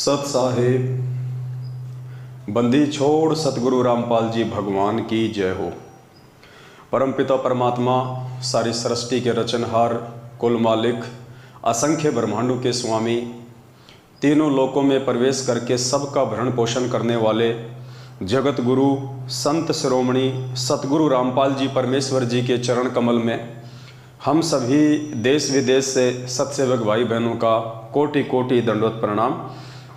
सत साहिब बंदी छोड़ सतगुरु रामपाल जी भगवान की जय हो। परमपिता परमात्मा सारी सृष्टि के रचनहार, कुल मालिक, असंख्य ब्रह्मांडों के स्वामी, तीनों लोकों में प्रवेश करके सबका भरण पोषण करने वाले जगत गुरु संत शिरोमणि सतगुरु रामपाल जी परमेश्वर जी के चरण कमल में हम सभी देश विदेश से सत्सेवक भाई बहनों का कोटि कोटि दंडवत प्रणाम।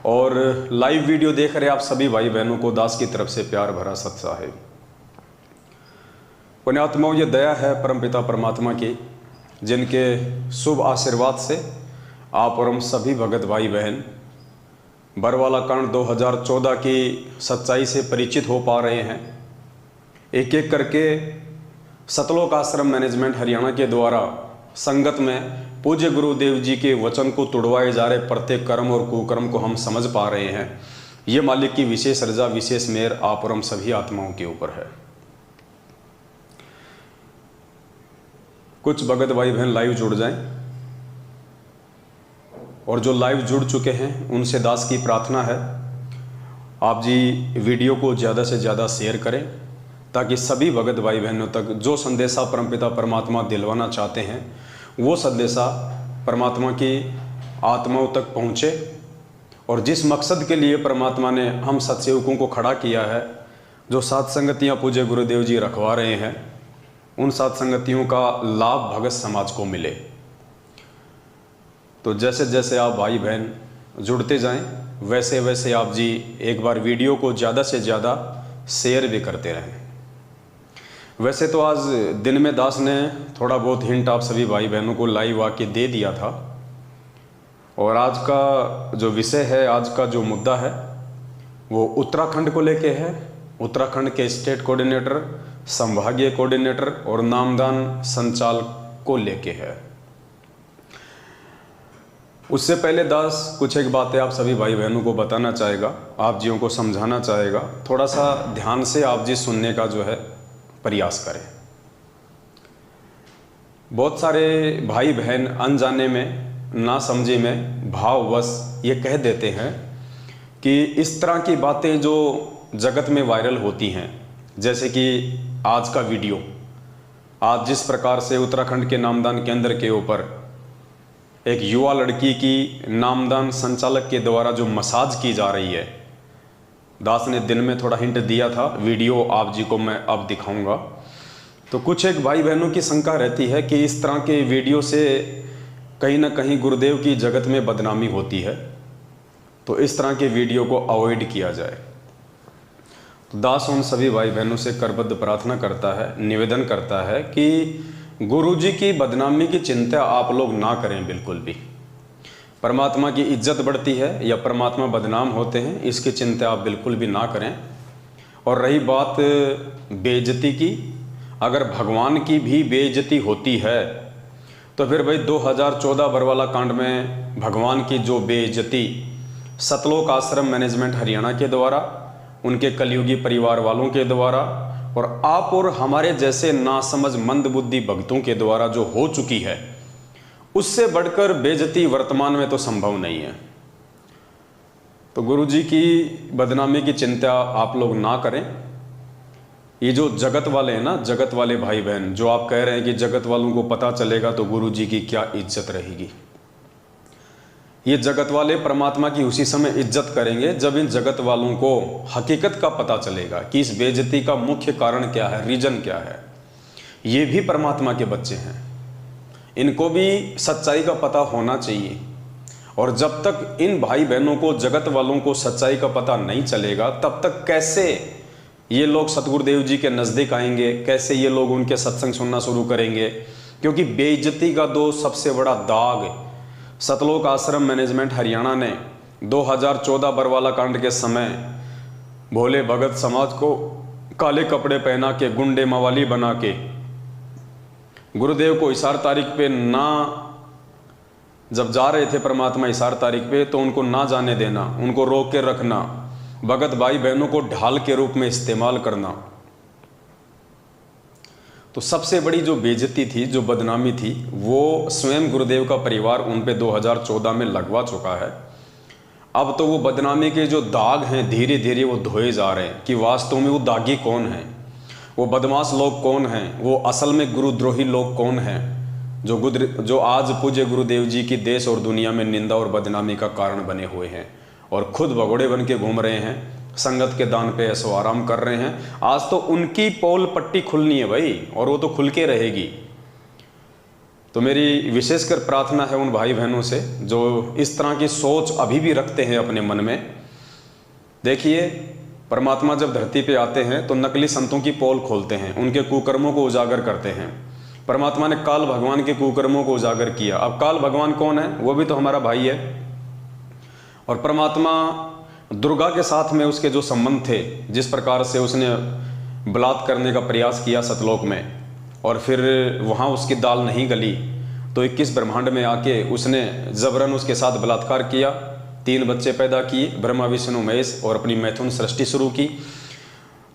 और लाइव वीडियो देख रहे आप सभी भाई बहनों को दास की तरफ से प्यार भरा सत साहिब। पुण्यात्माओं, ये दया है परमपिता परमात्मा की, जिनके शुभ आशीर्वाद से आप और हम सभी भगत भाई बहन बरवाला कांड 2014 की सच्चाई से परिचित हो पा रहे हैं। एक एक करके सतलोक आश्रम मैनेजमेंट हरियाणा के द्वारा संगत में पूज्य गुरुदेव जी के वचन को तुड़वाए जा रहे प्रत्येक कर्म और कुकर्म को हम समझ पा रहे हैं। ये मालिक की विशेष रजा, विशेष मेहर आप और हम सभी आत्माओं के ऊपर है। कुछ भगत भाई बहन लाइव जुड़ जाएं, और जो लाइव जुड़ चुके हैं उनसे दास की प्रार्थना है आप जी वीडियो को ज़्यादा से ज़्यादा शेयर करें, ताकि सभी भगत भाई बहनों तक जो संदेशा परमपिता परमात्मा दिलवाना चाहते हैं वो संदेशा परमात्मा की आत्माओं तक पहुँचे। और जिस मकसद के लिए परमात्मा ने हम सत्सेवकों को खड़ा किया है, जो सात संगतियाँ पूज्य गुरुदेव जी रखवा रहे हैं, उन सात संगतियों का लाभ भगत समाज को मिले। तो जैसे जैसे आप भाई बहन जुड़ते जाएं, वैसे वैसे आप जी एक बार वीडियो को ज़्यादा से ज़्यादा शेयर भी करते रहें। वैसे तो आज दिन में दास ने थोड़ा बहुत हिंट आप सभी भाई बहनों को लाइव आके दे दिया था, और आज का जो विषय है, आज का जो मुद्दा है वो उत्तराखंड को लेके है। उत्तराखंड के स्टेट कोऑर्डिनेटर, संभागीय कोऑर्डिनेटर और नामदान संचालक को लेके है। उससे पहले दास कुछ एक बातें आप सभी भाई बहनों को बताना चाहेगा, आप जियों को समझाना चाहेगा। थोड़ा सा ध्यान से आप जी सुनने का जो है प्रयास करें। बहुत सारे भाई बहन अनजाने में, ना समझे में, भाववश ये कह देते हैं कि इस तरह की बातें जो जगत में वायरल होती हैं, जैसे कि आज का वीडियो, आज जिस प्रकार से उत्तराखंड के नामदान केंद्र के ऊपर एक युवा लड़की की नामदान संचालक के द्वारा जो मसाज की जा रही है, दास ने दिन में थोड़ा हिंट दिया था, वीडियो आप जी को मैं अब दिखाऊंगा। तो कुछ एक भाई बहनों की शंका रहती है कि इस तरह के वीडियो से कहीं ना कहीं गुरुदेव की जगत में बदनामी होती है, तो इस तरह के वीडियो को अवॉइड किया जाए। तो दास उन सभी भाई बहनों से करबद्ध प्रार्थना करता है, निवेदन करता है कि गुरु जी की बदनामी की चिंता आप लोग ना करें बिल्कुल भी। परमात्मा की इज्जत बढ़ती है या परमात्मा बदनाम होते हैं, इसकी चिंता आप बिल्कुल भी ना करें। और रही बात बेइज्जती की, अगर भगवान की भी बेइज्जती होती है तो फिर भाई 2014 बरवाला कांड में भगवान की जो बेइज्जती सतलोक आश्रम मैनेजमेंट हरियाणा के द्वारा, उनके कलयुगी परिवार वालों के द्वारा और आप और हमारे जैसे नासमझ मंदबुद्धि भक्तों के द्वारा जो हो चुकी है, उससे बढ़कर बेइज्जती वर्तमान में तो संभव नहीं है। तो गुरु जी की बदनामी की चिंता आप लोग ना करें। ये जो जगत वाले हैं ना, जगत वाले भाई बहन, जो आप कह रहे हैं कि जगत वालों को पता चलेगा तो गुरु जी की क्या इज्जत रहेगी, ये जगत वाले परमात्मा की उसी समय इज्जत करेंगे जब इन जगत वालों को हकीकत का पता चलेगा कि इस बेइज्जती का मुख्य कारण क्या है, रीजन क्या है। ये भी परमात्मा के बच्चे हैं, इनको भी सच्चाई का पता होना चाहिए। और जब तक इन भाई बहनों को, जगत वालों को सच्चाई का पता नहीं चलेगा, तब तक कैसे ये लोग सतगुरुदेव जी के नज़दीक आएंगे, कैसे ये लोग उनके सत्संग सुनना शुरू करेंगे। क्योंकि बेइज्जती का दो सबसे बड़ा दाग सतलोक आश्रम मैनेजमेंट हरियाणा ने 2014 बरवाला कांड के समय भोले भगत समाज को काले कपड़े पहना के, गुंडे मवाली बना के, गुरुदेव को इशार तारीख पे ना, जब जा रहे थे परमात्मा इशार तारीख पे, तो उनको ना जाने देना, उनको रोक के रखना, भगत भाई बहनों को ढाल के रूप में इस्तेमाल करना। तो सबसे बड़ी जो बेइज्जती थी, जो बदनामी थी, वो स्वयं गुरुदेव का परिवार उन पे 2014 में लगवा चुका है। अब तो वो बदनामी के जो दाग हैं धीरे धीरे वो धोए जा रहे हैं कि वास्तव में वो दागी कौन हैं, वो बदमाश लोग कौन हैं, वो असल में गुरुद्रोही लोग कौन हैं, जो आज पूज्य गुरुदेव जी की देश और दुनिया में निंदा और बदनामी का कारण बने हुए हैं और खुद भगोड़े बन के घूम रहे हैं, संगत के दान पे ऐसो आराम कर रहे हैं। आज तो उनकी पोल पट्टी खुलनी है भाई, और वो तो खुल के रहेगी। तो मेरी विशेषकर प्रार्थना है उन भाई बहनों से जो इस तरह की सोच अभी भी रखते हैं अपने मन में। देखिए, परमात्मा जब धरती पे आते हैं तो नकली संतों की पोल खोलते हैं, उनके कुकर्मों को उजागर करते हैं। परमात्मा ने काल भगवान के कुकर्मों को उजागर किया। अब काल भगवान कौन है? वो भी तो हमारा भाई है। और परमात्मा दुर्गा के साथ में उसके जो संबंध थे, जिस प्रकार से उसने बलात्कार करने का प्रयास किया सतलोक में और फिर वहाँ उसकी दाल नहीं गली तो 21 ब्रह्मांड में आके उसने जबरन उसके साथ बलात्कार किया, 3 बच्चे पैदा किए, ब्रह्मा विष्णु महेश, और अपनी मैथुन सृष्टि शुरू की।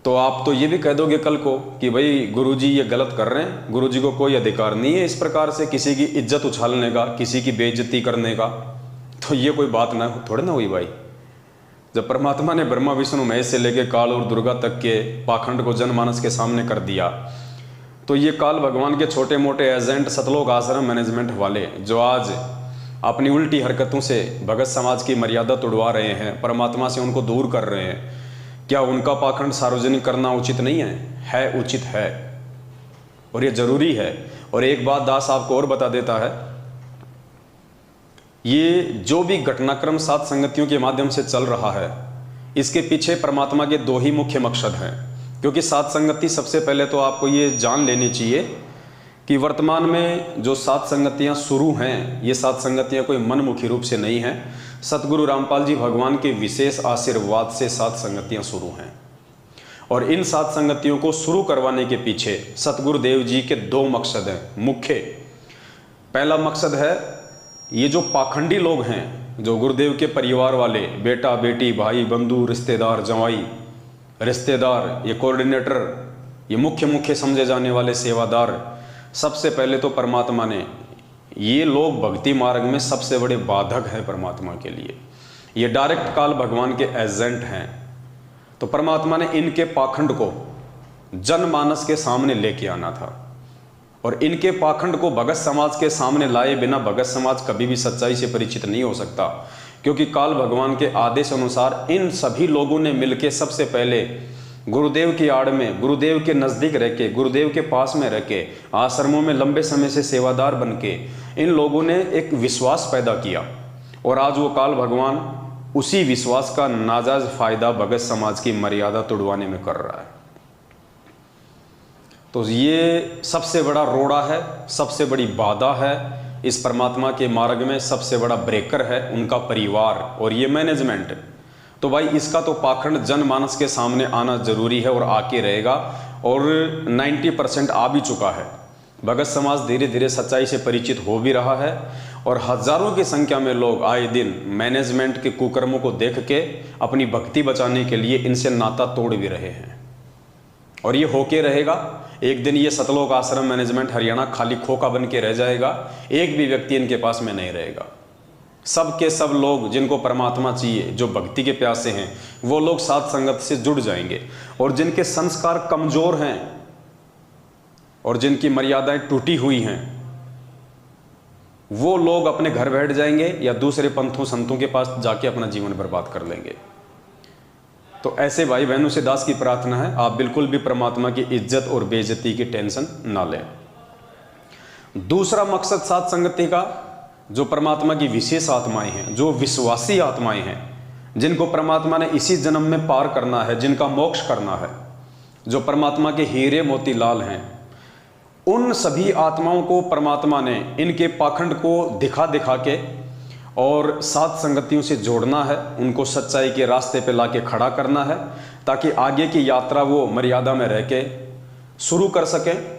तो आप तो ये भी कह दोगे कल को कि भाई गुरुजी ये गलत कर रहे हैं, गुरुजी को कोई अधिकार नहीं है इस प्रकार से किसी की इज्जत उछालने का, किसी की बेइज्जती करने का। तो ये कोई बात ना थोड़े ना हुई भाई। जब परमात्मा ने ब्रह्मा विष्णु महेश से लेके काल और दुर्गा तक के पाखंड को जनमानस के सामने कर दिया, तो ये काल भगवान के छोटे मोटे एजेंट सतलोक आश्रम मैनेजमेंट वाले जो आज अपनी उल्टी हरकतों से भगत समाज की मर्यादा तोड़वा रहे हैं, परमात्मा से उनको दूर कर रहे हैं, क्या उनका पाखंड सार्वजनिक करना उचित नहीं है? है, उचित है और ये जरूरी है। और एक बात दास आपको और बता देता है, ये जो भी घटनाक्रम सात संगतियों के माध्यम से चल रहा है, इसके पीछे परमात्मा के 2 ही मुख्य मकसद हैं। क्योंकि सात संगति, सबसे पहले तो आपको ये जान लेनी चाहिए कि वर्तमान में जो 7 संगतियाँ शुरू हैं, ये 7 संगतियाँ कोई मनमुखी रूप से नहीं हैं। सतगुरु रामपाल जी भगवान के विशेष आशीर्वाद से 7 संगतियाँ शुरू हैं। और इन 7 संगतियों को शुरू करवाने के पीछे सतगुरुदेव जी के 2 मकसद हैं मुख्य। पहला मकसद है, ये जो पाखंडी लोग हैं, जो गुरुदेव के परिवार वाले, बेटा बेटी, भाई बंधु, रिश्तेदार, जवाई, रिश्तेदार, ये कोऑर्डिनेटर, ये मुख्य समझे जाने वाले सेवादार, सबसे पहले तो परमात्मा ने, ये लोग भक्ति मार्ग में सबसे बड़े बाधक हैं परमात्मा के लिए। ये डायरेक्ट काल भगवान के एजेंट हैं। तो परमात्मा ने इनके पाखंड को जनमानस के सामने लेके आना था और इनके पाखंड को भगत समाज के सामने लाए बिना भगत समाज कभी भी सच्चाई से परिचित नहीं हो सकता। क्योंकि काल भगवान के आदेश अनुसार इन सभी लोगों ने मिलकर सबसे पहले गुरुदेव की आड़ में, गुरुदेव के नज़दीक रह के, गुरुदेव के पास में रह के, आश्रमों में लंबे समय से सेवादार बन के इन लोगों ने एक विश्वास पैदा किया। और आज वो काल भगवान उसी विश्वास का नाजायज फायदा भगत समाज की मर्यादा तोड़वाने में कर रहा है। तो ये सबसे बड़ा रोड़ा है, सबसे बड़ी बाधा है इस परमात्मा के मार्ग में, सबसे बड़ा ब्रेकर है उनका परिवार और ये मैनेजमेंट। तो भाई इसका तो पाखंड जनमानस के सामने आना जरूरी है और आके रहेगा। और 90% आ भी चुका है। भगत समाज धीरे धीरे सच्चाई से परिचित हो भी रहा है और हजारों की संख्या में लोग आए दिन मैनेजमेंट के कुकर्मों को देख के अपनी भक्ति बचाने के लिए इनसे नाता तोड़ भी रहे हैं। और ये होके रहेगा। एक दिन ये सतलोक आश्रम मैनेजमेंट हरियाणा खाली खोखा बन के रह जाएगा, एक भी व्यक्ति इनके पास में नहीं रहेगा। सब के सब लोग जिनको परमात्मा चाहिए, जो भक्ति के प्यासे हैं, वो लोग सात संगत से जुड़ जाएंगे। और जिनके संस्कार कमजोर हैं और जिनकी मर्यादाएं टूटी हुई हैं, वो लोग अपने घर बैठ जाएंगे या दूसरे पंथों संतों के पास जाके अपना जीवन बर्बाद कर लेंगे। तो ऐसे भाई बहनों से दास की प्रार्थना है, आप बिल्कुल भी परमात्मा की इज्जत और बेइज्जती की टेंशन ना लें। दूसरा मकसद सात संगति का, जो परमात्मा की विशेष आत्माएं हैं, जो विश्वासी आत्माएं हैं, जिनको परमात्मा ने इसी जन्म में पार करना है, जिनका मोक्ष करना है, जो परमात्मा के हीरे मोती लाल हैं, उन सभी आत्माओं को परमात्मा ने इनके पाखंड को दिखा दिखा के और सात संगतियों से जोड़ना है, उनको सच्चाई के रास्ते पे लाके खड़ा करना है, ताकि आगे की यात्रा वो मर्यादा में रह के शुरू कर सकें।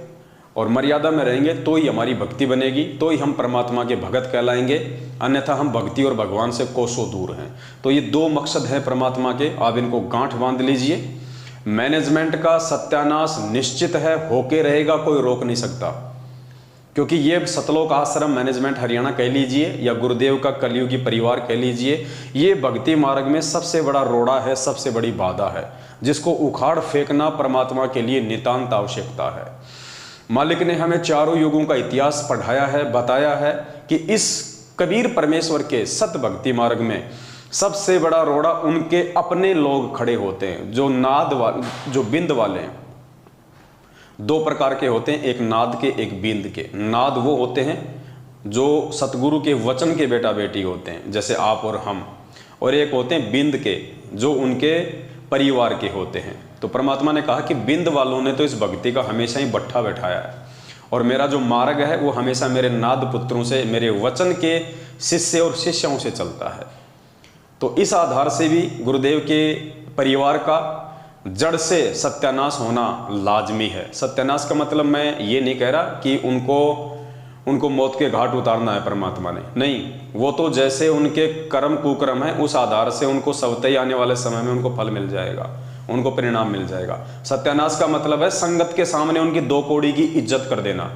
और मर्यादा में रहेंगे तो ही हमारी भक्ति बनेगी, तो ही हम परमात्मा के भगत कहलाएंगे, अन्यथा हम भक्ति और भगवान से कोसों दूर हैं। तो ये दो मकसद हैं परमात्मा के, आप इनको गांठ बांध लीजिए। मैनेजमेंट का सत्यानाश निश्चित है, होके रहेगा, कोई रोक नहीं सकता। क्योंकि ये सतलोक आश्रम मैनेजमेंट हरियाणा कह लीजिए या गुरुदेव का कलयुगी परिवार कह लीजिए, ये भक्ति मार्ग में सबसे बड़ा रोड़ा है, सबसे बड़ी बाधा है, जिसको उखाड़ फेंकना परमात्मा के लिए नितांत आवश्यकता है। मालिक ने हमें चारों युगों का इतिहास पढ़ाया है, बताया है कि इस कबीर परमेश्वर के सत भक्ति मार्ग में सबसे बड़ा रोड़ा उनके अपने लोग खड़े होते हैं, जो नाद वाले, जो बिंद वाले हैं। दो प्रकार के होते हैं, एक नाद के, एक बिंद के। नाद वो होते हैं जो सतगुरु के वचन के बेटा बेटी होते हैं, जैसे आप और हम, और एक होते हैं बिंद के, जो उनके परिवार के होते हैं। तो परमात्मा ने कहा कि बिंद वालों ने तो इस भक्ति का हमेशा ही बट्ठा बैठाया है, और मेरा जो मार्ग है वो हमेशा मेरे नाद पुत्रों से, मेरे वचन के शिष्य और शिष्यों से चलता है। तो इस आधार से भी गुरुदेव के परिवार का जड़ से सत्यानाश होना लाजमी है। सत्यानाश का मतलब मैं ये नहीं कह रहा कि उनको मौत के घाट उतारना है परमात्मा ने, नहीं, वो तो जैसे उनके कर्म कुकर्म है उस आधार से उनको स्वतः आने वाले समय में उनको फल मिल जाएगा, उनको परिणाम मिल जाएगा। सत्यानाश का मतलब है संगत के सामने उनकी दो कौड़ी की इज्जत कर देना।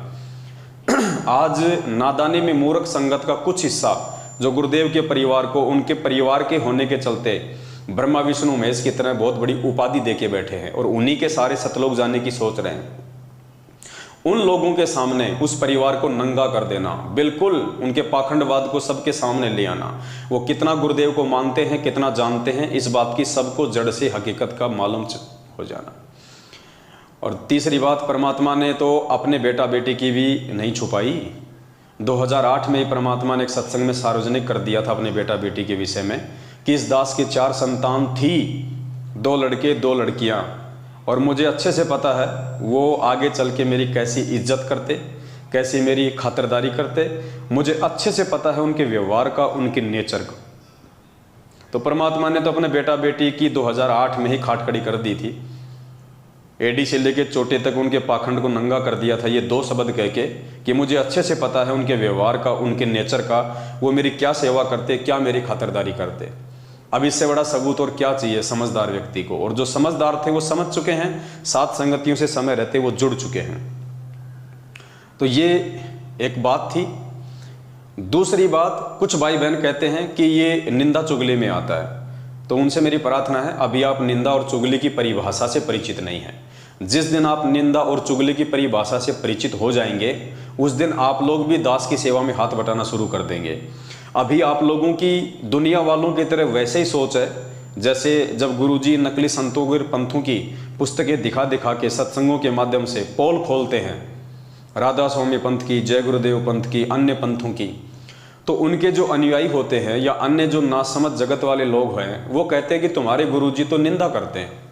आज नादानी में मूर्ख संगत का कुछ हिस्सा जो गुरुदेव के परिवार को, उनके परिवार के होने के चलते ब्रह्मा विष्णु महेश की तरह बहुत बड़ी उपाधि देके बैठे हैं और उन्हीं के सारे सतलोक जाने की सोच रहे हैं। उन लोगों के सामने उस परिवार को नंगा कर देना, बिल्कुल उनके पाखंडवाद को सबके सामने ले आना, वो कितना गुरुदेव को मानते हैं, कितना जानते हैं, इस बात की सबको जड़ से हकीकत का मालूम हो जाना। और तीसरी बात, परमात्मा ने तो अपने बेटा बेटी की भी नहीं छुपाई। 2008 में ही परमात्मा ने एक सत्संग में सार्वजनिक कर दिया था अपने बेटा बेटी के विषय में कि इस दास की 4 संतान थी, 2 लड़के 2 लड़कियां, और मुझे अच्छे से पता है वो आगे चल के मेरी कैसी इज्जत करते, कैसी मेरी खातिरदारी करते, मुझे अच्छे से पता है उनके व्यवहार का, उनके नेचर का। तो परमात्मा ने तो अपने बेटा बेटी की 2008 में ही खाट खड़ी कर दी थी। एडी से लेके चोटे तक उनके पाखंड को नंगा कर दिया था, ये 2 शब्द कह के कि मुझे अच्छे से पता है उनके व्यवहार का, उनके नेचर का, वो मेरी क्या सेवा करते, क्या मेरी खातिरदारी करते। अब इससे बड़ा सबूत और क्या चाहिए समझदार व्यक्ति को। और जो समझदार थे वो समझ चुके हैं, साथ संगतियों से समय रहते वो जुड़ चुके हैं। तो ये एक बात थी। दूसरी बात, कुछ भाई बहन कहते हैं कि ये निंदा चुगली में आता है, तो उनसे मेरी प्रार्थना है, अभी आप निंदा और चुगली की परिभाषा से परिचित नहीं हैं। जिस दिन आप निंदा और चुगली की परिभाषा से परिचित हो जाएंगे, उस दिन आप लोग भी दास की सेवा में हाथ बटाना शुरू कर देंगे। अभी आप लोगों की दुनिया वालों की तरह वैसे ही सोच है जैसे जब गुरुजी नकली संतों और पंथों की पुस्तकें दिखा दिखा के सत्संगों के माध्यम से पोल खोलते हैं, राधा स्वामी पंथ की, जय गुरुदेव पंथ की, अन्य पंथों की, तो उनके जो अनुयायी होते हैं या अन्य जो नासमझ जगत वाले लोग हैं वो कहते हैं कि तुम्हारे गुरुजी तो निंदा करते हैं,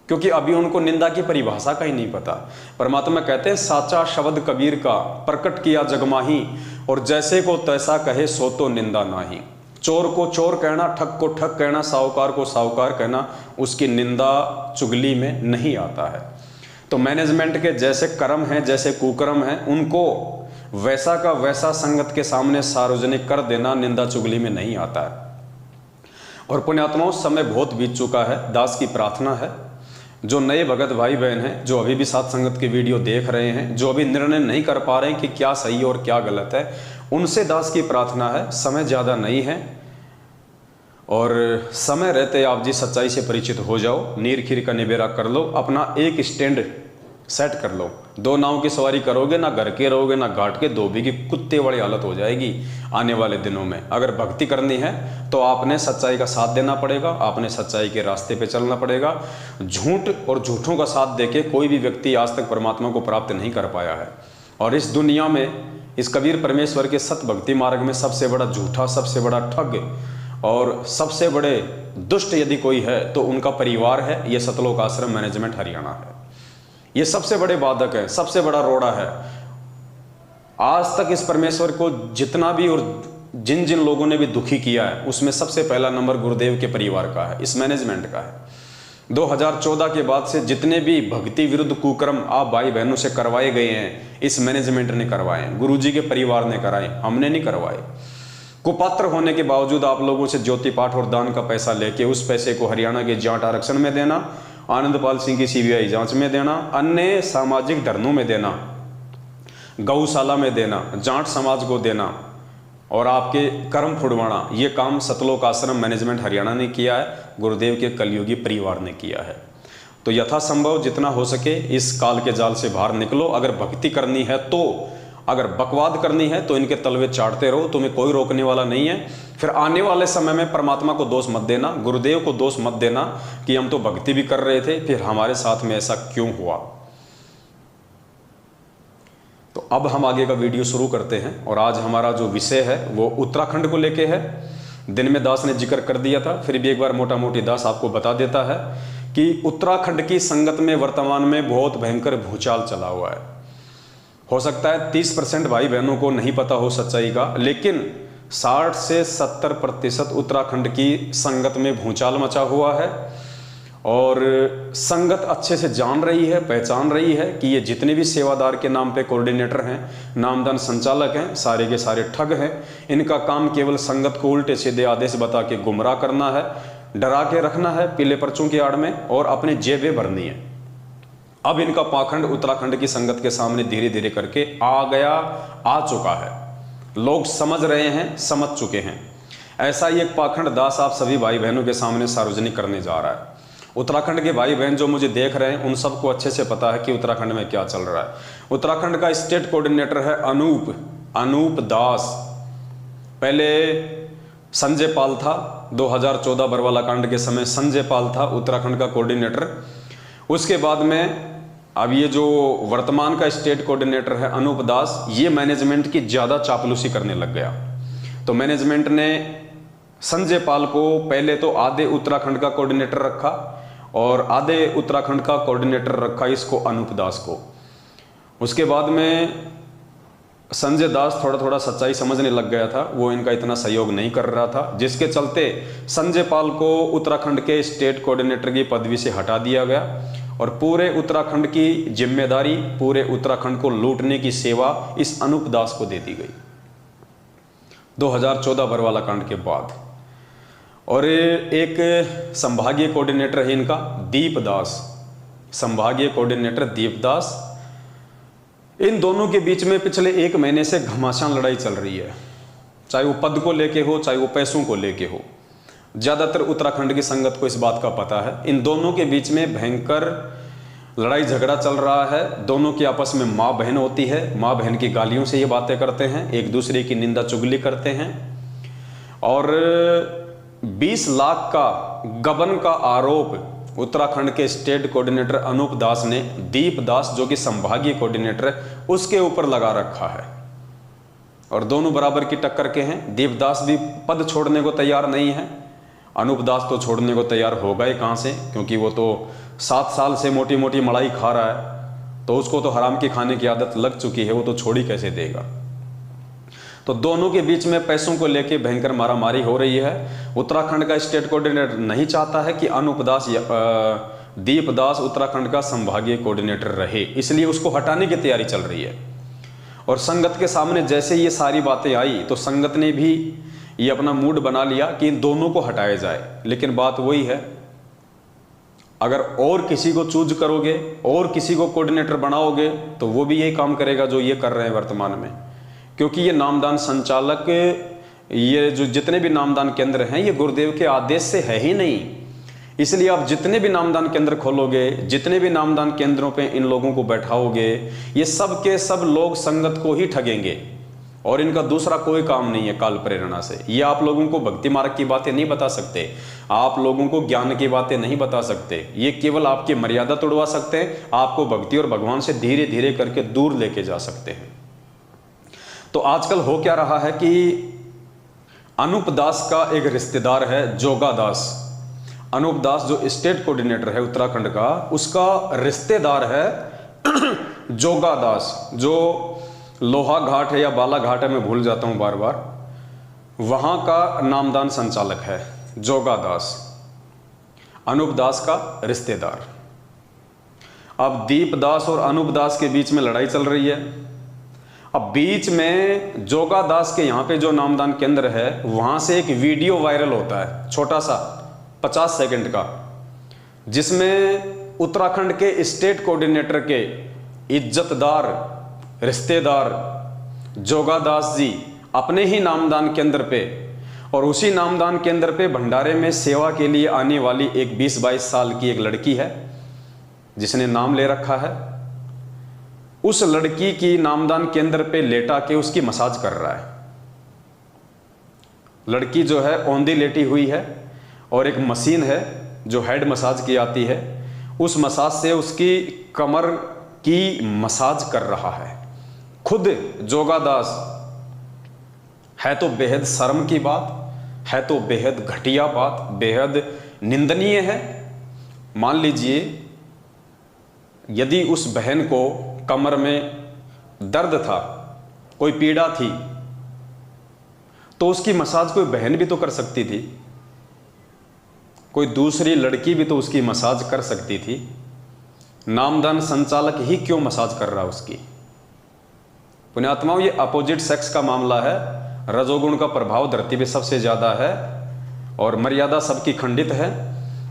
क्योंकि अभी उनको निंदा की परिभाषा का ही नहीं पता। परमात्मा कहते हैं साचा शब्द कबीर का प्रकट किया जगमाही, और जैसे को तैसा कहे सो तो निंदा नाही। चोर को चोर कहना, ठग को ठग कहना, साहूकार को साहूकार कहना, उसकी निंदा चुगली में नहीं आता है। तो मैनेजमेंट के जैसे कर्म हैं, जैसे कुकर्म हैं, उनको वैसा का वैसा संगत के सामने सार्वजनिक कर देना निंदा चुगली में नहीं आता है। और पुण्यात्माओं, समय बहुत बीत चुका है। दास की प्रार्थना है, जो नए भगत भाई बहन हैं, जो अभी भी साथ संगत की वीडियो देख रहे हैं, जो अभी निर्णय नहीं कर पा रहे हैं कि क्या सही और क्या गलत है, उनसे दास की प्रार्थना है, समय ज़्यादा नहीं है और समय रहते आप जी सच्चाई से परिचित हो जाओ, नीर खीर का निबेरा कर लो, अपना एक स्टैंड सेट कर लो। 2 नाव की सवारी करोगे, ना घर के रहोगे ना घाट के, धोबी की कुत्ते वाली हालत हो जाएगी आने वाले दिनों में। अगर भक्ति करनी है तो आपने सच्चाई का साथ देना पड़ेगा, आपने सच्चाई के रास्ते पे चलना पड़ेगा। झूठ और झूठों का साथ देके कोई भी व्यक्ति आज तक परमात्मा को प्राप्त नहीं कर पाया है। और इस दुनिया में, इस कबीर परमेश्वर के सत भक्ति मार्ग में सबसे बड़ा झूठा, सबसे बड़ा ठग और सबसे बड़े दुष्ट यदि कोई है तो उनका परिवार है। ये सतलोक आश्रम मैनेजमेंट हरियाणा है। ये सबसे बड़े बाधक है, सबसे बड़ा रोड़ा है। आज तक इस परमेश्वर को जितना भी और जिन जिन लोगों ने भी दुखी किया है, उसमें सबसे पहला नंबर गुरुदेव के परिवार का है, इस मैनेजमेंट का है। 2014 के बाद से जितने भी भक्ति विरुद्ध कुकर्म आप भाई बहनों से करवाए गए हैं, इस मैनेजमेंट ने करवाए हैं, गुरुजी के परिवार ने कराए, हमने नहीं करवाए। कुपात्र होने के बावजूद आप लोगों से ज्योति पाठ और दान का पैसा लेके उस पैसे को हरियाणा के जाट आरक्षण में देना, आनंदपाल सिंह की सीबीआई जांच में देना, अन्य सामाजिक धरनों में देना, गौशाला में देना, जाट समाज को देना और आपके कर्म फुड़वाना, ये काम सतलोक आश्रम मैनेजमेंट हरियाणा ने किया है, गुरुदेव के कलयुगी परिवार ने किया है। तो यथासंभव जितना हो सके इस काल के जाल से बाहर निकलो। अगर भक्ति करनी है तो, अगर बकवाद करनी है तो इनके तलवे चाटते रहो, तुम्हें कोई रोकने वाला नहीं है। फिर आने वाले समय में परमात्मा को दोष मत देना, गुरुदेव को दोष मत देना कि हम तो भक्ति भी कर रहे थे, फिर हमारे साथ में ऐसा क्यों हुआ। तो अब हम आगे का वीडियो शुरू करते हैं और आज हमारा जो विषय है वो उत्तराखंड को लेके है। दिन में दास ने जिक्र कर दिया था, फिर भी एक बार मोटा मोटी दास आपको बता देता है कि उत्तराखंड की संगत में वर्तमान में बहुत भयंकर भूचाल चला हुआ है। हो सकता है 30% भाई बहनों को नहीं पता हो सच्चाई का, लेकिन 60 से 70% उत्तराखंड की संगत में भूचाल मचा हुआ है और संगत अच्छे से जान रही है, पहचान रही है कि ये जितने भी सेवादार के नाम पे कोऑर्डिनेटर हैं, नामदान संचालक हैं, सारे के सारे ठग हैं। इनका काम केवल संगत को उल्टे सीधे आदेश बता के गुमराह करना है, डरा के रखना है पीले पर्चों की आड़ में और अपनी जेबें भरनी है। अब इनका पाखंड उत्तराखंड की संगत के सामने धीरे धीरे करके आ चुका है। लोग समझ रहे हैं, समझ चुके हैं। ऐसा ही एक पाखंड दास आप सभी भाई बहनों के सामने सार्वजनिक करने जा रहा है। उत्तराखंड के भाई बहन जो मुझे देख रहे हैं उन सबको अच्छे से पता है कि उत्तराखंड में क्या चल रहा है। उत्तराखंड का स्टेट कोऑर्डिनेटर है अनूप दास। पहले संजय पाल था, 2014 बरवाला कांड के समय संजय पाल था उत्तराखंड का कोऑर्डिनेटर। उसके बाद में अब ये जो वर्तमान का स्टेट कोऑर्डिनेटर है अनूप दास, ये मैनेजमेंट की ज़्यादा चापलूसी करने लग गया। तो मैनेजमेंट ने संजय पाल को पहले तो आधे उत्तराखंड का कोऑर्डिनेटर रखा और आधे उत्तराखंड का कोऑर्डिनेटर रखा इसको अनूप दास को। उसके बाद में संजय दास थोड़ा थोड़ा सच्चाई समझने लग गया था, वो इनका इतना सहयोग नहीं कर रहा था, जिसके चलते संजय पाल को उत्तराखंड के स्टेट कोऑर्डिनेटर की पदवी से हटा दिया गया और पूरे उत्तराखंड की जिम्मेदारी, पूरे उत्तराखंड को लूटने की सेवा इस अनूप दास को दे दी गई 2014 बरवाला कांड के बाद। और एक संभागीय कोऑर्डिनेटर है इनका दीप दास, संभागीय कोऑर्डिनेटर दीप दास। इन दोनों के बीच में पिछले 1 महीने से घमासान लड़ाई चल रही है, चाहे वो पद को लेके हो, चाहे वो पैसों को लेके हो। ज़्यादातर उत्तराखंड की संगत को इस बात का पता है। इन दोनों के बीच में भयंकर लड़ाई झगड़ा चल रहा है। दोनों की आपस में माँ बहन होती है, माँ बहन की गालियों से ये बातें करते हैं, एक दूसरे की निंदा चुगली करते हैं और 20 लाख का गबन का आरोप उत्तराखंड के स्टेट कोऑर्डिनेटर अनूप दास ने दीप दास जो कि संभागीय कोऑर्डिनेटर है उसके ऊपर लगा रखा है। और दोनों बराबर की टक्कर के हैं। दीप दास भी पद छोड़ने को तैयार नहीं है, अनूप दास तो छोड़ने को तैयार होगा ही कहाँ से, क्योंकि वो तो 7 साल से मोटी मोटी मलाई खा रहा है, तो उसको तो हराम की खाने की आदत लग चुकी है, वो तो छोड़ ही कैसे देगा। तो दोनों के बीच में पैसों को लेके भयंकर मारामारी हो रही है। उत्तराखंड का स्टेट कोऑर्डिनेटर नहीं चाहता है कि अनूप दास दीप दास उत्तराखंड का संभागीय कोऑर्डिनेटर रहे, इसलिए उसको हटाने की तैयारी चल रही है। और संगत के सामने जैसे ये सारी बातें आई तो संगत ने भी ये अपना मूड बना लिया कि इन दोनों को हटाया जाए। लेकिन बात वही है, अगर और किसी को चूज करोगे और किसी को कोऑर्डिनेटर बनाओगे तो वो भी यही काम करेगा जो ये कर रहे हैं वर्तमान में, क्योंकि ये नामदान संचालक, ये जो जितने भी नामदान केंद्र हैं ये गुरुदेव के आदेश से है ही नहीं। इसलिए आप जितने भी नामदान केंद्र खोलोगे, जितने भी नामदान केंद्रों पे इन लोगों को बैठाओगे, ये सब के सब लोग संगत को ही ठगेंगे और इनका दूसरा कोई काम नहीं है काल प्रेरणा से। ये आप लोगों को भक्ति मार्ग की बातें नहीं बता सकते, आप लोगों को ज्ञान की बातें नहीं बता सकते। ये केवल आपकी मर्यादा तोड़वा सकते हैं, आपको भक्ति और भगवान से धीरे धीरे करके दूर लेके जा सकते हैं। तो आजकल हो क्या रहा है कि अनूप दास का एक रिश्तेदार है जोगा दास। अनूप दास जो स्टेट कोऑर्डिनेटर है उत्तराखंड का, उसका रिश्तेदार है जोगा दास, जो लोहा घाट है या बाला घाट है, मैं भूल जाता हूं बार बार, वहां का नामदान संचालक है जोगा दास, अनूप दास का रिश्तेदार। अब दीप दास और अनूप दास के बीच में लड़ाई चल रही है। अब बीच में जोगा दास के यहाँ पे जो नामदान केंद्र है वहां से एक वीडियो वायरल होता है, छोटा सा 50 सेकंड का, जिसमें उत्तराखंड के स्टेट कोऑर्डिनेटर के इज्जतदार रिश्तेदार जोगादास जी अपने ही नामदान केंद्र पे और उसी नामदान केंद्र पे भंडारे में सेवा के लिए आने वाली एक 20-22 साल की एक लड़की है जिसने नाम ले रखा है, उस लड़की की नामदान केंद्र पे लेटा के उसकी मसाज कर रहा है। लड़की जो है औंधी लेटी हुई है और एक मशीन है जो हेड मसाज की आती है, उस मसाज से उसकी कमर की मसाज कर रहा है खुद जोगादास। है तो बेहद शर्म की बात, है तो बेहद घटिया बात, बेहद निंदनीय है। मान लीजिए यदि उस बहन को कमर में दर्द था, कोई पीड़ा थी, तो उसकी मसाज कोई बहन भी तो कर सकती थी, कोई दूसरी लड़की भी तो उसकी मसाज कर सकती थी। नामदान संचालक ही क्यों मसाज कर रहा है उसकी? पुण्यात्माओं, ये अपोजिट सेक्स का मामला है। रजोगुण का प्रभाव धरती पे सबसे ज्यादा है और मर्यादा सबकी खंडित है।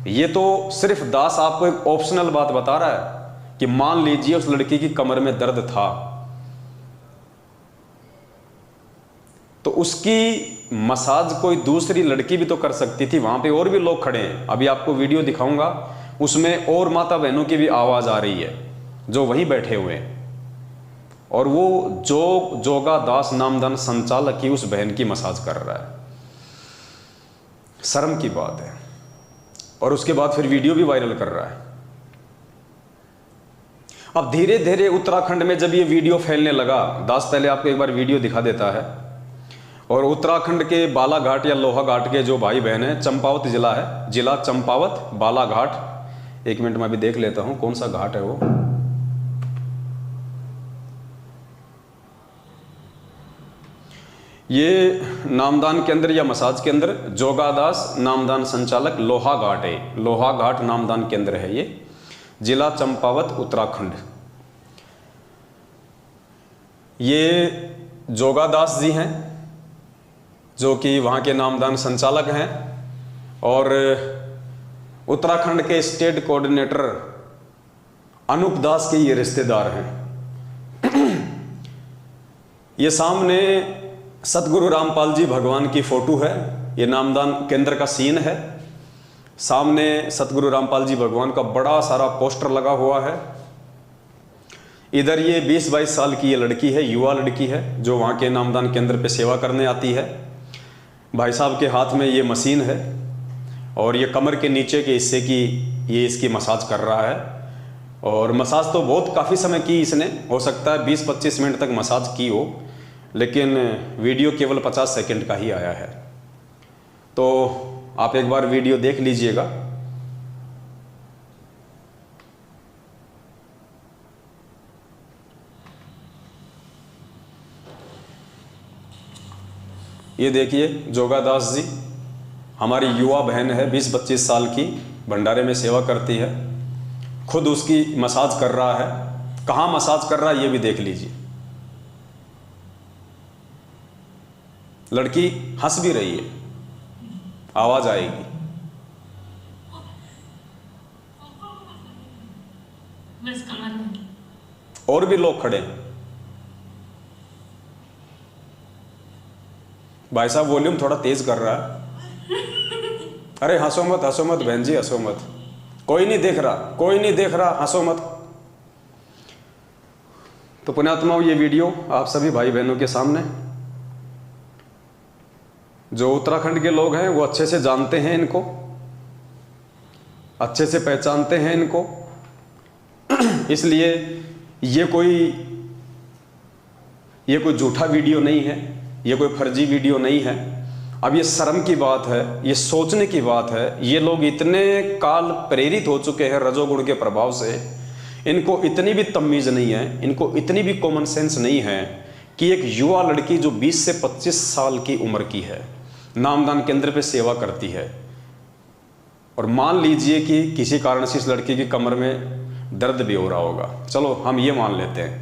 ये तो सिर्फ दास आपको एक ऑप्शनल बात बता रहा है कि मान लीजिए उस लड़की की कमर में दर्द था, तो उसकी मसाज कोई दूसरी लड़की भी तो कर सकती थी। वहां पे और भी लोग खड़े हैं, अभी आपको वीडियो दिखाऊंगा, उसमें और माता बहनों की भी आवाज आ रही है जो वहीं बैठे हुए हैं, और वो जोगादास नामदान संचालक ही उस बहन की मसाज कर रहा है। शर्म की बात है। और उसके बाद फिर वीडियो भी वायरल कर रहा है। अब धीरे धीरे उत्तराखंड में जब ये वीडियो फैलने लगा, दास पहले आपको एक बार वीडियो दिखा देता है, और उत्तराखंड के बालाघाट या लोहाघाट के जो भाई बहन है, चंपावत जिला है, जिला चंपावत बालाघाट, एक मिनट में अभी देख लेता हूं कौन सा घाट है वो। ये नामदान केंद्र या मसाज केंद्र जोगादास नामदान संचालक लोहाघाट है, लोहाघाट नामदान केंद्र है, ये जिला चंपावत उत्तराखंड। ये जोगादास जी हैं जो कि वहाँ के नामदान संचालक हैं, और उत्तराखंड के स्टेट कोऑर्डिनेटर अनूप दास के ये रिश्तेदार हैं। ये सामने सतगुरु रामपाल जी भगवान की फोटो है, ये नामदान केंद्र का सीन है। सामने सतगुरु रामपाल जी भगवान का बड़ा सारा पोस्टर लगा हुआ है। इधर ये 20-22 साल की ये लड़की है, युवा लड़की है, जो वहाँ के नामदान केंद्र पे सेवा करने आती है। भाई साहब के हाथ में ये मशीन है और ये कमर के नीचे के हिस्से की ये इसकी मसाज कर रहा है। और मसाज तो बहुत काफ़ी समय की इसने, हो सकता है 20-25 मिनट तक मसाज की हो, लेकिन वीडियो केवल 50 सेकंड का ही आया है। तो आप एक बार वीडियो देख लीजिएगा। ये देखिए जोगादास जी, हमारी युवा बहन है, 20-25 साल की, भंडारे में सेवा करती है, खुद उसकी मसाज कर रहा है। कहाँ मसाज कर रहा है ये भी देख लीजिए। लड़की हंस भी रही है, आवाज आएगी। और भी लोग खड़े हैं। भाई साहब वॉल्यूम थोड़ा तेज कर रहा है। अरे हंसो मत बहन जी, हंसो मत, कोई नहीं देख रहा, कोई नहीं देख रहा, हंसो मत। तो पुण्यात्माओं, ये वीडियो आप सभी भाई बहनों के सामने, जो उत्तराखंड के लोग हैं वो अच्छे से जानते हैं इनको, अच्छे से पहचानते हैं इनको, इसलिए ये कोई झूठा वीडियो नहीं है, ये कोई फर्जी वीडियो नहीं है। अब ये शर्म की बात है, ये सोचने की बात है। ये लोग इतने काल प्रेरित हो चुके हैं रजोगुण के प्रभाव से, इनको इतनी भी तमीज़ नहीं है, इनको इतनी भी कॉमन सेंस नहीं है कि एक युवा लड़की जो 20 से 25 साल की उम्र की है, नामदान केंद्र पे सेवा करती है, और मान लीजिए कि किसी कारण से इस लड़की की कमर में दर्द भी हो रहा होगा, चलो हम ये मान लेते हैं,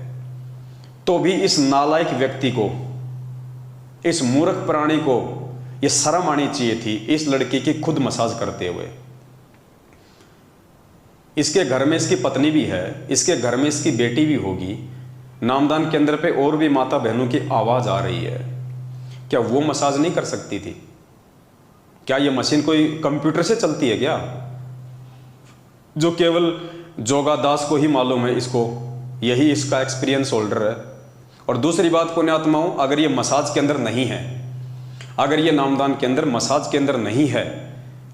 तो भी इस नालायक व्यक्ति को, इस मूर्ख प्राणी को ये शर्म आनी चाहिए थी इस लड़की की खुद मसाज करते हुए। इसके घर में इसकी पत्नी भी है, इसके घर में इसकी बेटी भी होगी, नामदान केंद्र पे और भी माता बहनों की आवाज़ आ रही है, क्या वो मसाज नहीं कर सकती थी? क्या ये मशीन कोई कंप्यूटर से चलती है क्या, जो केवल जोगा दास को ही मालूम है, इसको यही इसका एक्सपीरियंस होल्डर है? और दूसरी बात पुण्यात्माओं, अगर ये मसाज के अंदर नहीं है, अगर ये नामदान के अंदर मसाज के अंदर नहीं है,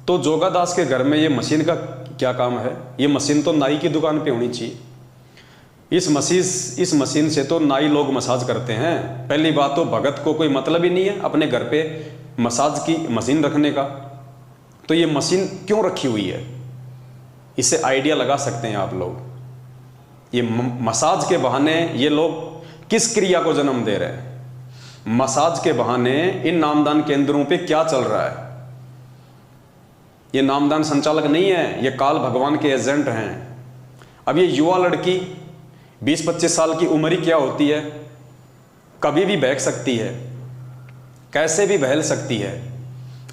तो जोगा दास के घर में ये मशीन का क्या काम है? ये मशीन तो नाई की दुकान पे होनी चाहिए। इस मशीन से तो नाई लोग मसाज करते हैं। पहली बात तो भगत को कोई मतलब ही नहीं है अपने घर पे मसाज की मशीन रखने का, तो ये मशीन क्यों रखी हुई है? इससे आइडिया लगा सकते हैं आप लोग। ये मसाज के बहाने ये लोग किस क्रिया को जन्म दे रहे हैं? मसाज के बहाने इन नामदान केंद्रों पे क्या चल रहा है? ये नामदान संचालक नहीं है, ये काल भगवान के एजेंट हैं। अब ये युवा लड़की 20-25 साल की उम्र ही क्या होती है, कभी भी बहक सकती है, कैसे भी बहल सकती है।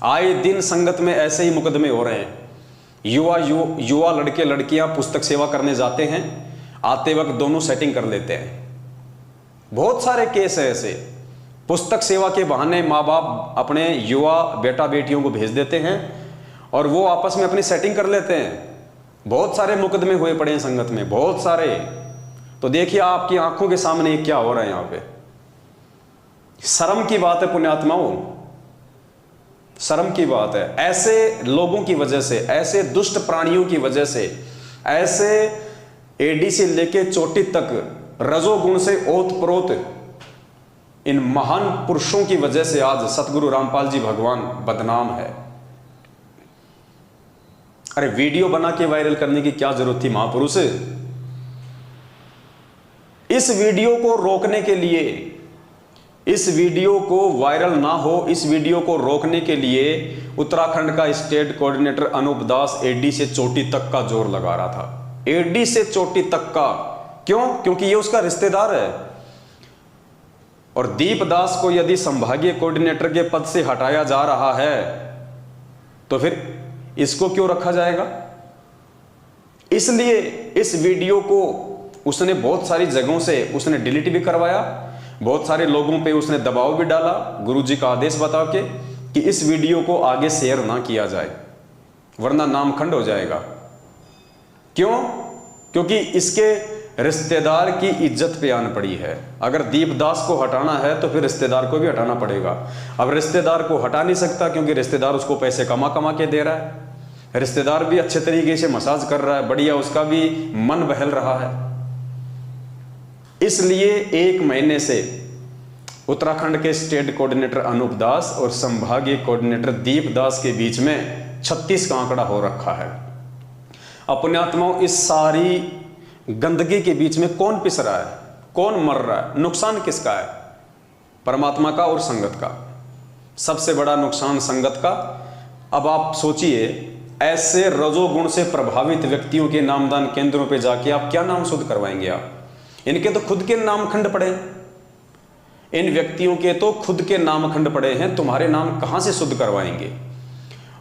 आए दिन संगत में ऐसे ही मुकदमे हो रहे हैं। युवा लड़के लड़कियां पुस्तक सेवा करने जाते हैं, आते वक्त दोनों सेटिंग कर लेते हैं। बहुत सारे केस है ऐसे। पुस्तक सेवा के बहाने माँ बाप अपने युवा बेटा बेटियों को भेज देते हैं और वो आपस में अपनी सेटिंग कर लेते हैं। बहुत सारे मुकदमे हुए पड़े हैं संगत में, बहुत सारे। तो देखिए आपकी आंखों के सामने ये क्या हो रहा है यहाँ पे। शर्म की बात है पुण्यात्माओं, शर्म की बात है। ऐसे लोगों की वजह से, ऐसे दुष्ट प्राणियों की वजह से, ऐसे एडी से लेके चोटी तक रजोगुण से ओतप्रोत इन महान पुरुषों की वजह से आज सतगुरु रामपाल जी भगवान बदनाम है। अरे वीडियो बना के वायरल करने की क्या जरूरत थी महापुरुष? इस वीडियो को रोकने के लिए, इस वीडियो को वायरल ना हो, इस वीडियो को रोकने के लिए उत्तराखंड का स्टेट कोऑर्डिनेटर अनूप दास एडी से चोटी तक का जोर लगा रहा था। एडी से चोटी तक का। क्यों? क्योंकि ये उसका रिश्तेदार है। और दीपदास को यदि संभागीय कोऑर्डिनेटर के पद से हटाया जा रहा है तो फिर इसको क्यों रखा जाएगा? इसलिए इस वीडियो को उसने बहुत सारी जगहों से उसने डिलीट भी करवाया, बहुत सारे लोगों पे उसने दबाव भी डाला गुरुजी का आदेश बता के कि इस वीडियो को आगे शेयर ना किया जाए वरना नामखंड हो जाएगा। क्यों? क्योंकि इसके रिश्तेदार की इज्जत पे आन पड़ी है। अगर दीपदास को हटाना है तो फिर रिश्तेदार को भी हटाना पड़ेगा। अब रिश्तेदार को हटा नहीं सकता क्योंकि रिश्तेदार उसको पैसे कमा कमा के दे रहा है, रिश्तेदार भी अच्छे तरीके से मसाज कर रहा है, बढ़िया उसका भी मन बहल रहा है। इसलिए 1 महीने से उत्तराखंड के स्टेट कोऑर्डिनेटर अनूप दास और संभागीय कोऑर्डिनेटर दीपदास के बीच में 36 का आंकड़ा हो रखा है। अपने इस सारी गंदगी के बीच में कौन पिस रहा है, कौन मर रहा है? नुकसान किसका है? परमात्मा का और संगत का। सबसे बड़ा नुकसान संगत का। अब आप सोचिए, ऐसे रजोगुण से प्रभावित व्यक्तियों के नामदान केंद्रों पे जाके आप क्या नाम शुद्ध करवाएंगे? आप इनके तो खुद के नामखंड पड़े, इन व्यक्तियों के तो खुद के नामखंड पड़े हैं, तुम्हारे नाम कहां से शुद्ध करवाएंगे?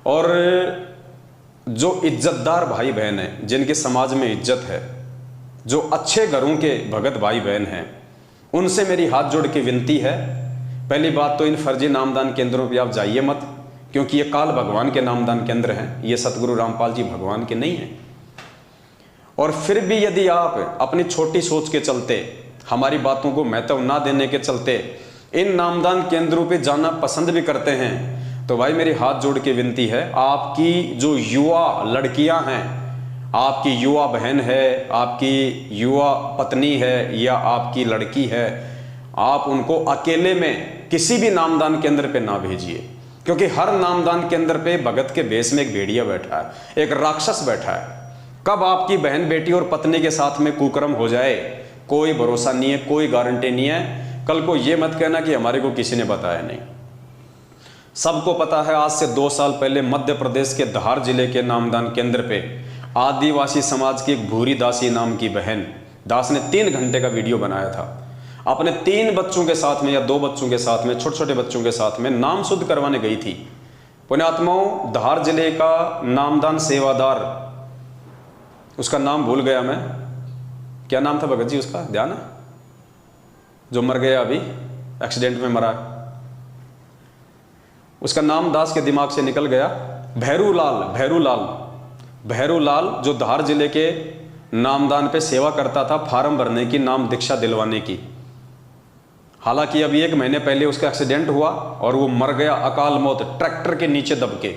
और जो इज्जतदार भाई बहन हैं, जिनके समाज में इज्जत है, जो अच्छे घरों के भगत भाई बहन हैं, उनसे मेरी हाथ जोड़ के विनती है, पहली बात तो इन फर्जी नामदान केंद्रों पे आप जाइए मत, क्योंकि ये काल भगवान के नामदान केंद्र हैं, ये सतगुरु रामपाल जी भगवान के नहीं हैं। और फिर भी यदि आप अपनी छोटी सोच के चलते, हमारी बातों को महत्व ना देने के चलते इन नामदान केंद्रों पे जाना पसंद भी करते हैं, तो भाई मेरी हाथ जोड़ के विनती है, आपकी जो युवा लड़कियां हैं, आपकी युवा बहन है, आपकी युवा पत्नी है या आपकी लड़की है, आप उनको अकेले में किसी भी नामदान केंद्र पे ना भेजिए, क्योंकि हर नामदान केंद्र पे भगत के भेष में एक भेड़िया बैठा है, एक राक्षस बैठा है। कब आपकी बहन बेटी और पत्नी के साथ में कुकर्म हो जाए कोई भरोसा नहीं है, कोई गारंटी नहीं है। कल को ये मत कहना कि हमारे को किसी ने बताया नहीं। सबको पता है, आज से 2 साल पहले मध्य प्रदेश के धार जिले के नामदान केंद्र पे आदिवासी समाज की एक भूरी दासी नाम की बहन, दास ने 3 घंटे का वीडियो बनाया था, अपने 3 बच्चों के साथ में या 2 बच्चों के साथ में, छोटे छोटे बच्चों के साथ में नाम शुद्ध करवाने गई थी। पुण्यात्माओं, धार जिले का नामदान सेवादार, उसका नाम भूल गया मैं, क्या नाम था भगत जी उसका, ध्यान है? जो मर गया अभी, एक्सीडेंट में मरा, उसका नाम दास के दिमाग से निकल गया। भैरूलाल जो धार जिले के नामदान पे सेवा करता था, फार्म भरने की, नाम दीक्षा दिलवाने की। हालांकि अभी 1 महीने पहले उसका एक्सीडेंट हुआ और वो मर गया अकाल मौत, ट्रैक्टर के नीचे दब के।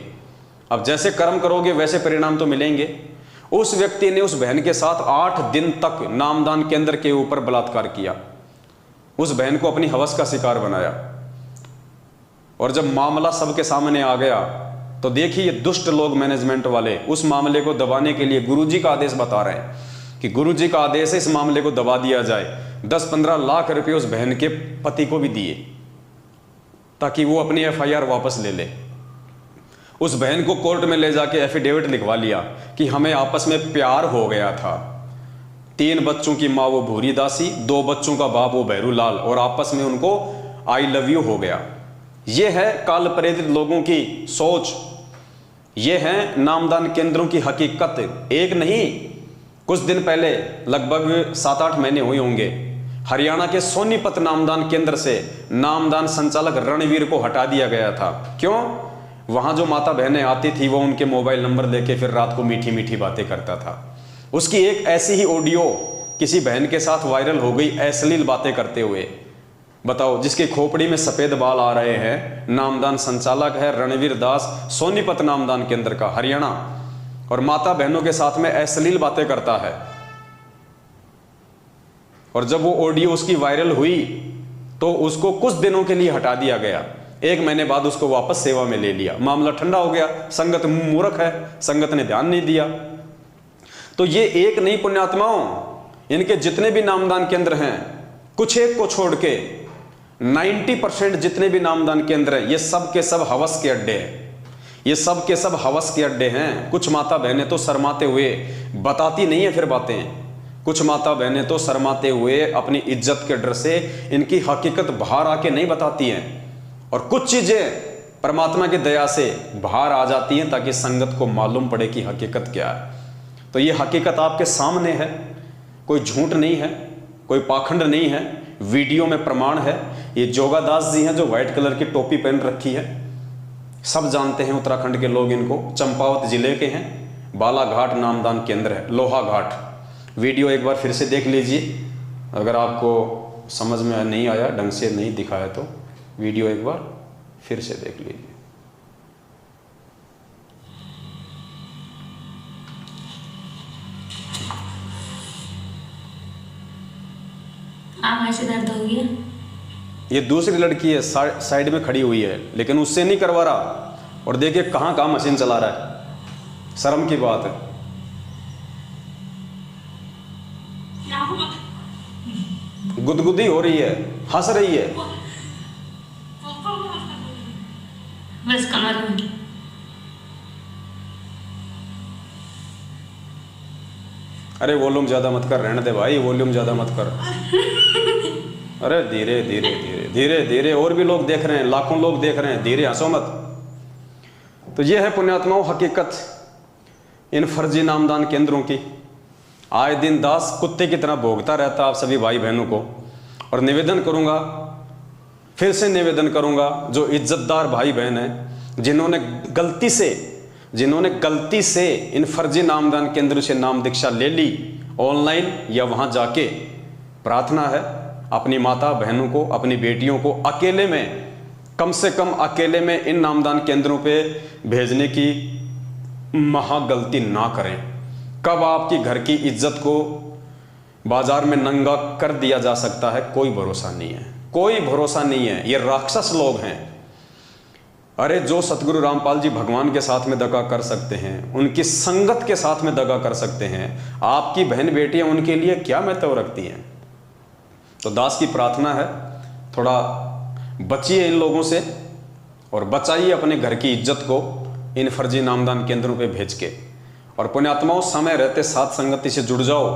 अब जैसे कर्म करोगे वैसे परिणाम तो मिलेंगे। उस व्यक्ति ने उस बहन के साथ 8 दिन तक नामदान केंद्र के ऊपर बलात्कार किया, उस बहन को अपनी हवस का शिकार बनाया। और जब मामला सबके सामने आ गया तो देखिए, दुष्ट लोग मैनेजमेंट वाले उस मामले को दबाने के लिए गुरुजी का आदेश बता रहे हैं कि गुरुजी का आदेश है इस मामले को दबा दिया जाए। 10-15 लाख रुपए उस बहन के पति को भी दिए ताकि वो अपनी FIR वापस ले ले। उस बहन को कोर्ट में ले जाके एफिडेविट लिखवा लिया कि हमें आपस में प्यार हो गया था। 3 बच्चों की माँ वो भूरी दासी, 2 बच्चों का बाप वो भैरूलाल, और आपस में उनको आई लव यू हो गया। ये है काल प्रेरित लोगों की सोच, ये है नामदान केंद्रों की हकीकत। एक नहीं, कुछ दिन पहले, लगभग 7-8 महीने हुए होंगे, हरियाणा के सोनीपत नामदान केंद्र से नामदान संचालक रणवीर को हटा दिया गया था। क्यों? वहां जो माता बहनें आती थी वो उनके मोबाइल नंबर लेके फिर रात को मीठी मीठी बातें करता था। उसकी एक ऐसी ही ऑडियो किसी बहन के साथ वायरल हो गई, अश्लील बातें करते हुए। बताओ, जिसके खोपड़ी में सफेद बाल आ रहे हैं, नामदान संचालक है रणवीर दास, सोनीपत नामदान केंद्र का, हरियाणा, और माता बहनों के साथ में अश्लील बातें करता है। और जब वो ऑडियो उसकी वायरल हुई तो उसको कुछ दिनों के लिए हटा दिया गया। 1 महीने बाद उसको वापस सेवा में ले लिया। मामला ठंडा हो गया। संगत मूर्ख है, संगत ने ध्यान नहीं दिया। तो ये एक नहीं पुण्यात्माओं, इनके जितने भी नामदान केंद्र हैं, कुछ एक को छोड़ के 90% जितने भी नामदान केंद्र हैं, ये सब के सब हवस के अड्डे हैं। ये सब के सब हवस के अड्डे हैं। कुछ माता बहनें तो शर्माते हुए बताती नहीं है फिर बातें। कुछ माता बहनें तो शर्माते हुए अपनी इज्जत के डर से इनकी हकीकत बाहर आके नहीं बताती हैं, और कुछ चीजें परमात्मा की दया से बाहर आ जाती हैं ताकि संगत को मालूम पड़े कि हकीकत क्या है। तो ये हकीकत आपके सामने है, कोई झूठ नहीं है, कोई पाखंड नहीं है, वीडियो में प्रमाण है। ये जोगादास जी हैं जो व्हाइट कलर की टोपी पहन रखी है, सब जानते हैं उत्तराखंड के लोग इनको, चंपावत जिले के हैं। बालाघाट नामदान केंद्र है, लोहा घाट। वीडियो एक बार फिर से देख लीजिए, अगर आपको समझ में नहीं आया, ढंग से नहीं दिखाया तो वीडियो एक बार फिर से देख लीजिए। ऐसे दर्द हो गया। ये दूसरी लड़की है, साइड में खड़ी हुई है, लेकिन उससे नहीं करवा रहा। और देखिए कहाँ कहाँ मशीन चला रहा है, शर्म की बात है। गुदगुदी हो रही है, हंस रही है। बस कमर में। अरे वॉल्यूम ज्यादा मत कर, रहने दे भाई, वॉल्यूम ज्यादा मत कर। अरे धीरे धीरे धीरे धीरे धीरे, और भी लोग देख रहे हैं, लाखों लोग देख रहे हैं, धीरे, हंसो मत। तो ये है पुण्यात्माओं हकीकत इन फर्जी नामदान केंद्रों की। आए दिन दास कुत्ते की तरह भोगता रहता आप सभी भाई बहनों को। और निवेदन करूंगा, फिर से निवेदन करूंगा, जो इज्जतदार भाई बहन हैं, जिन्होंने गलती से इन फर्जी नामदान केंद्र से नाम दीक्षा ले ली ऑनलाइन या वहां जाके, प्रार्थना है अपनी माता बहनों को, अपनी बेटियों को अकेले में, कम से कम अकेले में इन नामदान केंद्रों पे भेजने की महागलती ना करें। कब आपकी घर की इज्जत को बाजार में नंगा कर दिया जा सकता है, कोई भरोसा नहीं है, कोई भरोसा नहीं है। ये राक्षस लोग हैं। अरे जो सतगुरु रामपाल जी भगवान के साथ में दगा कर सकते हैं, उनकी संगत के साथ में दगा कर सकते हैं, आपकी बहन बेटियां उनके लिए क्या महत्व रखती हैं? तो दास की प्रार्थना है, थोड़ा बचिए इन लोगों से और बचाइए अपने घर की इज्जत को इन फर्जी नामदान केंद्रों पे भेज के। और पुण्यात्माओं, समय रहते साथ संगति से जुड़ जाओ।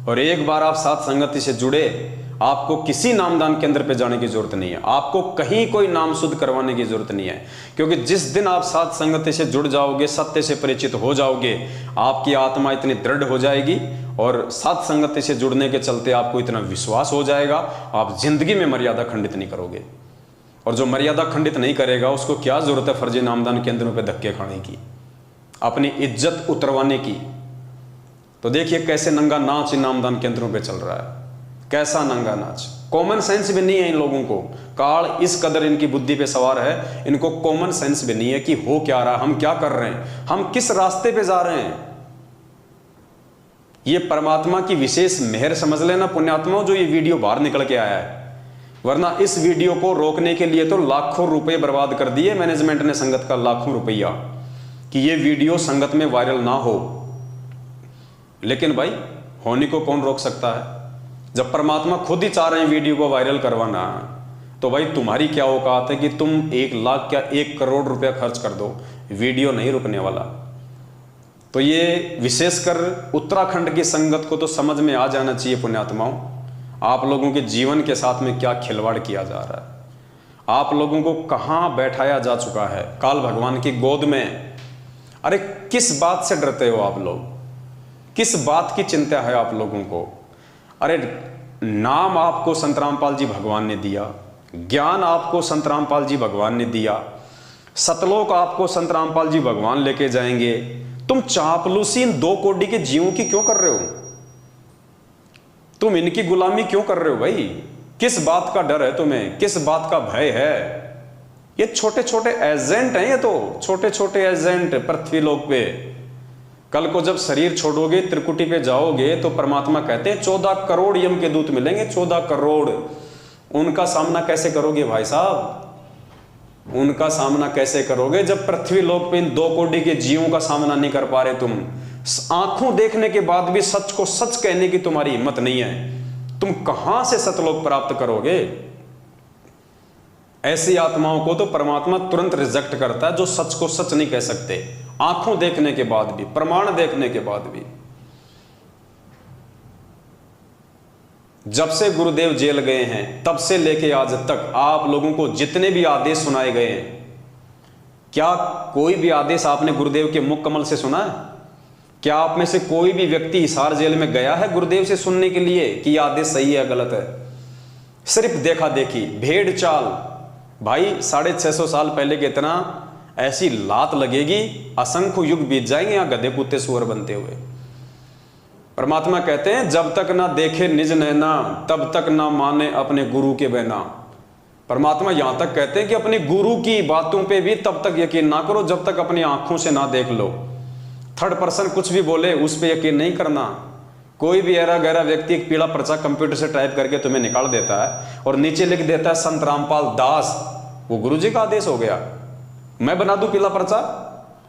और एक बार आप साथ संगति से जुड़े, आपको किसी नामदान केंद्र पे जाने की जरूरत नहीं है, आपको कहीं कोई नाम शुद्ध करवाने की जरूरत नहीं है। क्योंकि जिस दिन आप साथ संगति से जुड़ जाओगे, सत्य से परिचित हो जाओगे, आपकी आत्मा इतनी दृढ़ हो जाएगी और साथ संगति से जुड़ने के चलते आपको इतना विश्वास हो जाएगा, आप जिंदगी में मर्यादा खंडित नहीं करोगे। और जो मर्यादा खंडित नहीं करेगा उसको क्या जरूरत है फर्जी नामदान केंद्रों पे धक्के खाने की, अपनी इज्जत उतरवाने की। तो देखिए कैसे नंगा नाच इन नामदान केंद्रों पे चल रहा है, कैसा नंगा नाच। कॉमन सेंस भी नहीं है इन लोगों को, काल इस कदर इनकी बुद्धि पे सवार है, इनको कॉमन सेंस भी नहीं है कि हो क्या रहा, हम क्या कर रहे हैं, हम किस रास्ते पे जा रहे हैं। ये परमात्मा की विशेष मेहर समझ लेना पुण्यात्माओं, जो ये वीडियो बाहर निकल के आया है, वरना इस वीडियो को रोकने के लिए तो लाखों रुपए बर्बाद कर दिए मैनेजमेंट ने, संगत का लाखों रुपया, कि ये वीडियो संगत में वायरल ना हो। लेकिन भाई होने को कौन रोक सकता है? जब परमात्मा खुद ही चाह रहे हैं वीडियो को वायरल करवाना, तो भाई तुम्हारी क्या औकात है कि तुम 1 लाख क्या 1 करोड़ रुपया खर्च कर दो, वीडियो नहीं रुकने वाला। तो ये विशेषकर उत्तराखंड की संगत को तो समझ में आ जाना चाहिए पुण्यात्माओं, आप लोगों के जीवन के साथ में क्या खिलवाड़ किया जा रहा है, आप लोगों को कहां बैठाया जा चुका है काल भगवान की गोद में। अरे किस बात से डरते हो आप लोग, किस बात की चिंता है आप लोगों को? अरे नाम आपको संत रामपाल जी भगवान ने दिया, ज्ञान आपको संत रामपाल जी भगवान ने दिया, सतलोक आपको संत रामपाल जी भगवान लेके जाएंगे। तुम चापलूसी इन 2 कोड़ी के जीवों की क्यों कर रहे हो? तुम इनकी गुलामी क्यों कर रहे हो भाई? किस बात का डर है तुम्हें, किस बात का भय है? ये छोटे छोटे एजेंट हैं, ये तो छोटे छोटे एजेंट पृथ्वी लोक पे। कल को जब शरीर छोड़ोगे, त्रिकुटी पे जाओगे, तो परमात्मा कहते हैं 14 करोड़ यम के दूत मिलेंगे, 14 करोड़। उनका सामना कैसे करोगे भाई साहब? उनका सामना कैसे करोगे जब पृथ्वी लोक पे इन 2 कोड़ी के जीवों का सामना नहीं कर पा रहे तुम? आंखों देखने के बाद भी सच को सच कहने की तुम्हारी हिम्मत नहीं है, तुम कहां से सतलोक प्राप्त करोगे? ऐसी आत्माओं को तो परमात्मा तुरंत रिजेक्ट करता है जो सच को सच नहीं कह सकते, आंखों देखने के बाद भी, प्रमाण देखने के बाद भी। जब से गुरुदेव जेल गए हैं तब से लेके आज तक आप लोगों को जितने भी आदेश सुनाए गए हैं, क्या कोई भी आदेश आपने गुरुदेव के मुख कमल से सुना है? क्या आप में से कोई भी व्यक्ति हिसार जेल में गया है गुरुदेव से सुनने के लिए कि यह आदेश सही है गलत है? सिर्फ देखा देखी, भेड़ चाल। भाई 650 साल पहले के इतना ऐसी लात लगेगी, असंख्य युग बीत जाएंगे यहां गधे कुत्ते सुअर बनते हुए। परमात्मा कहते हैं जब तक ना देखे निज नैना तब तक ना माने अपने गुरु के बहना। परमात्मा यहां तक कहते हैं कि अपने गुरु की बातों पे भी तब तक यकीन ना करो जब तक अपनी आंखों से ना देख लो। थर्ड पर्सन कुछ भी बोले उस पर यकीन नहीं करना। कोई भी ऐरा गहरा व्यक्ति एक पीला पर्चा कंप्यूटर से टाइप करके तुम्हें निकाल देता है और नीचे लिख देता है संत रामपाल दास, वो गुरु जी का आदेश हो गया। मैं बना दूं पीला पर्चा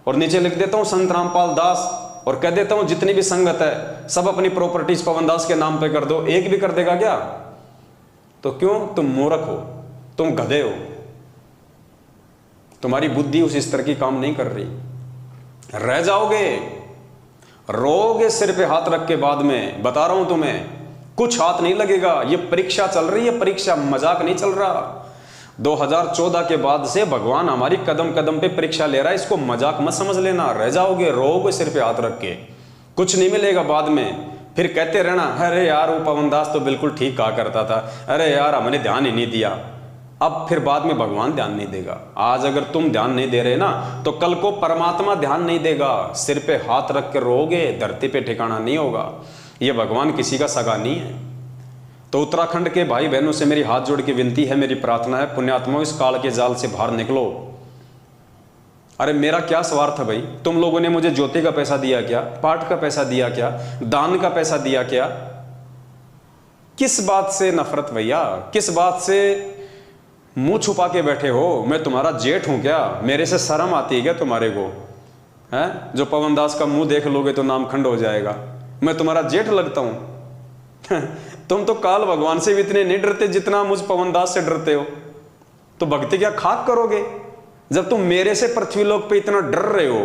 और नीचे लिख देता हूं संत रामपाल दास और कह देता हूं जितनी भी संगत है सब अपनी प्रॉपर्टीज पवन दास के नाम पे कर दो, एक भी कर देगा क्या? तो क्यों? तुम मूर्ख हो, तुम गधे हो, तुम्हारी बुद्धि उस स्तर की काम नहीं कर रही। रह जाओगे, रोगे सिर पे हाथ रख के बाद में, बता रहा हूं तुम्हें, कुछ हाथ नहीं लगेगा। ये परीक्षा चल रही है, परीक्षा, मजाक नहीं चल रहा। 2014 के बाद से भगवान हमारी कदम कदम पे परीक्षा ले रहा है, इसको मजाक मत समझ लेना। रह जाओगे, रोगे सिर पे हाथ रख के, कुछ नहीं मिलेगा बाद में। फिर कहते रहना अरे यार वो पवन दास तो बिल्कुल ठीक कहा करता था, अरे यार हमने ध्यान ही नहीं दिया। अब फिर बाद में भगवान ध्यान नहीं देगा। आज अगर तुम ध्यान नहीं दे रहे ना तो कल को परमात्मा ध्यान नहीं देगा। सिर पे हाथ रख के रोगे, धरती पे ठिकाना नहीं होगा। ये भगवान किसी का सगा नहीं है। तो उत्तराखंड के भाई बहनों से मेरी हाथ जोड़ के विनती है, मेरी प्रार्थना है, पुण्यात्माओं इस काल के जाल से बाहर निकलो। अरे मेरा क्या स्वार्थ है भाई? तुम लोगों ने मुझे ज्योति का पैसा दिया क्या? पाठ का पैसा दिया क्या? दान का पैसा दिया क्या? किस बात से नफरत भैया? किस बात से मुंह छुपा के बैठे हो? मैं तुम्हारा जेठ हूं क्या? मेरे से शर्म आती है क्या तुम्हारे को? है जो पवन दास का मुंह देख लोगे तो नाम खंड हो जाएगा। मैं तुम्हारा जेठ लगता हूं? तुम तो काल भगवान से भी इतने नहीं डरते जितना मुझ पवन दास से डरते हो। तो भक्ति क्या खाक करोगे जब तुम मेरे से पृथ्वी लोक पे इतना डर रहे हो?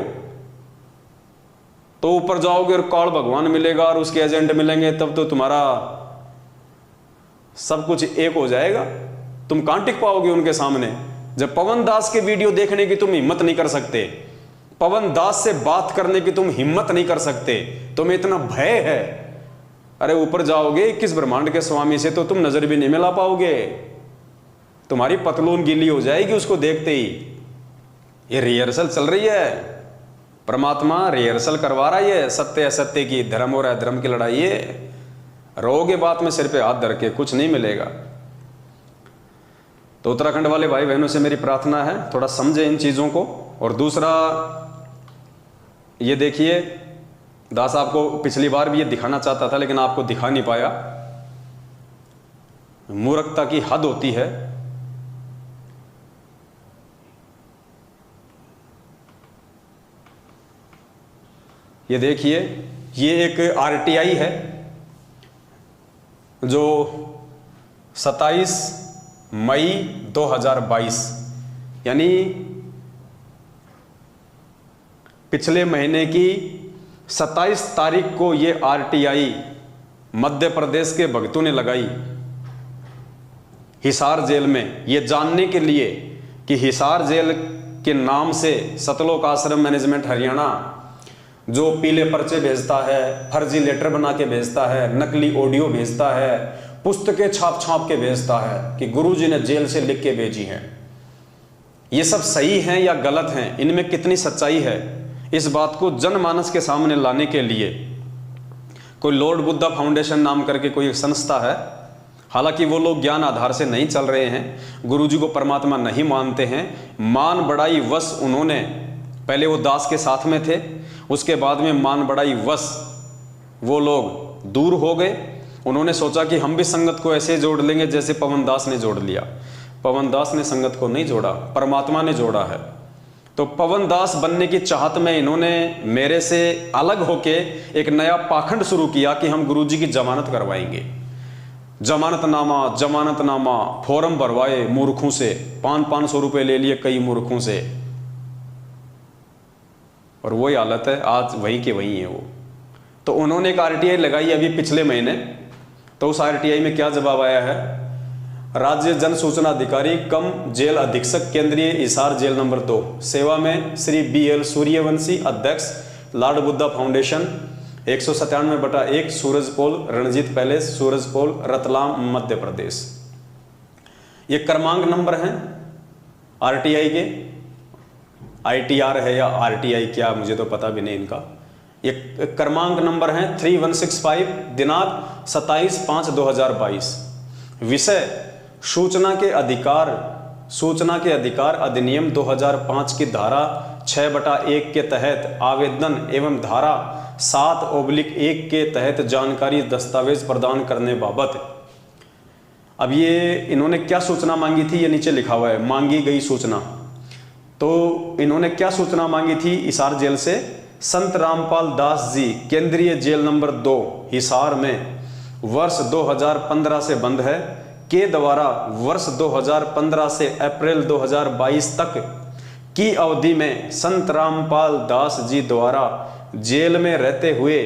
तो ऊपर जाओगे और काल भगवान मिलेगा और उसके एजेंट मिलेंगे, तब तो तुम्हारा सब कुछ एक हो जाएगा। तुम कहां टिक पाओगे उनके सामने? जब पवन दास के वीडियो देखने की तुम हिम्मत नहीं कर सकते, पवन दास से बात करने की तुम हिम्मत नहीं कर सकते, तुम्हें इतना भय है, अरे ऊपर जाओगे 21 ब्रह्मांड के स्वामी से तो तुम नजर भी नहीं मिला पाओगे, तुम्हारी पतलून गीली हो जाएगी उसको देखते ही। ये रिहर्सल चल रही है, परमात्मा रिहर्सल करवा रहा है सत्य असत्य की, धर्म और अधर्म की लड़ाई है। रोगे बात में सिर पे हाथ धर के, कुछ नहीं मिलेगा। तो उत्तराखंड वाले भाई बहनों से मेरी प्रार्थना है थोड़ा समझे इन चीज़ों को। और दूसरा ये देखिए, दास आपको पिछली बार भी ये दिखाना चाहता था लेकिन आपको दिखा नहीं पाया, मूर्खता की हद होती है। ये देखिए, ये एक आरटीआई है जो 27 मई 2022 यानी पिछले महीने की 27 तारीख को ये आरटीआई मध्य प्रदेश के भक्तों ने लगाई हिसार जेल में, ये जानने के लिए कि हिसार जेल के नाम से सतलोक आश्रम मैनेजमेंट हरियाणा जो पीले पर्चे भेजता है, फर्जी लेटर बना के भेजता है, नकली ऑडियो भेजता है, पुस्तकें छाप छाप के भेजता है कि गुरुजी ने जेल से लिख के भेजी हैं, ये सब सही हैं या गलत हैं, इनमें कितनी सच्चाई है, इस बात को जनमानस के सामने लाने के लिए कोई लॉर्ड बुद्धा फाउंडेशन नाम करके कोई एक संस्था है। हालांकि वो लोग ज्ञान आधार से नहीं चल रहे हैं, गुरुजी को परमात्मा नहीं मानते हैं, मान बढ़ाई वश उन्होंने, पहले वो दास के साथ में थे, उसके बाद में मान बढ़ाई वश वो लोग दूर हो गए। उन्होंने सोचा कि हम भी संगत को ऐसे जोड़ लेंगे जैसे पवन दास ने जोड़ लिया। पवन दास ने संगत को नहीं जोड़ा, परमात्मा ने जोड़ा है। तो पवन दास बनने की चाहत में इन्होंने मेरे से अलग होके एक नया पाखंड शुरू किया कि हम गुरुजी की जमानत करवाएंगे। जमानतनामा फॉर्म भरवाए मूर्खों से, 500 रुपये ले लिए कई मूर्खों से, और वही हालत है आज, वहीं के वहीं है वो। तो उन्होंने एक आरटीआई लगाई अभी पिछले महीने। तो उस आरटीआई में क्या जवाब आया है? राज्य जन सूचना अधिकारी कम जेल अधीक्षक केंद्रीय हिसार जेल नंबर 2 सेवा में श्री BL सूर्यवंशी, अध्यक्ष लॉर्ड बुद्धा फाउंडेशन, 197/1 सूरज पोल, रणजीत पैलेस, सूरज पोल, रतलाम, मध्य प्रदेश। ये क्रमांक नंबर हैं आरटीआई के, ITR है या RTI क्या, मुझे तो पता भी नहीं इनका। ये क्रमांक नंबर है 3165, दिनांक 27/5/2022। विषय सूचना के अधिकार अधिनियम 2005 की धारा 6/1 के तहत आवेदन एवं धारा 7/1 के तहत जानकारी दस्तावेज प्रदान करने बाबत। अब ये इन्होंने क्या सूचना मांगी थी, ये नीचे लिखा हुआ है, मांगी गई सूचना। तो इन्होंने क्या सूचना मांगी थी हिसार जेल से? संत रामपाल दास जी केंद्रीय जेल नंबर 2 हिसार में वर्ष 2015 से बंद है के द्वारा वर्ष 2015 से अप्रैल 2022 तक की अवधि में संत रामपाल दास जी द्वारा जेल में रहते हुए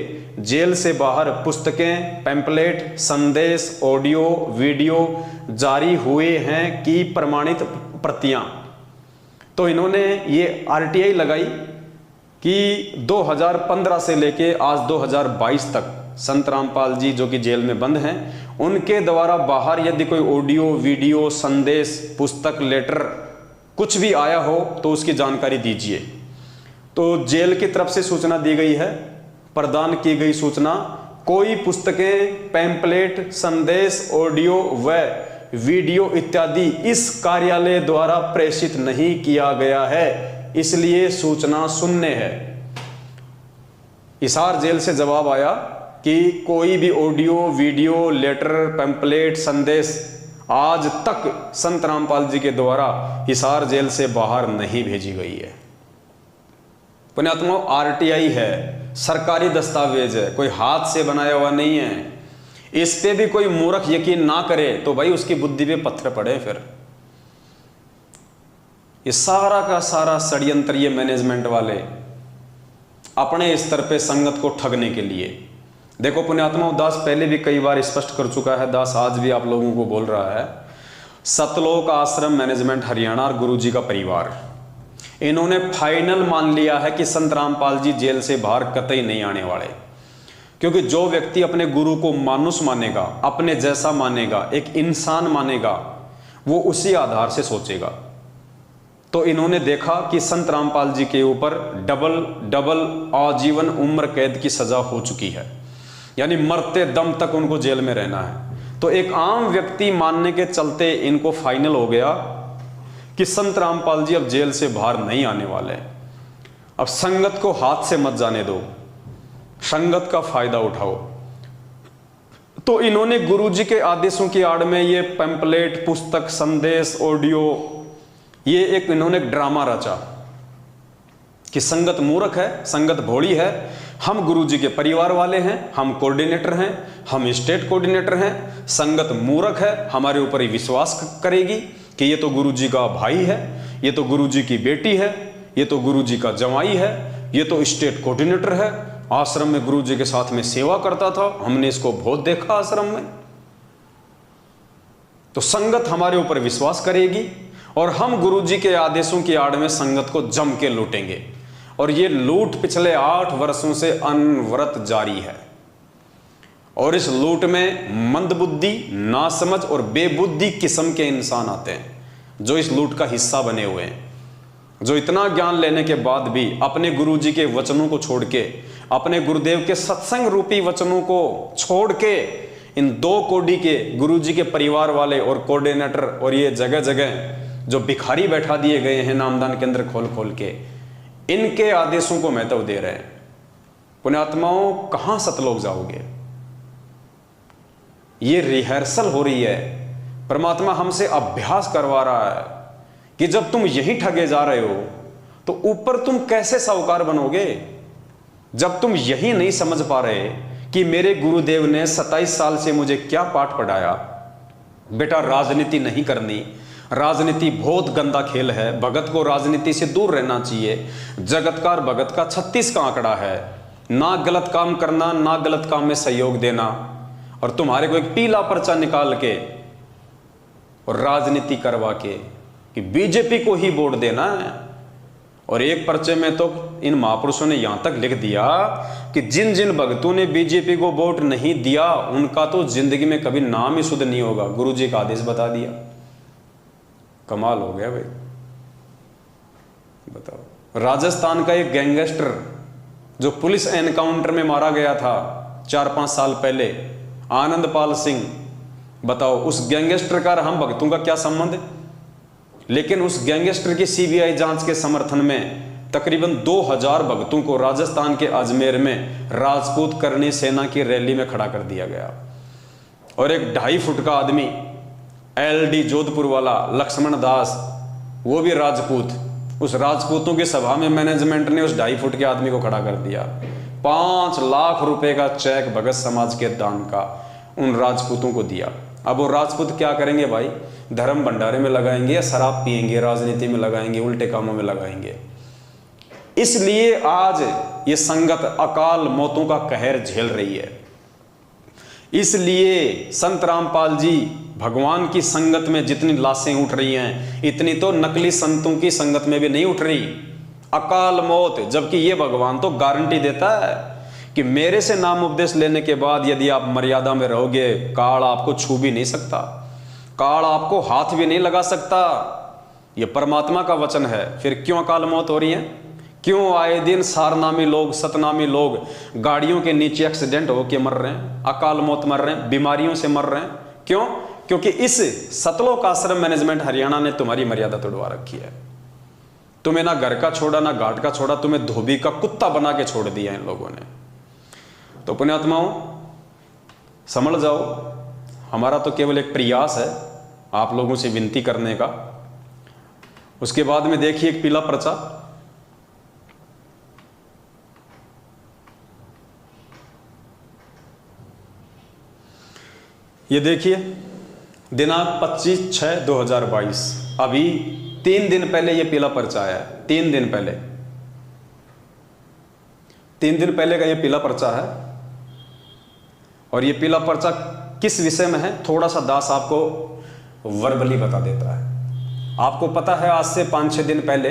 जेल से बाहर पुस्तकें, पैम्पलेट, संदेश, ऑडियो, वीडियो जारी हुए हैं की प्रमाणित प्रतियां। तो इन्होंने ये आरटीआई लगाई कि 2015 से लेके आज 2022 तक संत रामपाल जी जो कि जेल में बंद हैं, उनके द्वारा बाहर यदि कोई ऑडियो, वीडियो, संदेश, पुस्तक, लेटर कुछ भी आया हो तो उसकी जानकारी दीजिए। तो जेल की तरफ से सूचना दी गई है, प्रदान की गई सूचना, कोई पुस्तकें, पैम्पलेट, संदेश, ऑडियो व वीडियो इत्यादि इस कार्यालय द्वारा प्रेषित नहीं किया गया है, इसलिए सूचना शून्य है। हिसार जेल से जवाब आया कि कोई भी ऑडियो, वीडियो, लेटर, पैम्पलेट, संदेश आज तक संत रामपाल जी के द्वारा हिसार जेल से बाहर नहीं भेजी गई है। पुण्यात्मा, आरटीआई है, सरकारी दस्तावेज है, कोई हाथ से बनाया हुआ नहीं है। इस पे भी कोई मूर्ख यकीन ना करे तो भाई उसकी बुद्धि पे पत्थर पड़े। फिर ये सारा का सारा षड्यंत्र ये मैनेजमेंट वाले अपने स्तर पे संगत को ठगने के लिए। देखो पुण्यात्मा, दास पहले भी कई बार स्पष्ट कर चुका है, दास आज भी आप लोगों को बोल रहा है, सतलोक आश्रम मैनेजमेंट हरियाणा और गुरुजी का परिवार, इन्होंने फाइनल मान लिया है कि संत रामपाल जी जेल से बाहर कतई नहीं आने वाले। क्योंकि जो व्यक्ति अपने गुरु को मानुष मानेगा, अपने जैसा मानेगा, एक इंसान मानेगा, वो उसी आधार से सोचेगा। तो इन्होंने देखा कि संत रामपाल जी के ऊपर डबल आजीवन उम्र कैद की सजा हो चुकी है, यानी मरते दम तक उनको जेल में रहना है। तो एक आम व्यक्ति मानने के चलते इनको फाइनल हो गया कि संत रामपाल जी अब जेल से बाहर नहीं आने वाले। अब संगत को हाथ से मत जाने दो, संगत का फायदा उठाओ। तो इन्होंने गुरुजी के आदेशों की आड़ में ये पैम्पलेट, पुस्तक, संदेश, ऑडियो, ये एक इन्होंने ड्रामा रचा कि संगत मूर्ख है, संगत भोली है, हम गुरुजी के परिवार वाले हैं, हम कोऑर्डिनेटर हैं, हम स्टेट कोऑर्डिनेटर हैं, संगत मूर्ख है, हमारे ऊपर ही विश्वास करेगी कि ये तो गुरुजी का भाई है, ये तो गुरुजी की बेटी है, ये तो गुरुजी का जवाई है, ये तो स्टेट कोऑर्डिनेटर है, आश्रम में गुरुजी के साथ में सेवा करता था, हमने इसको बहुत देखा आश्रम में। तो संगत हमारे ऊपर विश्वास करेगी और हम गुरुजी के आदेशों की आड़ में संगत को जम के लूटेंगे। और ये लूट पिछले 8 वर्षों से अनवरत जारी है। और इस लूट में मंदबुद्धि, नासमझ और बेबुद्धि किस्म के इंसान आते हैं जो इस लूट का हिस्सा बने हुए हैं, जो इतना ज्ञान लेने के बाद भी अपने गुरुजी के वचनों को छोड़ के, अपने गुरुदेव के सत्संग रूपी वचनों को छोड़ के, इन 2 कोडी के गुरुजी के परिवार वाले और कोऑर्डिनेटर और ये जगह जगह जो भिखारी बैठा दिए गए हैं नामदान केंद्र खोल खोल के, इनके आदेशों को महत्व दे रहे हैं। पुण्यात्माओं, कहां सतलोक जाओगे? ये रिहर्सल हो रही है, परमात्मा हमसे अभ्यास करवा रहा है कि जब तुम यही ठगे जा रहे हो तो ऊपर तुम कैसे साहूकार बनोगे? जब तुम यही नहीं समझ पा रहे कि मेरे गुरुदेव ने 27 साल से मुझे क्या पाठ पढ़ाया, बेटा राजनीति नहीं करनी, राजनीति बहुत गंदा खेल है, भगत को राजनीति से दूर रहना चाहिए, जगतकार भगत का 36 का आंकड़ा है, ना गलत काम करना, ना गलत काम में सहयोग देना, और तुम्हारे को एक पीला पर्चा निकाल के और राजनीति करवा के कि बीजेपी को ही वोट देना है। और एक पर्चे में तो इन महापुरुषों ने यहां तक लिख दिया कि जिन जिन भक्तों ने बीजेपी को वोट नहीं दिया उनका तो जिंदगी में कभी नाम ही शुद्ध नहीं होगा। गुरुजी का आदेश बता दिया। कमाल हो गया भाई, बताओ। राजस्थान का एक गैंगस्टर जो पुलिस एनकाउंटर में मारा गया था 4-5 साल पहले, आनंदपाल सिंह, बताओ उस गैंगस्टर का हम भक्तों का क्या संबंध? लेकिन उस गैंगस्टर की सीबीआई जांच के समर्थन में तकरीबन 2000 भक्तों को राजस्थान के अजमेर में राजपूत करनी सेना की रैली में खड़ा कर दिया गया। और एक 2.5 फुट का आदमी, एलडी जोधपुर वाला लक्ष्मण दास, वो भी राजपूत, उस राजपूतों की सभा में मैनेजमेंट ने उस 2.5 फुट के आदमी को खड़ा कर दिया। 5 लाख रुपए का चेक भगत समाज के दान का उन राजपूतों को दिया। अब वो राजपूत क्या करेंगे भाई? धर्म भंडारे में लगाएंगे या शराब पिएंगे, राजनीति में लगाएंगे, उल्टे कामों में लगाएंगे। इसलिए आज ये संगत अकाल मौतों का कहर झेल रही है। इसलिए संत रामपाल जी भगवान की संगत में जितनी लाशें उठ रही हैं, इतनी तो नकली संतों की संगत में भी नहीं उठ रही। अकाल मौत, जबकि ये भगवान तो गारंटी देता है कि मेरे से नाम उपदेश लेने के बाद यदि आप मर्यादा में रहोगे, काल आपको छू भी नहीं सकता, काल आपको हाथ भी नहीं लगा सकता। ये परमात्मा का वचन है। फिर क्यों अकाल मौत हो रही है? क्यों आए दिन सारनामी लोग, सतनामी लोग गाड़ियों के नीचे एक्सीडेंट होके मर रहे हैं, अकाल मौत मर रहे हैं, बीमारियों से मर रहे हैं? क्यों? क्योंकि इस सतलोक आश्रम मैनेजमेंट हरियाणा ने तुम्हारी मर्यादा तोड़वा रखी है। तुम्हें ना घर का छोड़ा, ना घाट का छोड़ा, तुम्हें धोबी का कुत्ता बना के छोड़ दिया इन लोगों ने। तो पुण्यात्माओं, समझ जाओ, हमारा तो केवल एक प्रयास है आप लोगों से विनती करने का। उसके बाद में देखिए एक पीला पर्चा, ये देखिए, दिनांक 25/6/2022, अभी 3 दिन पहले ये पीला पर्चा आया है। 3 दिन पहले, 3 दिन पहले का ये पीला पर्चा है। और ये पीला पर्चा किस विषय में है, थोड़ा सा दास आपको वर्बली बता देता है। आपको पता है आज से 5-6 दिन पहले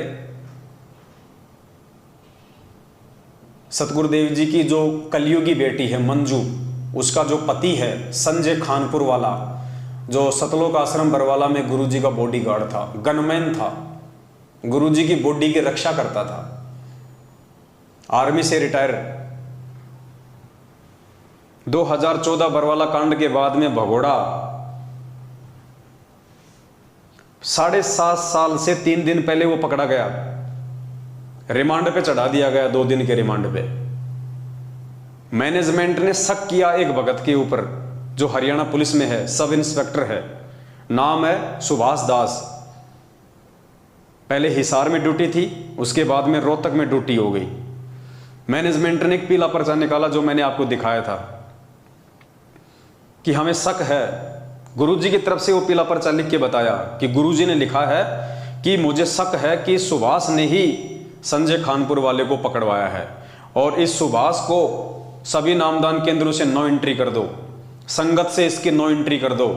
सतगुरुदेव जी की जो कलयुगी बेटी है मंजू, उसका जो पति है संजय खानपुर वाला, जो सतलोक आश्रम बरवाला में गुरुजी का बॉडीगार्ड था, गनमैन था, गुरुजी की बॉडी की रक्षा करता था, आर्मी से रिटायर। 2014 बरवाला कांड के बाद में भगोड़ा 7.5 साल से 3 दिन पहले वो पकड़ा गया, रिमांड पे चढ़ा दिया गया, 2 दिन के रिमांड पे। मैनेजमेंट ने शक किया एक भगत के ऊपर जो हरियाणा पुलिस में है, सब इंस्पेक्टर है, नाम है सुभाष दास। पहले हिसार में ड्यूटी थी, उसके बाद में रोहतक में ड्यूटी हो गई। मैनेजमेंट ने एक पीला पर्चा निकाला जो मैंने आपको दिखाया था कि हमें शक है। गुरुजी की तरफ से वो पीला पर्चा लिख के बताया कि गुरुजी ने लिखा है कि मुझे शक है कि सुभाष ने ही संजय खानपुर वाले को पकड़वाया है, और इस सुभाष को सभी नामदान केंद्रों से नो एंट्री कर दो, संगत से इसकी नो एंट्री कर दो।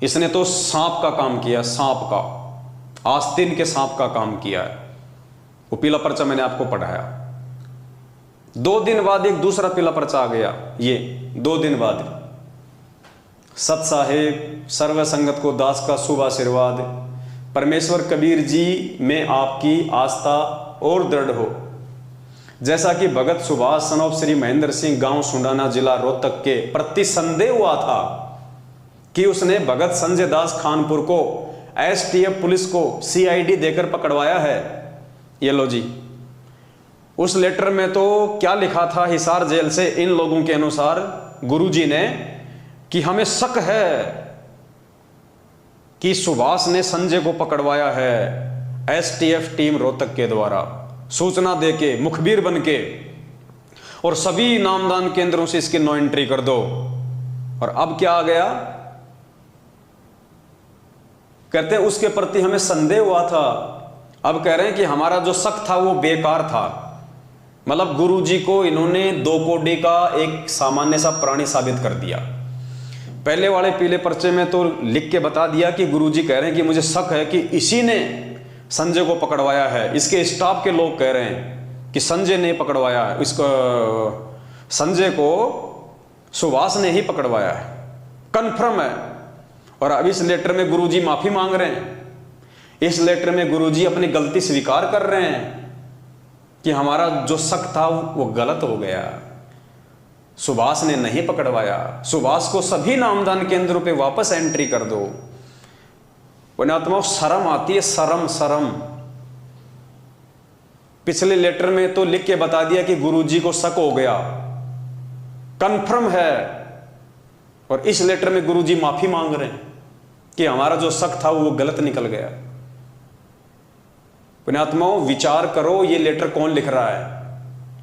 इसने तो सांप का काम किया, सांप का, आस्तीन के सांप का काम किया है। वो पीला पर्चा मैंने आपको पढ़ाया। 2 दिन बाद एक दूसरा पीला पर्चा आ गया, ये 2 दिन बाद। सत साहेब सर्व संगत को दास का शुभ आशीर्वाद, परमेश्वर कबीर जी में आपकी आस्था और दृढ़ हो। जैसा कि भगत सुभाष सन ऑफ श्री महेंद्र सिंह, गांव सुंडाना, जिला रोहतक के प्रति संदेह हुआ था कि उसने भगत संजय दास खानपुर को एसटीएफ पुलिस को सीआईडी देकर पकड़वाया है। ये लो जी, उस लेटर में तो क्या लिखा था हिसार जेल से इन लोगों के अनुसार गुरुजी ने कि हमें शक है कि सुभाष ने संजय को पकड़वाया है एसटीएफ टीम रोहतक के द्वारा, सूचना देके, मुखबिर बनके, और सभी नामदान केंद्रों से इसकी नो एंट्री कर दो। और अब क्या आ गया, कहते हैं उसके प्रति हमें संदेह हुआ था, अब कह रहे हैं कि हमारा जो शक था वो बेकार था। मतलब गुरुजी को इन्होंने 2 कोड़ी का एक सामान्य सा प्राणी साबित कर दिया। पहले वाले पीले पर्चे में तो लिख के बता दिया कि गुरुजी कह रहे हैं कि मुझे शक है कि इसी ने संजय को पकड़वाया है। इसके स्टाफ के लोग कह रहे हैं कि संजय ने पकड़वाया है, इसको संजय को सुभाष ने ही पकड़वाया है, कन्फर्म है। और अब इस लेटर में गुरुजी माफी मांग रहे हैं, इस लेटर में गुरुजी अपनी गलती स्वीकार कर रहे हैं कि हमारा जो शक था वो गलत हो गया, सुभाष ने नहीं पकड़वाया, सुभाष को सभी नामदान केंद्रों पे वापस एंट्री कर दो। पुण्यात्माओं, शर्म आती है, शर्म शर्म। पिछले लेटर में तो लिख के बता दिया कि गुरुजी को शक हो गया, कंफर्म है, और इस लेटर में गुरुजी माफी मांग रहे हैं कि हमारा जो शक था वो गलत निकल गया। पुण्यात्माओं, विचार करो, ये लेटर कौन लिख रहा है?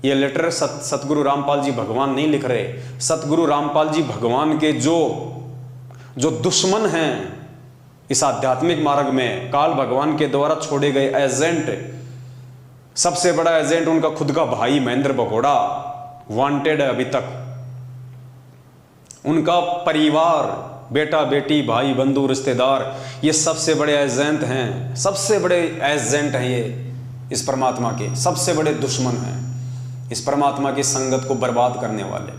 ये लेटर सतगुरु रामपाल जी भगवान नहीं लिख रहे। सतगुरु रामपाल जी भगवान के जो दुश्मन हैं इस आध्यात्मिक मार्ग में, काल भगवान के द्वारा छोड़े गए एजेंट, सबसे बड़ा एजेंट उनका खुद का भाई महेंद्र भगोड़ा वांटेड है अभी तक। उनका परिवार, बेटा बेटी, भाई बंधु, रिश्तेदार, ये सबसे बड़े एजेंट हैं, सबसे बड़े एजेंट हैं ये इस परमात्मा के, सबसे बड़े दुश्मन हैं इस परमात्मा की संगत को बर्बाद करने वाले।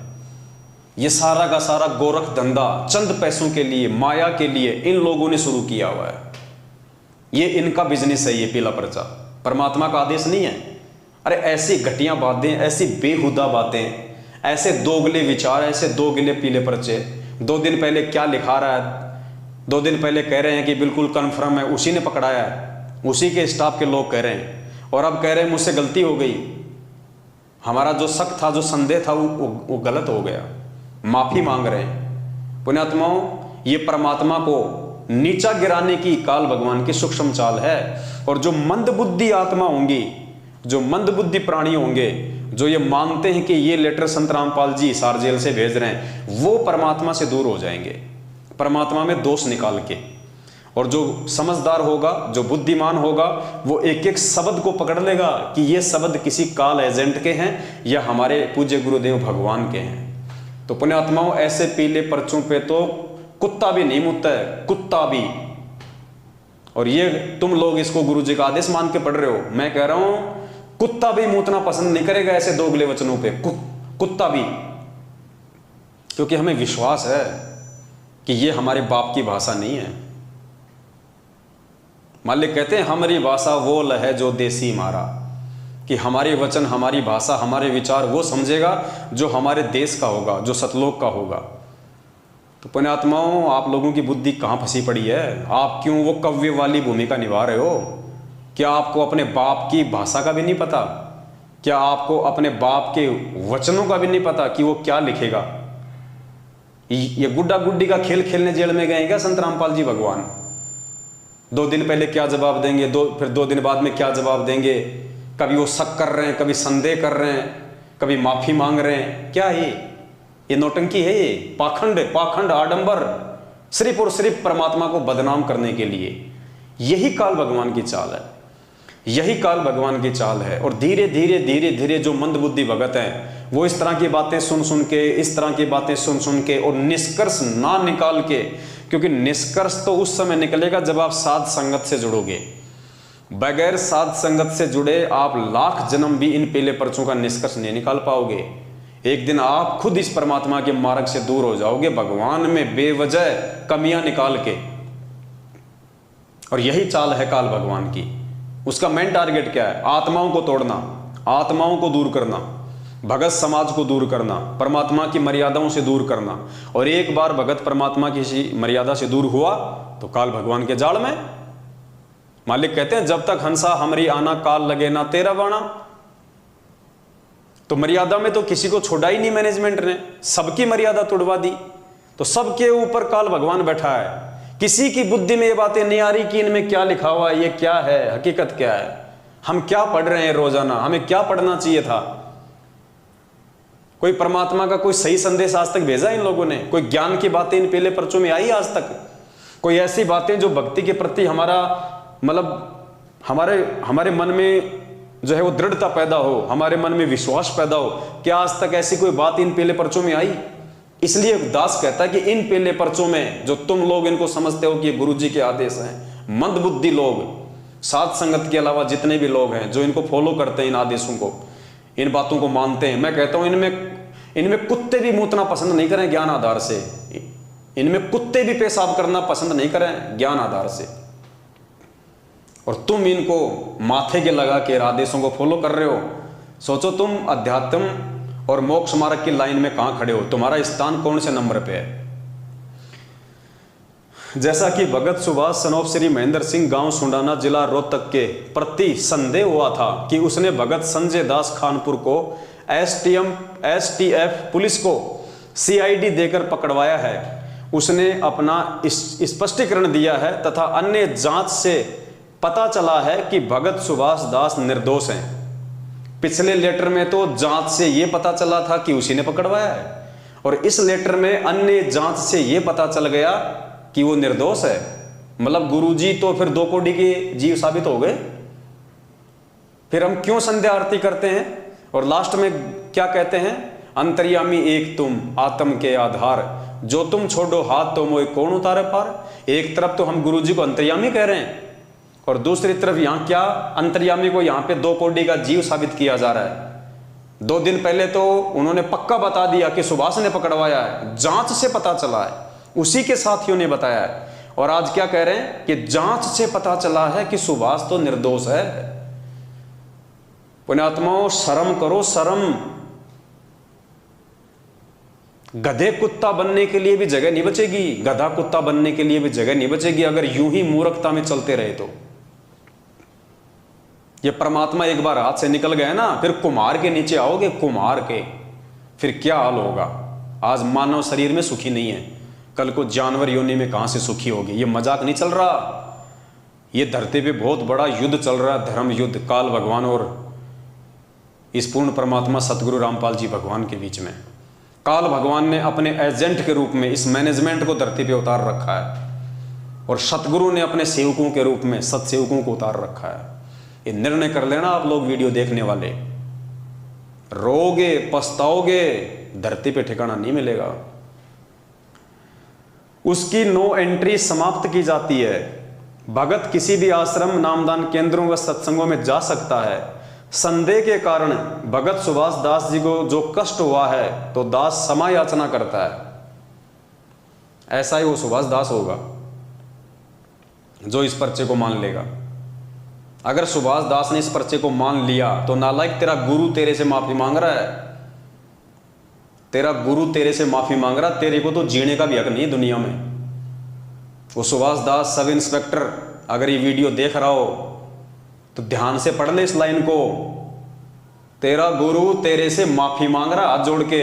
ये सारा का सारा गोरख धंधा चंद पैसों के लिए, माया के लिए इन लोगों ने शुरू किया हुआ है। ये इनका बिजनेस है, ये पीला पर्चा परमात्मा का आदेश नहीं है। अरे ऐसी घटिया बातें, ऐसी बेहुदा बातें, ऐसे दोगले विचार, ऐसे दोगले पीले पर्चे। 2 दिन पहले क्या लिखा रहा है, 2 दिन पहले कह रहे हैं कि बिल्कुल कन्फर्म है, उसी ने पकड़ाया है, उसी के स्टाफ के लोग कह रहे हैं, और अब कह रहे हैं मुझसे गलती हो गई, हमारा जो शक था, जो संदेह था वो गलत हो गया, माफी मांग रहे हैं। पुण्यात्माओं, ये परमात्मा को नीचा गिराने की काल भगवान की सूक्ष्म चाल है। और जो मंदबुद्धि आत्मा होंगी, जो मंदबुद्धि प्राणी होंगे, जो ये मानते हैं कि ये लेटर संत रामपाल जी हिसार जेल से भेज रहे हैं, वो परमात्मा से दूर हो जाएंगे, परमात्मा में दोष निकाल के। और जो समझदार होगा, जो बुद्धिमान होगा, वो एक एक शब्द को पकड़ लेगा कि ये शब्द किसी काल एजेंट के हैं या हमारे पूज्य गुरुदेव भगवान के हैं। तो पुण्यात्माओं, ऐसे पीले पर्चों पे तो कुत्ता भी नहीं मुतता है, कुत्ता भी। और ये तुम लोग इसको गुरु जी का आदेश मान के पढ़ रहे हो। मैं कह रहा हूं कुत्ता भी मूतना पसंद नहीं करेगा ऐसे दोगले वचनों पे, कुत्ता भी, क्योंकि हमें विश्वास है कि ये हमारे बाप की भाषा नहीं है। मालिक कहते हैं हमारी भाषा वो है जो देसी मारा, कि हमारे वचन, हमारी भाषा, हमारे विचार वो समझेगा जो हमारे देश का होगा, जो सतलोक का होगा। तो पुण्यात्माओं, आप लोगों की बुद्धि कहाँ फंसी पड़ी है? आप क्यों वो कव्य वाली भूमिका निभा रहे हो? क्या आपको अपने बाप की भाषा का भी नहीं पता? क्या आपको अपने बाप के वचनों का भी नहीं पता कि वो क्या लिखेगा? ये गुड्डा गुड्डी का खेल खेलने जेल में गए क्या संत रामपाल जी भगवान? 2 दिन पहले क्या जवाब देंगे, फिर 2 दिन बाद में क्या जवाब देंगे? कभी वो शक कर रहे हैं, कभी संदेह कर रहे हैं, कभी माफी मांग रहे हैं। क्या है ये नौटंकी है, ये पाखंड आडंबर, सिर्फ और सिर्फ परमात्मा को बदनाम करने के लिए। यही काल भगवान की चाल है, यही काल भगवान की चाल है। और धीरे धीरे धीरे धीरे जो मंदबुद्धि भगत हैं वो इस तरह की बातें सुन सुन के, इस तरह की बातें सुन सुन के और निष्कर्ष ना निकाल के, क्योंकि निष्कर्ष तो उस समय निकलेगा जब आप साध संगत से जुड़ोगे। बगैर साध संगत से जुड़े आप लाख जन्म भी इन पीले पर्चों का निष्कर्ष नहीं निकाल पाओगे। एक दिन आप खुद इस परमात्मा के मार्ग से दूर हो जाओगे, भगवान में बेवजह कमियां निकाल के। और यही चाल है काल भगवान की। उसका मेन टारगेट क्या है? आत्माओं को तोड़ना, आत्माओं को दूर करना, भगत समाज को दूर करना, परमात्मा की मर्यादाओं से दूर करना। और एक बार भगत परमात्मा की मर्यादा से दूर हुआ तो काल भगवान के जाल में। मालिक कहते हैं जब तक हंसा हमरी आना, काल लगे ना तेरा बाणा। तो मर्यादा में तो किसी को छोड़ा ही नहीं मैनेजमेंट ने, सबकी मर्यादा तोड़वा दी। तो सबके ऊपर काल भगवान बैठा है। किसी की बुद्धि में ये बातें नहीं आ रही कि इनमें क्या लिखा हुआ है, ये क्या है, हकीकत क्या है, हम क्या पढ़ रहे हैं रोजाना, हमें क्या पढ़ना चाहिए था। कोई परमात्मा का कोई सही संदेश आज तक भेजा इन लोगों ने? कोई ज्ञान की बातें इन पीले पर्चों में आई आज तक? कोई ऐसी बातें जो भक्ति के प्रति हमारा मतलब हमारे मन में जो है वो दृढ़ता पैदा हो, हमारे मन में विश्वास पैदा हो? क्या आज तक ऐसी कोई बात इन पीले पर्चों में आई? इसलिए दास कहता है कि इन पीले पर्चों में जो तुम लोग इनको समझते हो कि ये गुरु जी के आदेश हैं, मंदबुद्धि लोग, साध संगत के अलावा जितने भी लोग हैं जो इनको फॉलो करते हैं, इन आदेशों को, इन बातों को मानते हैं, मैं कहता हूं इनमें कुत्ते भी मूतना पसंद नहीं करें ज्ञान आधार से। इनमें कुत्ते भी पेशाब करना पसंद नहीं करें ज्ञान आधार से। और तुम इनको माथे के लगा के आदेशों को फॉलो कर रहे हो। सोचो तुम अध्यात्म और मोक्ष मार्ग की लाइन में कहां खड़े हो, तुम्हारा स्थान कौन से नंबर पे है। जैसा कि भगत सुभाष सनोफ श्री महेंद्र सिंह गांव सुंडाना जिला रोहतक के प्रति संदेह हुआ था कि उसने भगत संजय दास खानपुर को एसटीएफ पुलिस को सीआईडी देकर पकड़वाया है। उसने अपना स्पष्टीकरण दिया है तथा अन्य जांच से पता चला है कि भगत सुभाष दास निर्दोष हैं। पिछले लेटर में तो जांच से यह पता चला था कि उसी ने पकड़वाया है, और इस लेटर में अन्य जांच से यह पता चल गया कि वो निर्दोष है। मतलब गुरुजी तो फिर 2 कोड़ी के जीव साबित हो गए। फिर हम क्यों संध्या आरती करते हैं और लास्ट में क्या कहते हैं? अंतर्यामी एक तुम आत्म के आधार, जो तुम छोड़ो हाथ तो मोए कौन उतारे पार। एक तरफ तो हम गुरुजी को अंतर्यामी कह रहे हैं और दूसरी तरफ यहां क्या, अंतर्यामी को यहां पे 2 कोड़ी का जीव साबित किया जा रहा है। 2 दिन पहले तो उन्होंने पक्का बता दिया कि सुभाष ने पकड़वाया है, जांच से पता चला है, उसी के साथियों ने बताया है। और आज क्या कह रहे हैं कि जांच से पता चला है कि सुभाष तो निर्दोष है। पुण्यात्माओं, शर्म करो, शर्म। गधे कुत्ता बनने के लिए भी जगह नहीं बचेगी, गधा कुत्ता बनने के लिए भी जगह नहीं बचेगी अगर यूं ही मूर्खता में चलते रहे तो। ये परमात्मा एक बार हाथ से निकल गए ना, फिर कुम्हार के नीचे आओगे, कुम्हार के, फिर क्या हाल होगा। आज मानव शरीर में सुखी नहीं है, कल को जानवर योनि में कहां से सुखी होगी। ये मजाक नहीं चल रहा, ये धरती पे बहुत बड़ा युद्ध चल रहा है, धर्म युद्ध, काल भगवान और इस पूर्ण परमात्मा सतगुरु रामपाल जी भगवान के बीच में। काल भगवान ने अपने एजेंट के रूप में इस मैनेजमेंट को धरती पे उतार रखा है और सतगुरु ने अपने सेवकों के रूप में सतसेवकों को उतार रखा है। ये निर्णय कर लेना आप लोग वीडियो देखने वाले, रोगे पछताओगे, धरती पे ठिकाना नहीं मिलेगा। उसकी नो एंट्री समाप्त की जाती है। भगत किसी भी आश्रम, नामदान केंद्रों व सत्संगों में जा सकता है, संदेह के कारण भगत सुभाष दास जी को जो कष्ट हुआ है तो दास क्षमा याचना करता है। ऐसा ही वो सुभाष दास होगा जो इस पर्चे को मान लेगा। अगर सुभाष दास ने इस पर्चे को मान लिया तो नालायक, तेरा गुरु तेरे से माफी मांग रहा है, तेरा गुरु तेरे से माफी मांग रहा है, तेरे को तो जीने का भी हक नहीं दुनिया में। वो सुभाष दास सब इंस्पेक्टर अगर ये वीडियो देख रहा हो तो ध्यान से पढ़ ले इस लाइन को। तेरा गुरु तेरे से माफी मांग रहा हाथ जोड़ के।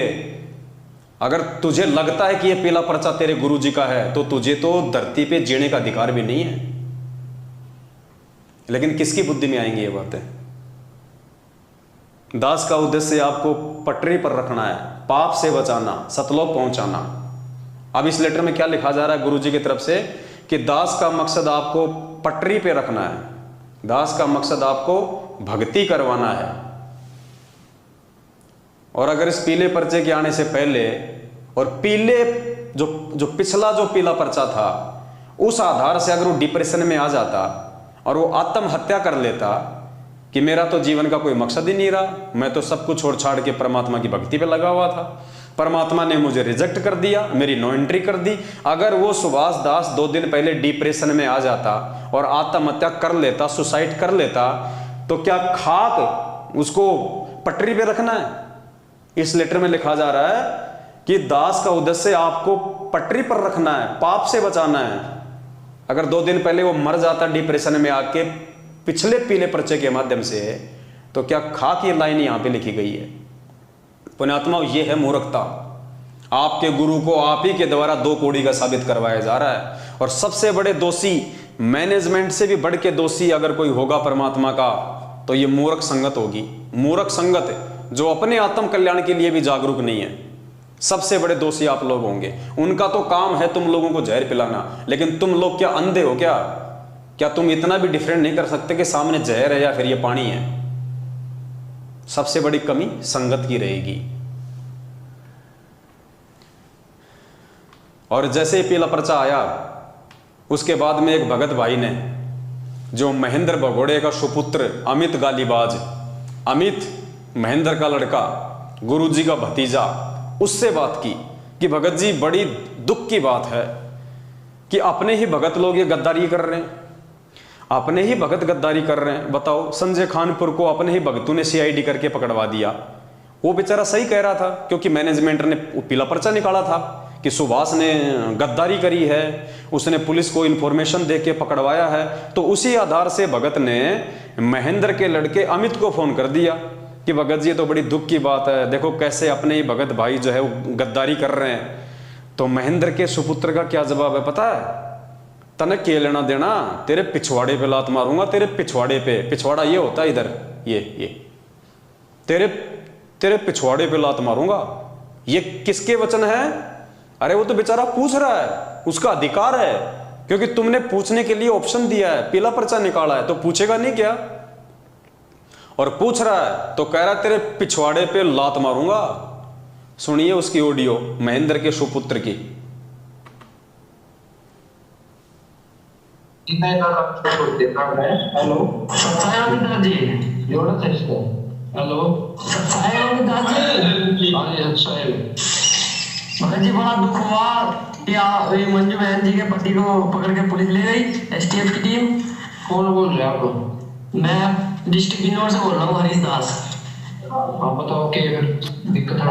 अगर तुझे लगता है कि ये पीला पर्चा तेरे गुरु जी का है तो तुझे तो धरती पे जीने का अधिकार भी नहीं है। लेकिन किसकी बुद्धि में आएंगी ये बातें? दास का उद्देश्य आपको पटरी पर रखना है, पाप से बचाना, सतलोक पहुंचाना। अब इस लेटर में क्या लिखा जा रहा है गुरु जी की तरफ से कि दास का मकसद आपको पटरी पे रखना है, दास का मकसद आपको भक्ति करवाना है। और अगर इस पीले पर्चे के आने से पहले और पीले जो पिछला जो पीला पर्चा था उस आधार से अगर वो डिप्रेशन में आ जाता और वो आत्महत्या कर लेता कि मेरा तो जीवन का कोई मकसद ही नहीं रहा, मैं तो सब कुछ छोड़ छाड़ के परमात्मा की भक्ति पे लगा हुआ था, परमात्मा ने मुझे रिजेक्ट कर दिया, मेरी नो एंट्री कर दी। अगर वो सुभाष दास 2 दिन पहले डिप्रेशन में आ जाता और आत्महत्या कर लेता, सुसाइड कर लेता, तो क्या खाक उसको पटरी पे रखना है? इस लेटर में लिखा जा रहा है कि दास का उद्देश्य आपको पटरी पर रखना है, पाप से बचाना है। अगर 2 दिन पहले वो मर जाता डिप्रेशन में आके पिछले पीले पर्चे के माध्यम से, तो क्या खाक ये लाइन यहां पे लिखी गई है? पुण्यात्मा, ये है मूर्खता। आपके गुरु को आप ही के द्वारा 2 कौड़ी का साबित करवाया जा रहा है। और सबसे बड़े दोषी, मैनेजमेंट से भी बढ़ के दोषी अगर कोई होगा परमात्मा का तो ये मूर्ख संगत होगी। मूर्ख संगत जो अपने आत्म कल्याण के लिए भी जागरूक नहीं है, सबसे बड़े दोषी आप लोग होंगे। उनका तो काम है तुम लोगों को जहर पिलाना, लेकिन तुम लोग क्या अंधे हो क्या? क्या तुम इतना भी डिफरेंट नहीं कर सकते कि सामने जहर है या फिर ये पानी है? सबसे बड़ी कमी संगत की रहेगी। और जैसे पीला पर्चा आया उसके बाद में एक भगत भाई ने, जो महेंद्र भगोड़े का सुपुत्र अमित गालीबाज, अमित महेंद्र का लड़का, गुरुजी का भतीजा, उससे बात की कि भगत जी बड़ी दुख की बात है कि अपने ही भगत लोग ये गद्दारी कर रहे हैं, अपने ही भगत गद्दारी कर रहे हैं। बताओ, संजय खानपुर को अपने ही भगतों ने सीआईडी करके पकड़वा दिया। वो बेचारा सही कह रहा था क्योंकि मैनेजमेंट ने पीला पर्चा निकाला था कि सुभाष ने गद्दारी करी है, उसने पुलिस को इंफॉर्मेशन दे के पकड़वाया है। तो उसी आधार से भगत ने महेंद्र के लड़के अमित को फोन कर दिया कि भगत जी ये तो बड़ी दुख की बात है, देखो कैसे अपने ही भगत भाई जो है वो गद्दारी कर रहे हैं। तो महेंद्र के सुपुत्र का क्या जवाब है पता है? तने के लेना देना, तेरे पिछवाड़े पे लात मारूंगा, तेरे पिछवाड़े पे। पिछवाड़ा ये होता है इधर, ये तेरे पिछवाड़े पे लात मारूंगा। ये किसके वचन है? अरे वो तो बेचारा पूछ रहा है, उसका अधिकार है, क्योंकि तुमने पूछने के लिए ऑप्शन दिया है, पीला पर्चा निकाला है, तो पूछेगा नहीं क्या? और पूछ रहा है तो कह रहा है तेरे पिछवाड़े पे लात मारूंगा। सुनिए उसकी ऑडियो, महेंद्र के सुपुत्र की। हेलो दादी, हेलो दादी, भगत जी बड़ा दुख हुआ ये मंजू बहन जी के पति को पकड़ के पुलिस ले गई, एसटीएफ की टीम। कौन बोल रहे हैं आप? मैं डिस्ट्रिक्ट बिजनौर से बोल रहा हूँ, हरीश दास। आप बताओ क्या दिक्कत है?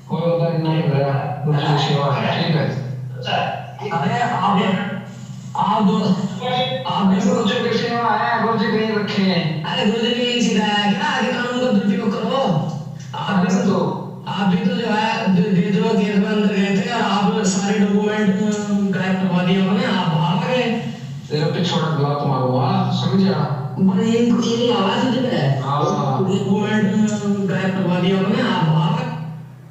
कोई होता नहीं है, मुझे सेवा है, ठीक है। अरे आप गुरुजी की सेवा है, गुरुजी कहीं रखे हैं। अरे गुरुजी ने यही सिखाया कि आगे कानून का दुरुपयोग करो। आप भी तो जो है विद्रोह केस में अंदर गए थे और आप सारे डॉक्यूमेंट गायब करवा दिए उन्होंने, आप भाग गए। तेरे पे छोड़ा गलत मारूंगा, समझा? बड़े ये आवाज जो है, डॉक्यूमेंट गायब करवा दिए उन्होंने, आप भाग।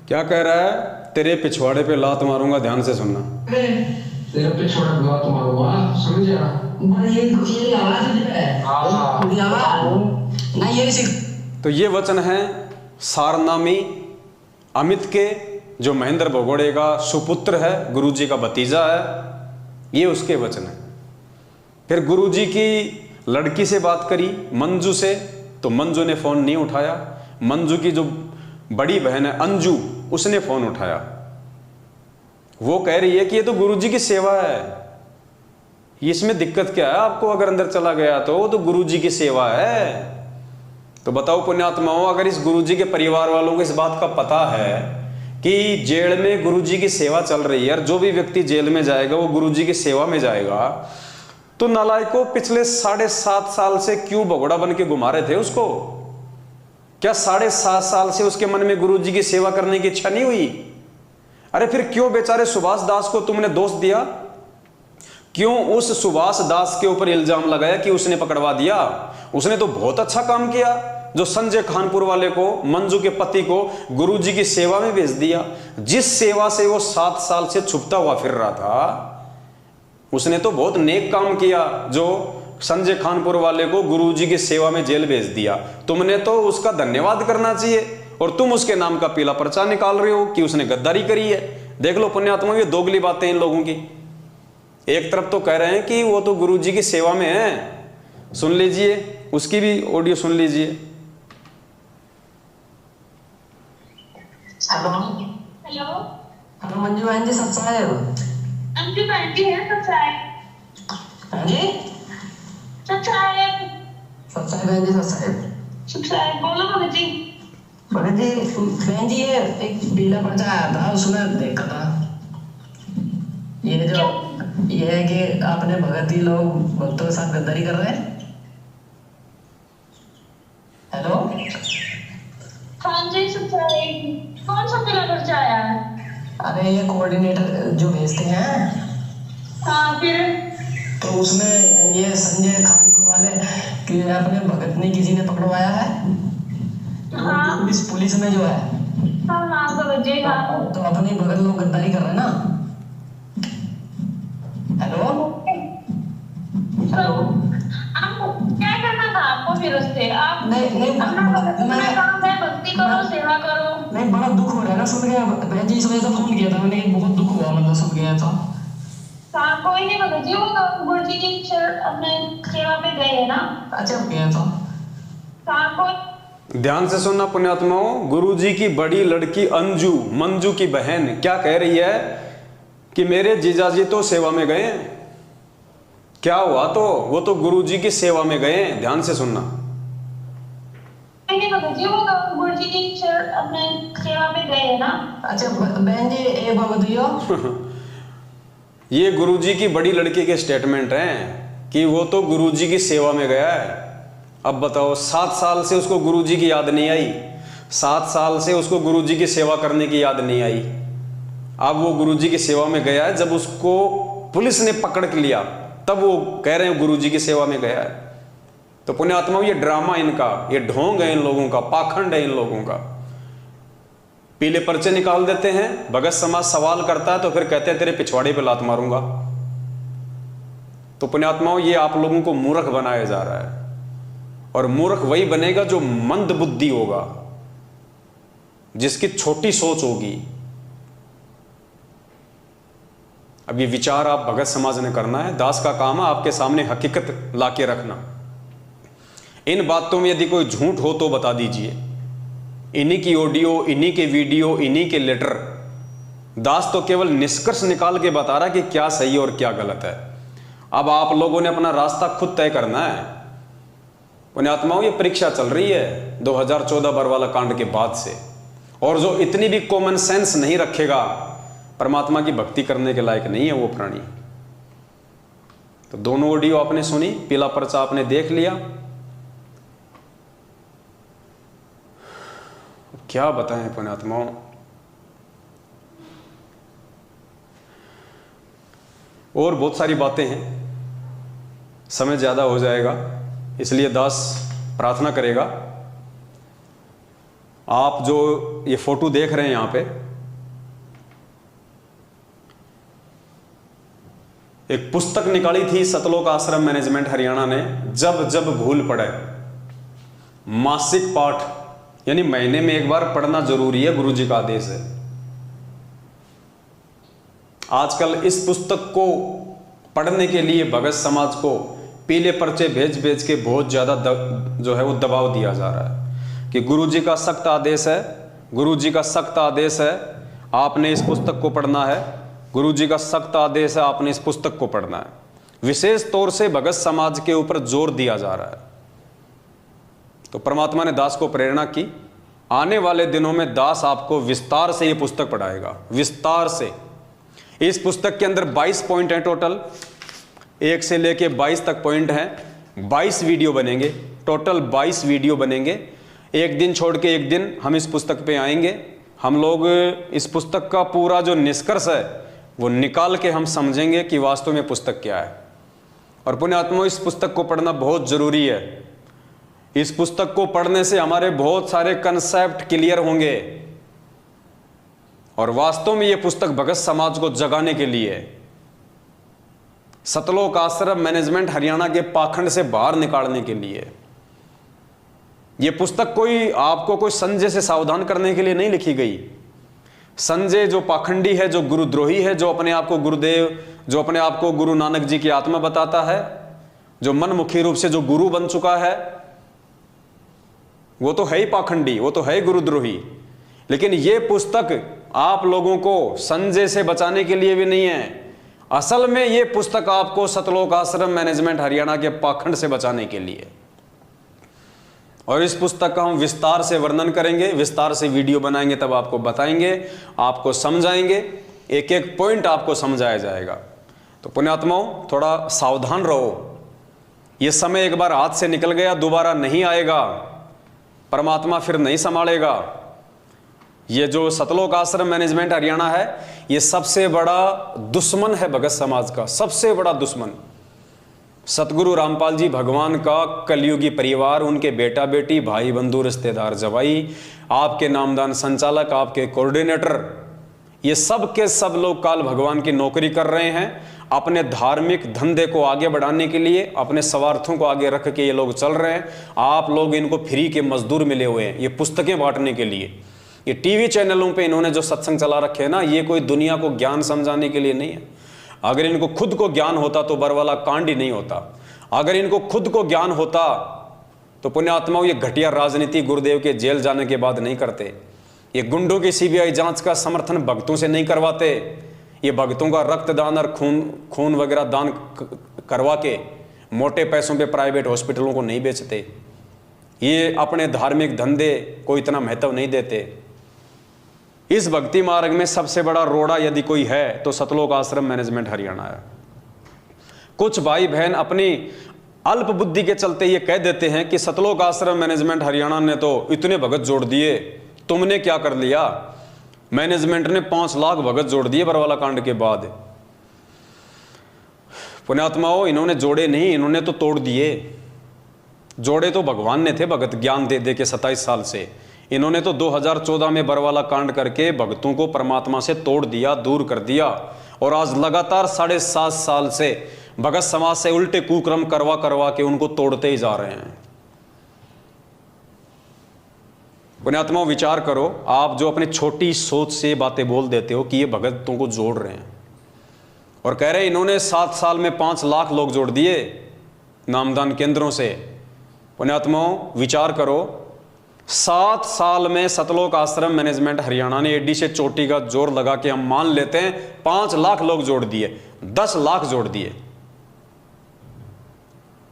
क्या कह रहा है? तेरे पिछवाड़े पे लात मारूंगा, ध्यान से सुनना। तेरे पिछवाड़े पे लात मारूंगा, समझा? बड़े ये आवाज जो है, ना ये तो ये वचन है सारनामी अमित के, जो महेंद्र भगोड़े का सुपुत्र है, गुरुजी का भतीजा है। ये उसके वचन है। फिर गुरुजी की लड़की से बात करी, मंजू से, तो मंजू ने फोन नहीं उठाया। मंजू की जो बड़ी बहन है अंजू, उसने फोन उठाया। वो कह रही है कि ये तो गुरुजी की सेवा है, इसमें दिक्कत क्या है आपको? अगर अंदर चला गया तो गुरुजी की सेवा है। तो बताओ पुण्यात्माओं, अगर इस गुरुजी के परिवार वालों को इस बात का पता है कि जेल में गुरुजी की सेवा चल रही है और जो भी व्यक्ति जेल में जाएगा वो गुरुजी की सेवा में जाएगा, तो नालायकों पिछले 7.5 साल से क्यों भगोड़ा बन के घुमा रहे थे उसको? क्या 7.5 साल से उसके मन में गुरुजी की सेवा करने की इच्छा नहीं हुई? अरे फिर क्यों बेचारे सुभाष दास को तुमने दोष दिया? क्यों उस सुभाष दास के ऊपर इल्जाम लगाया कि उसने पकड़वा दिया? उसने तो बहुत अच्छा काम किया, जो संजय खानपुर वाले को, मंजू के पति को गुरुजी की सेवा में भेज दिया। जिस सेवा से वो 7 साल से छुपता हुआ फिर रहा था, उसने तो बहुत नेक काम किया, जो संजय खानपुर वाले को गुरुजी की सेवा में जेल भेज दिया। तुमने तो उसका धन्यवाद करना चाहिए, और तुम उसके नाम का पीला पर्चा निकाल रहे हो कि उसने गद्दारी करी है। देख लो पुण्यात्मा, ये दोगली बातें इन लोगों की। एक तरफ तो कह रहे हैं कि वो तो गुरुजी की सेवा में है, सुन लीजिए, उसकी भी ऑडियो सुन लीजिए। हेलो हेलो, हेलो मंजू बहन जी, सब्सक्राइब अंजू बहन जी है सब्सक्राइब। हाँ जी, सब्सक्राइब बहन जी, सब्सक्राइब बोलो भगत जी। भगत जी, बहन जी ये एक पीला पर्चा आया था, उसमें देखा था ये है कि आपने भगत जी लोग भक्तों के साथ गद्दारी कर रहे हैं। हेलो, हाँ जी सब्सक्राइब। कौन सा पीला पर्चा आया है? अरे ये कोऑर्डिनेटर जो भेजते हैं, हाँ फिर तो उसमें ये संजय खानपुर वाले कि अपने भगत ने किसी ने पकड़वाया है। हाँ पुलिस में जो है, हाँ हाँ भगत जी, हाँ। तो अपने भगत लोग गद्दारी कर रहे हैं ना। हेलो हेलो, आपको क्या करना था? आपको फिर उससे आप नहीं अपना काम है, भक्ति करो, सेवा करो। नहीं, बड़ा दुख हो रहा है ना सुन के। बहन जी इस वजह से फोन किया था मैंने, बहुत दुख हुआ, मतलब सुन गया था। हाँ कोई नहीं भगत जी, वो तो गुरुजी की अपने सेवा पे गए है ना। अच्छा गया था। हाँ कोई ध्यान से सुनना पुण्यात्माओं, गुरुजी की बड़ी लड़की अंजू, मंजू की बहन क्या कह रही है कि मेरे जीजाजी तो सेवा में गए। क्या हुआ? तो वो तो गुरुजी की सेवा में गए। ध्यान से सुनना। नहीं भगत जी, वो तो गुरुजी की अपने सेवा पे गए है ना। अच्छा बहन जी, ए भगवतियो ये गुरुजी की बड़ी लड़की के स्टेटमेंट हैं कि वो तो गुरुजी की सेवा में गया है। अब बताओ, 7 साल से उसको गुरुजी की याद नहीं आई, 7 साल से उसको गुरुजी की सेवा करने की याद नहीं आई। अब वो गुरुजी की सेवा में गया है, जब उसको पुलिस ने पकड़ के लिया तब वो कह रहे हैं गुरुजी की सेवा में गया है। तो पुण्यात्माओं, ये ड्रामा इनका, ये ढोंग है इन लोगों का, पाखंड है इन लोगों का। पीले पर्चे निकाल देते हैं, भगत समाज सवाल करता है तो फिर कहते हैं तेरे पिछवाड़े पे लात मारूंगा। तो पुण्यात्माओं, ये आप लोगों को मूर्ख बनाया जा रहा है, और मूर्ख वही बनेगा जो मंद बुद्धि होगा, जिसकी छोटी सोच होगी। अब ये विचार आप भगत समाज ने करना है। दास का काम है आपके सामने हकीकत लाके रखना। इन बातों में यदि कोई झूठ हो तो बता दीजिए। इन्हीं की ऑडियो, इन्हीं के वीडियो, इन्हीं के लेटर। दास तो केवल निष्कर्ष निकाल के बता रहा कि क्या सही और क्या गलत है। अब आप लोगों ने अपना रास्ता खुद तय करना है। पुण्यात्माओं, ये परीक्षा चल रही है 2014 बरवाला कांड के बाद से, और जो इतनी भी कॉमन सेंस नहीं रखेगा, परमात्मा की भक्ति करने के लायक नहीं है वो प्राणी। तो दोनों ऑडियो आपने सुनी, पीला पर्चा आपने देख लिया। क्या बताएं पुण्यात्माओं, और बहुत सारी बातें हैं, समय ज्यादा हो जाएगा, इसलिए दास प्रार्थना करेगा। आप जो ये फोटो देख रहे हैं यहां पे, एक पुस्तक निकाली थी सतलोक आश्रम मैनेजमेंट हरियाणा ने, जब जब भूल पड़े। मासिक पाठ, यानी महीने में एक बार पढ़ना जरूरी है, गुरुजी का आदेश है। आजकल इस पुस्तक को पढ़ने के लिए भगत समाज को पीले पर्चे भेज भेज के बहुत ज़्यादा जो है वो दबाव दिया जा रहा है कि गुरुजी का सख्त आदेश है, गुरुजी का सख्त आदेश है, आपने इस पुस्तक को पढ़ना है, गुरुजी का सख्त आदेश है, आपने इस पुस्तक को पढ़ना है। विशेष तौर से भगत समाज के ऊपर जोर दिया जा रहा है। तो परमात्मा ने दास को प्रेरणा की, आने वाले दिनों में दास आपको विस्तार से ये पुस्तक पढ़ाएगा, विस्तार से। इस पुस्तक के अंदर 22 पॉइंट हैं टोटल, 1 से लेके 22 तक पॉइंट हैं। 22 वीडियो बनेंगे, टोटल 22 वीडियो बनेंगे। एक दिन छोड़ के एक दिन हम इस पुस्तक पे आएंगे। हम लोग इस पुस्तक का पूरा जो निष्कर्ष है वो निकाल के हम समझेंगे कि वास्तव में पुस्तक क्या है। और पुण्यात्मा, इस पुस्तक को पढ़ना बहुत जरूरी है। इस पुस्तक को पढ़ने से हमारे बहुत सारे कंसेप्ट क्लियर होंगे और वास्तव में यह पुस्तक भगत समाज को जगाने के लिए, सतलोक आश्रम मैनेजमेंट हरियाणा के पाखंड से बाहर निकालने के लिए। यह पुस्तक कोई आपको कोई संजय से सावधान करने के लिए नहीं लिखी गई। संजय जो पाखंडी है, जो गुरुद्रोही है, जो अपने आप को गुरुदेव, जो अपने आप को गुरु नानक जी की आत्मा बताता है, जो मनमुखी रूप से जो गुरु बन चुका है, वो तो है ही पाखंडी, वो तो है ही गुरुद्रोही। लेकिन ये पुस्तक आप लोगों को संजय से बचाने के लिए भी नहीं है। असल में ये पुस्तक आपको सतलोक आश्रम मैनेजमेंट हरियाणा के पाखंड से बचाने के लिए। और इस पुस्तक का हम विस्तार से वर्णन करेंगे, विस्तार से वीडियो बनाएंगे, तब आपको बताएंगे, आपको समझाएंगे, एक एक पॉइंट आपको समझाया जाएगा। तो पुण्यात्माओं, थोड़ा सावधान रहो। ये समय एक बार हाथ से निकल गया, दोबारा नहीं आएगा। परमात्मा फिर नहीं संभालेगा। ये जो सतलोक आश्रम मैनेजमेंट हरियाणा है, ये सबसे बड़ा दुश्मन है भगत समाज का, सबसे बड़ा दुश्मन। सतगुरु रामपाल जी भगवान का कलयुगी परिवार, उनके बेटा बेटी, भाई बंधु, रिश्तेदार, जवाई, आपके नामदान संचालक, आपके कोऑर्डिनेटर, ये सब के सब लोग काल भगवान की नौकरी कर रहे हैं। अपने धार्मिक धंधे को आगे बढ़ाने के लिए, अपने स्वार्थों को आगे रख के ये लोग चल रहे हैं। आप लोग इनको फ्री के मजदूर मिले हुए हैं ये पुस्तकें बांटने के लिए। ये टीवी चैनलों पे इन्होंने जो सत्संग चला रखे हैं ना, ये कोई दुनिया को ज्ञान समझाने के लिए नहीं है। अगर इनको खुद को ज्ञान होता तो बरवाला कांड ही नहीं होता। अगर इनको खुद को ज्ञान होता तो पुण्यात्माओं, ये घटिया राजनीति गुरुदेव के जेल जाने के बाद नहीं करते। ये गुंडों की सीबीआई जांच का समर्थन भक्तों से नहीं करवाते। ये भक्तों का रक्तदान और खून वगैरह दान करवा के मोटे पैसों पे प्राइवेट हॉस्पिटलों को नहीं बेचते। ये अपने धार्मिक धंधे को इतना महत्व नहीं देते। इस भक्ति मार्ग में सबसे बड़ा रोड़ा यदि कोई है तो सतलोक आश्रम मैनेजमेंट हरियाणा है। कुछ भाई बहन अपनी अल्प बुद्धि के चलते ये कह देते हैं कि सतलोक आश्रम मैनेजमेंट हरियाणा ने तो इतने भगत जोड़ दिए, तुमने क्या कर लिया? मैनेजमेंट ने 5 लाख भगत जोड़ दिए बरवाला कांड के बाद। पुण्यात्माओं, इन्होंने जोड़े नहीं, इन्होंने तो तोड़ दिए। जोड़े तो भगवान ने थे भगत ज्ञान दे दे के 27 साल से। इन्होंने तो 2014 में बरवाला कांड करके भक्तों को परमात्मा से तोड़ दिया, दूर कर दिया। और आज लगातार 7.5 साल से भगत समाज से उल्टे कुक्रम करवा करवा के उनको तोड़ते ही जा रहे हैं। पुण्यात्माओं, विचार करो, आप जो अपनी छोटी सोच से बातें बोल देते हो कि ये भगतों को जोड़ रहे हैं और कह रहे हैं इन्होंने 7 साल में 5 लाख लोग जोड़ दिए नामदान केंद्रों से। पुण्यात्माओं, विचार करो, 7 साल में सतलोक आश्रम मैनेजमेंट हरियाणा ने एडी से चोटी का जोर लगा के हम मान लेते हैं 5 लाख लोग जोड़ दिए, 10 लाख जोड़ दिए।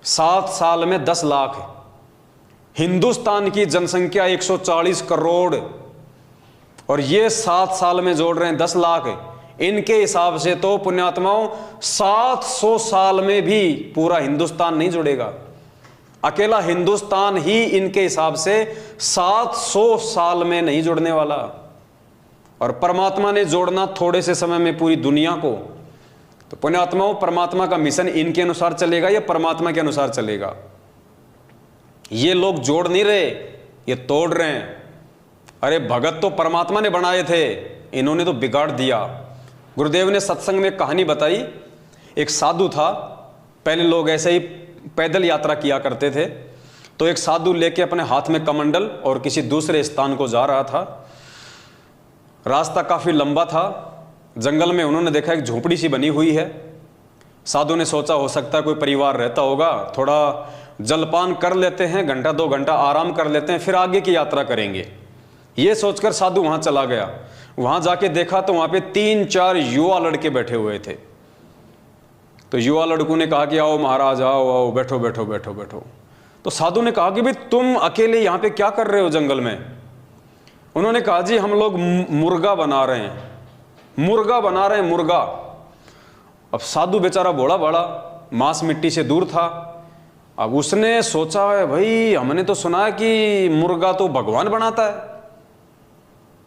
7 साल में 10 लाख। हिंदुस्तान की जनसंख्या 140 करोड़ और ये 7 साल में जोड़ रहे हैं 10 लाख। इनके हिसाब से तो पुण्यात्माओं 700 साल में भी पूरा हिंदुस्तान नहीं जुड़ेगा। अकेला हिंदुस्तान ही इनके हिसाब से 700 साल में नहीं जुड़ने वाला। और परमात्मा ने जोड़ना थोड़े से समय में पूरी दुनिया को। तो पुण्यात्माओं, परमात्मा का मिशन इनके अनुसार चलेगा या परमात्मा के अनुसार चलेगा? ये लोग जोड़ नहीं रहे, ये तोड़ रहे हैं। अरे भगत तो परमात्मा ने बनाए थे, इन्होंने तो बिगाड़ दिया। गुरुदेव ने सत्संग में कहानी बताई। एक साधु था, पहले लोग ऐसे ही पैदल यात्रा किया करते थे। तो एक साधु लेके अपने हाथ में कमंडल और किसी दूसरे स्थान को जा रहा था। रास्ता काफी लंबा था। जंगल में उन्होंने देखा एक झोपड़ी सी बनी हुई है। साधु ने सोचा हो सकता है कोई परिवार रहता होगा, थोड़ा जलपान कर लेते हैं, घंटा 2 घंटा आराम कर लेते हैं, फिर आगे की यात्रा करेंगे। ये सोचकर साधु वहां चला गया। वहां जाके देखा तो वहां पे 3-4 युवा लड़के बैठे हुए थे। तो युवा लड़कों ने कहा कि आओ महाराज, आओ आओ, बैठो बैठो बैठो बैठो। तो साधु ने कहा कि भाई तुम अकेले यहाँ पे क्या कर रहे हो जंगल में? उन्होंने कहा जी हम लोग मुर्गा बना रहे हैं, मुर्गा बना रहे हैं, मुर्गा। अब साधु बेचारा भोला भाला, मांस मिट्टी से दूर था। अब उसने सोचा है भाई हमने तो सुना है कि मुर्गा तो भगवान बनाता है,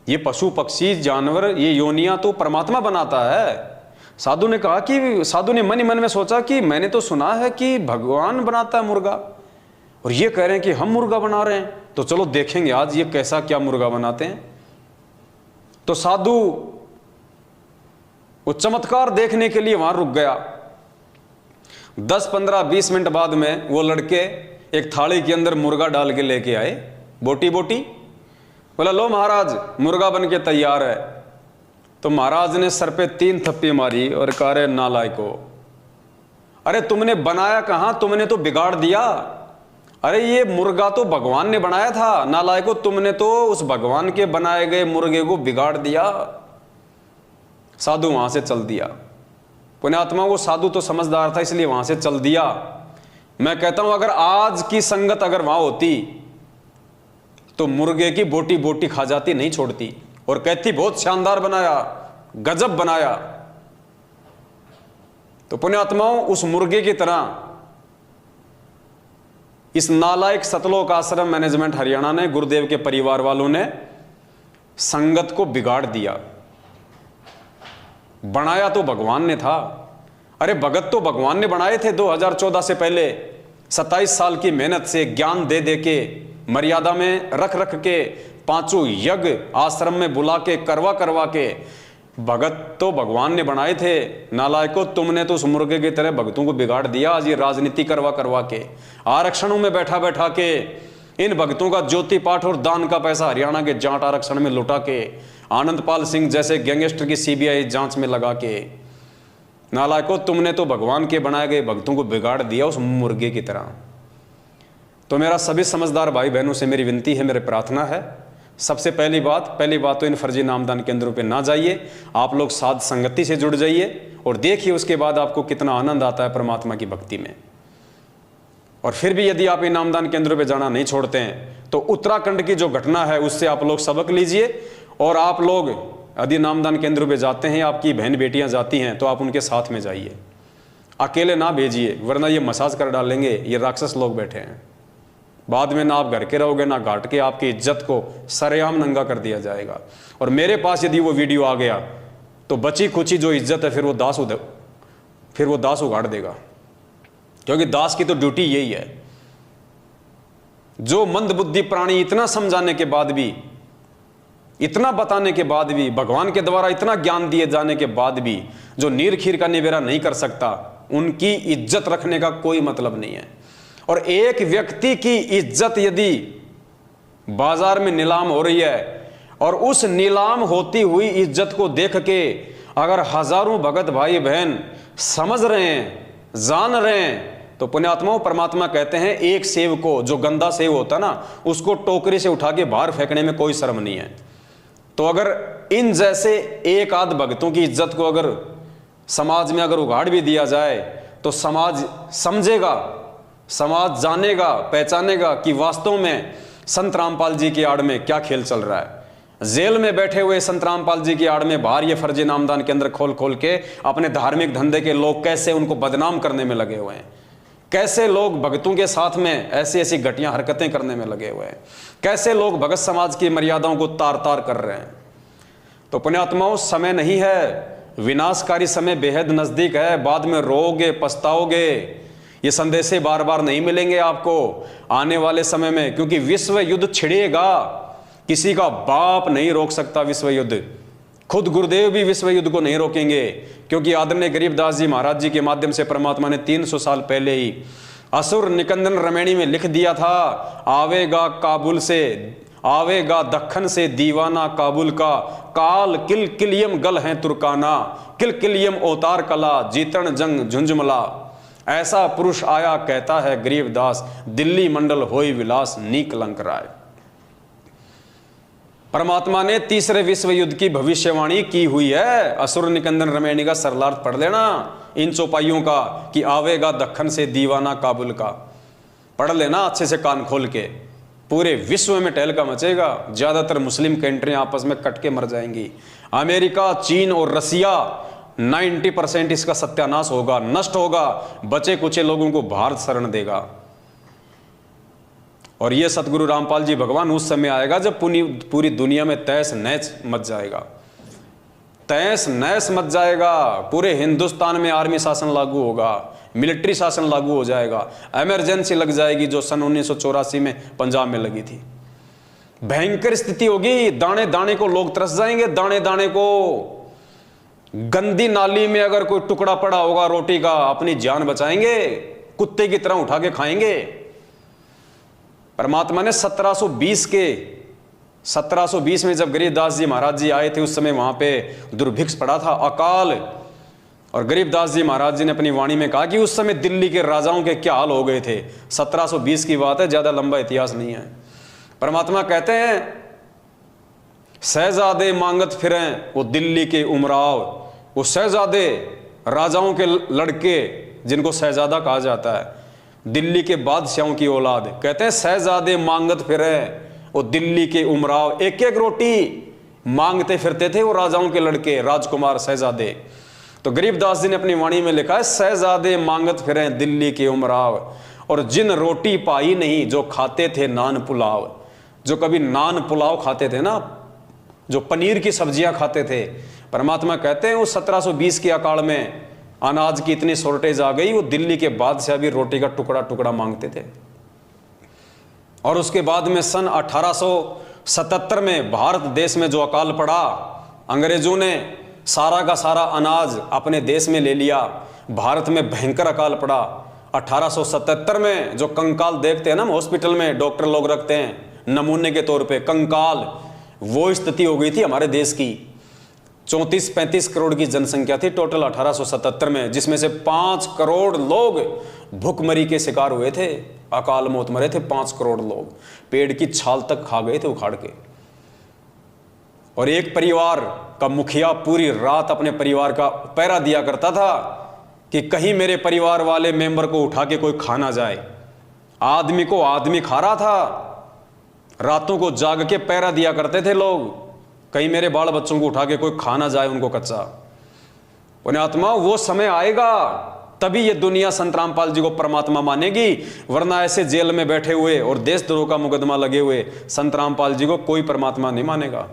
ये पशु पक्षी जानवर ये योनियां तो परमात्मा बनाता है। साधु ने कहा कि साधु ने मन ही मन में सोचा कि मैंने तो सुना है कि भगवान बनाता है मुर्गा, और ये कह रहे हैं कि हम मुर्गा बना रहे हैं, तो चलो देखेंगे आज ये कैसा क्या मुर्गा बनाते हैं। तो साधु वो चमत्कार देखने के लिए वहां रुक गया। 10, 15, 20 मिनट बाद में वो लड़के एक थाली के अंदर मुर्गा डाल के लेके आए, बोटी बोटी। बोला लो महाराज मुर्गा बन के तैयार है। तो महाराज ने सर पे 3 थप्पी मारी और कहा रे नालायको, अरे तुमने बनाया कहां, तुमने तो बिगाड़ दिया। अरे ये मुर्गा तो भगवान ने बनाया था, नालायको तुमने तो उस भगवान के बनाए गए मुर्गे को बिगाड़ दिया। साधु वहां से चल दिया। पुण्यात्मा वो साधु तो समझदार था इसलिए वहां से चल दिया। मैं कहता हूं अगर आज की संगत अगर वहां होती तो मुर्गे की बोटी बोटी खा जाती, नहीं छोड़ती, और कहती बहुत शानदार बनाया, गजब बनाया। तो पुण्यात्माओं उस मुर्गे की तरह इस नालायक सतलोक आश्रम मैनेजमेंट हरियाणा ने, गुरुदेव के परिवार वालों ने संगत को बिगाड़ दिया। बनाया तो भगवान ने था। अरे भगत तो भगवान ने बनाए थे 2014 से पहले। 27 साल की मेहनत से, ज्ञान दे दे के, मर्यादा में रख रख के, 5 यज्ञ आश्रम में बुला के, करवा करवा के, भगत तो भगवान ने बनाए थे। नालायको तुमने तो उस मुर्गे की तरह भगतों को बिगाड़ दिया। आज ये राजनीति करवा करवा के, आरक्षणों में बैठा बैठा के, इन भक्तों का ज्योति पाठ और दान का पैसा हरियाणा के जाट आरक्षण में लुटा के, आनंदपाल सिंह जैसे गैंगस्टर की सीबीआई जांच में लगा के, नालायको तुमने तो भगवान के बनाए गए भक्तों को बिगाड़ दिया उस मुर्गे की तरह। तो मेरा सभी समझदार भाई बहनों से मेरी विनती है, मेरी प्रार्थना है, सबसे पहली बात तो इन फर्जी नामदान केंद्रों पे ना जाइए। आप लोग साध संगति से जुड़ जाइए और देखिए उसके बाद आपको कितना आनंद आता है परमात्मा की भक्ति में। और फिर भी यदि आप इन नामदान केंद्रों पे जाना नहीं छोड़ते हैं तो उत्तराखंड की जो घटना है उससे आप लोग सबक लीजिए। और आप लोग यदि नामदान केंद्रों पे जाते हैं, आपकी बहन बेटियां जाती हैं, तो आप उनके साथ में जाइए, अकेले ना भेजिए, वरना ये मसाज कर डालेंगे। ये राक्षस लोग बैठे हैं, बाद में ना आप घर के रहोगे ना घाट के, आपकी इज्जत को सरेआम नंगा कर दिया जाएगा। और मेरे पास यदि वो वीडियो आ गया तो बची खुची जो इज्जत है फिर वो दास उगाड़ देगा, क्योंकि दास की तो ड्यूटी यही है। जो मंदबुद्धि प्राणी इतना समझाने के बाद भी, इतना बताने के बाद भी, भगवान के द्वारा इतना ज्ञान दिए जाने के बाद भी जो नीर खीर का निवेरा नहीं कर सकता, उनकी इज्जत रखने का कोई मतलब नहीं है। और एक व्यक्ति की इज्जत यदि बाजार में नीलाम हो रही है और उस नीलाम होती हुई इज्जत को देख के अगर हजारों भगत भाई बहन समझ रहे हैं, जान रहे हैं, तो पुण्यात्माओं परमात्मा कहते हैं एक सेव को, जो गंदा सेव होता ना, उसको टोकरी से उठा के बाहर फेंकने में कोई शर्म नहीं है। तो अगर इन जैसे एक आध भक्तों की इज्जत को अगर समाज में अगर उगाड़ भी दिया जाए तो समाज समझेगा, समाज जानेगा, पहचानेगा कि वास्तव में संत रामपाल जी की आड़ में क्या खेल चल रहा है। जेल में बैठे हुए संत रामपाल जी की आड़ में बाहर ये फर्जी नामदान केंद्र खोल खोल के अपने धार्मिक धंधे के लोग कैसे उनको बदनाम करने में लगे हुए हैं, कैसे लोग भक्तों के साथ में ऐसी ऐसी घटिया हरकतें करने में लगे हुए हैं, कैसे लोग भगत समाज की मर्यादाओं को तार तार कर रहे हैं। तो पुण्यात्माओं समय नहीं है, विनाशकारी समय बेहद नजदीक है। बाद में रोओगे, पछताओगे। ये संदेशे बार बार नहीं मिलेंगे आपको आने वाले समय में, क्योंकि विश्व युद्ध छिड़ेगा। किसी का बाप नहीं रोक सकता विश्व युद्ध, खुद गुरुदेव भी विश्व युद्ध को नहीं रोकेंगे, क्योंकि आदरणीय गरीबदास जी महाराज जी के माध्यम से परमात्मा ने 300 साल पहले ही असुर निकंदन रमैणी में लिख दिया था, आवेगा काबुल से, आवेगा दक्खन से दीवाना काबुल का, काल किल किलियम गल है तुर्काना, किल किलियम अवतार कला, जीतन जंग झुंझुमला। ऐसा पुरुष आया कहता है गरीबदास, दिल्ली मंडल होई विलास नी कलंक राय। परमात्मा ने तीसरे विश्व युद्ध की भविष्यवाणी की हुई है। असुर निकंदन रमैनी का सरलार्थ पढ़ लेना इन चौपाइयों का, कि आवेगा दक्खन से दीवाना काबुल का, पढ़ लेना अच्छे से कान खोल के। पूरे विश्व में टहलका मचेगा, ज्यादातर मुस्लिम कंट्रियां आपस में कट के मर जाएंगी। अमेरिका, चीन और रसिया 90% इसका सत्यानाश होगा, नष्ट होगा, बचे कुचे लोगों को भारत शरण देगा। और ये सतगुरु रामपाल जी भगवान उस समय आएगा जब पूरी दुनिया में तहस नहस मच जाएगा, तहस नहस मच जाएगा। पूरे हिंदुस्तान में आर्मी शासन लागू होगा, मिलिट्री शासन लागू हो जाएगा, इमरजेंसी लग जाएगी जो सन 1984 में पंजाब में लगी थी। भयंकर स्थिति होगी, दाने दाने को लोग तरस जाएंगे, दाने दाने को। गंदी नाली में अगर कोई टुकड़ा पड़ा होगा रोटी का, अपनी जान बचाएंगे, कुत्ते की तरह उठा के खाएंगे। परमात्मा ने 1720 में जब गरीबदास जी महाराज जी आए थे, उस समय वहां पे दुर्भिक्ष पड़ा था, अकाल। और गरीबदास जी महाराज जी ने अपनी वाणी में कहा कि उस समय दिल्ली के राजाओं के क्या हाल हो गए थे। 1720 की बात है, ज्यादा लंबा इतिहास नहीं है। परमात्मा कहते हैं शहजादे मांगत फिरें वो दिल्ली के उमराव। वो शहजादे, राजाओं के लड़के जिनको शहजादा कहा जाता है, दिल्ली के बादशाहों की औलाद, कहते हैं शहजादे मांगत फिरे वो दिल्ली के उमराव। एक एक रोटी मांगते फिरते थे वो राजाओं के लड़के, राजकुमार, शहजादे। तो गरीबदास जी ने अपनी वाणी में लिखा है शहजादे मांगत फिरे दिल्ली के उमराव, और जिन रोटी पाई नहीं जो खाते थे नान पुलाव। जो कभी नान पुलाव खाते थे ना, जो पनीर की सब्जियां खाते थे, परमात्मा कहते हैं उस 1720 के अकाल में अनाज की इतनी शॉर्टेज आ गई, वो दिल्ली के बादशाह भी रोटी का टुकड़ा टुकड़ा मांगते थे। और उसके बाद में सन 1877 में भारत देश में जो अकाल पड़ा, अंग्रेजों ने सारा का सारा अनाज अपने देश में ले लिया, भारत में भयंकर अकाल पड़ा। 1877 में जो कंकाल देखते हैं ना हॉस्पिटल में, डॉक्टर लोग रखते हैं नमूने के तौर पे कंकाल, वो स्थिति हो गई थी हमारे देश की। 34-35 करोड़ की जनसंख्या थी टोटल 1877 में, जिसमें से 5 करोड़ लोग भूखमरी के शिकार हुए थे, अकाल मौत मरे थे 5 करोड़ लोग, पेड़ की छाल तक खा गए थे उखाड़ के। और एक परिवार का मुखिया पूरी रात अपने परिवार का पहरा दिया करता था कि कहीं मेरे परिवार वाले मेंबर को उठा के कोई खा ना जाए। आदमी को आदमी खा रहा था, रातों को जाग के पहरा दिया करते थे लोग, कहीं मेरे बाल बच्चों को उठा के कोई खा ना जाए उनको कच्चा। पुण्यात्मा, वो समय आएगा तभी ये दुनिया संत रामपाल जी को परमात्मा मानेगी, वरना ऐसे जेल में बैठे हुए और देशद्रोह का मुकदमा लगे हुए संत रामपाल जी को कोई परमात्मा नहीं मानेगा।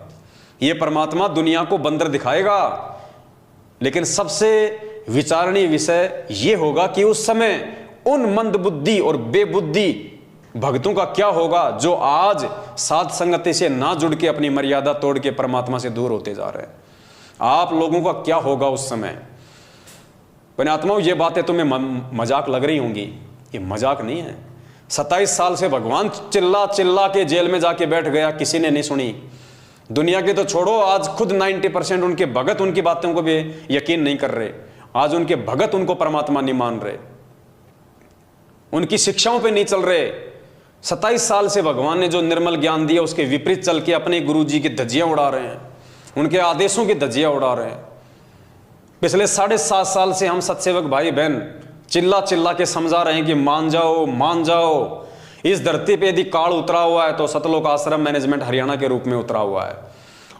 ये परमात्मा दुनिया को बंदर दिखाएगा। लेकिन सबसे विचारणीय विषय ये होगा कि उस समय उन मंदबुद्धि और बेबुद्धि भक्तों का क्या होगा जो आज साध संगति से ना जुड़ के अपनी मर्यादा तोड़ के परमात्मा से दूर होते जा रहे हैं। आप लोगों का क्या होगा उस समय। पुण्यात्माओं, ये बातें तुम्हें मजाक लग रही होंगी, ये मजाक नहीं है। 27 साल से भगवान चिल्ला चिल्ला के जेल में जाके बैठ गया, किसी ने नहीं सुनी। दुनिया के तो छोड़ो, आज खुद 90% उनके भगत उनकी बातों को भी यकीन नहीं कर रहे। आज उनके भगत उनको परमात्मा नहीं मान रहे, उनकी शिक्षाओं पे नहीं चल रहे। 27 साल से भगवान ने जो निर्मल ज्ञान दिया उसके विपरीत चल के अपने गुरु जी की धज्जियां उड़ा रहे हैं, उनके आदेशों की धज्जियां उड़ा रहे हैं। पिछले 7.5 साल से हम सत्सेवक भाई बहन चिल्ला चिल्ला के समझा रहे हैं कि मान जाओ मान जाओ। इस धरती पे यदि काल उतरा हुआ है तो सतलोक आश्रम मैनेजमेंट हरियाणा के रूप में उतरा हुआ है।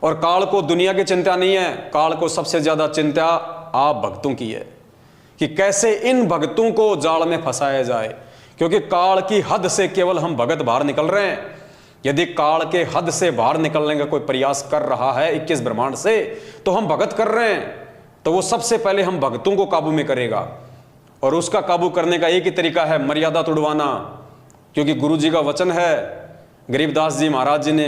और काल को दुनिया की चिंता नहीं है, काल को सबसे ज्यादा चिंता आप भक्तों की है कि कैसे इन भक्तों को जाल में फंसाया जाए। क्योंकि काल की हद से केवल हम भगत बाहर निकल रहे हैं। यदि काल के हद से बाहर निकलने का कोई प्रयास कर रहा है 21 ब्रह्मांड से, तो हम भगत कर रहे हैं, तो वो सबसे पहले हम भक्तों को काबू में करेगा। और उसका काबू करने का एक ही तरीका है, मर्यादा तोड़वाना। क्योंकि गुरु जी का वचन है, गरीबदास जी महाराज जी ने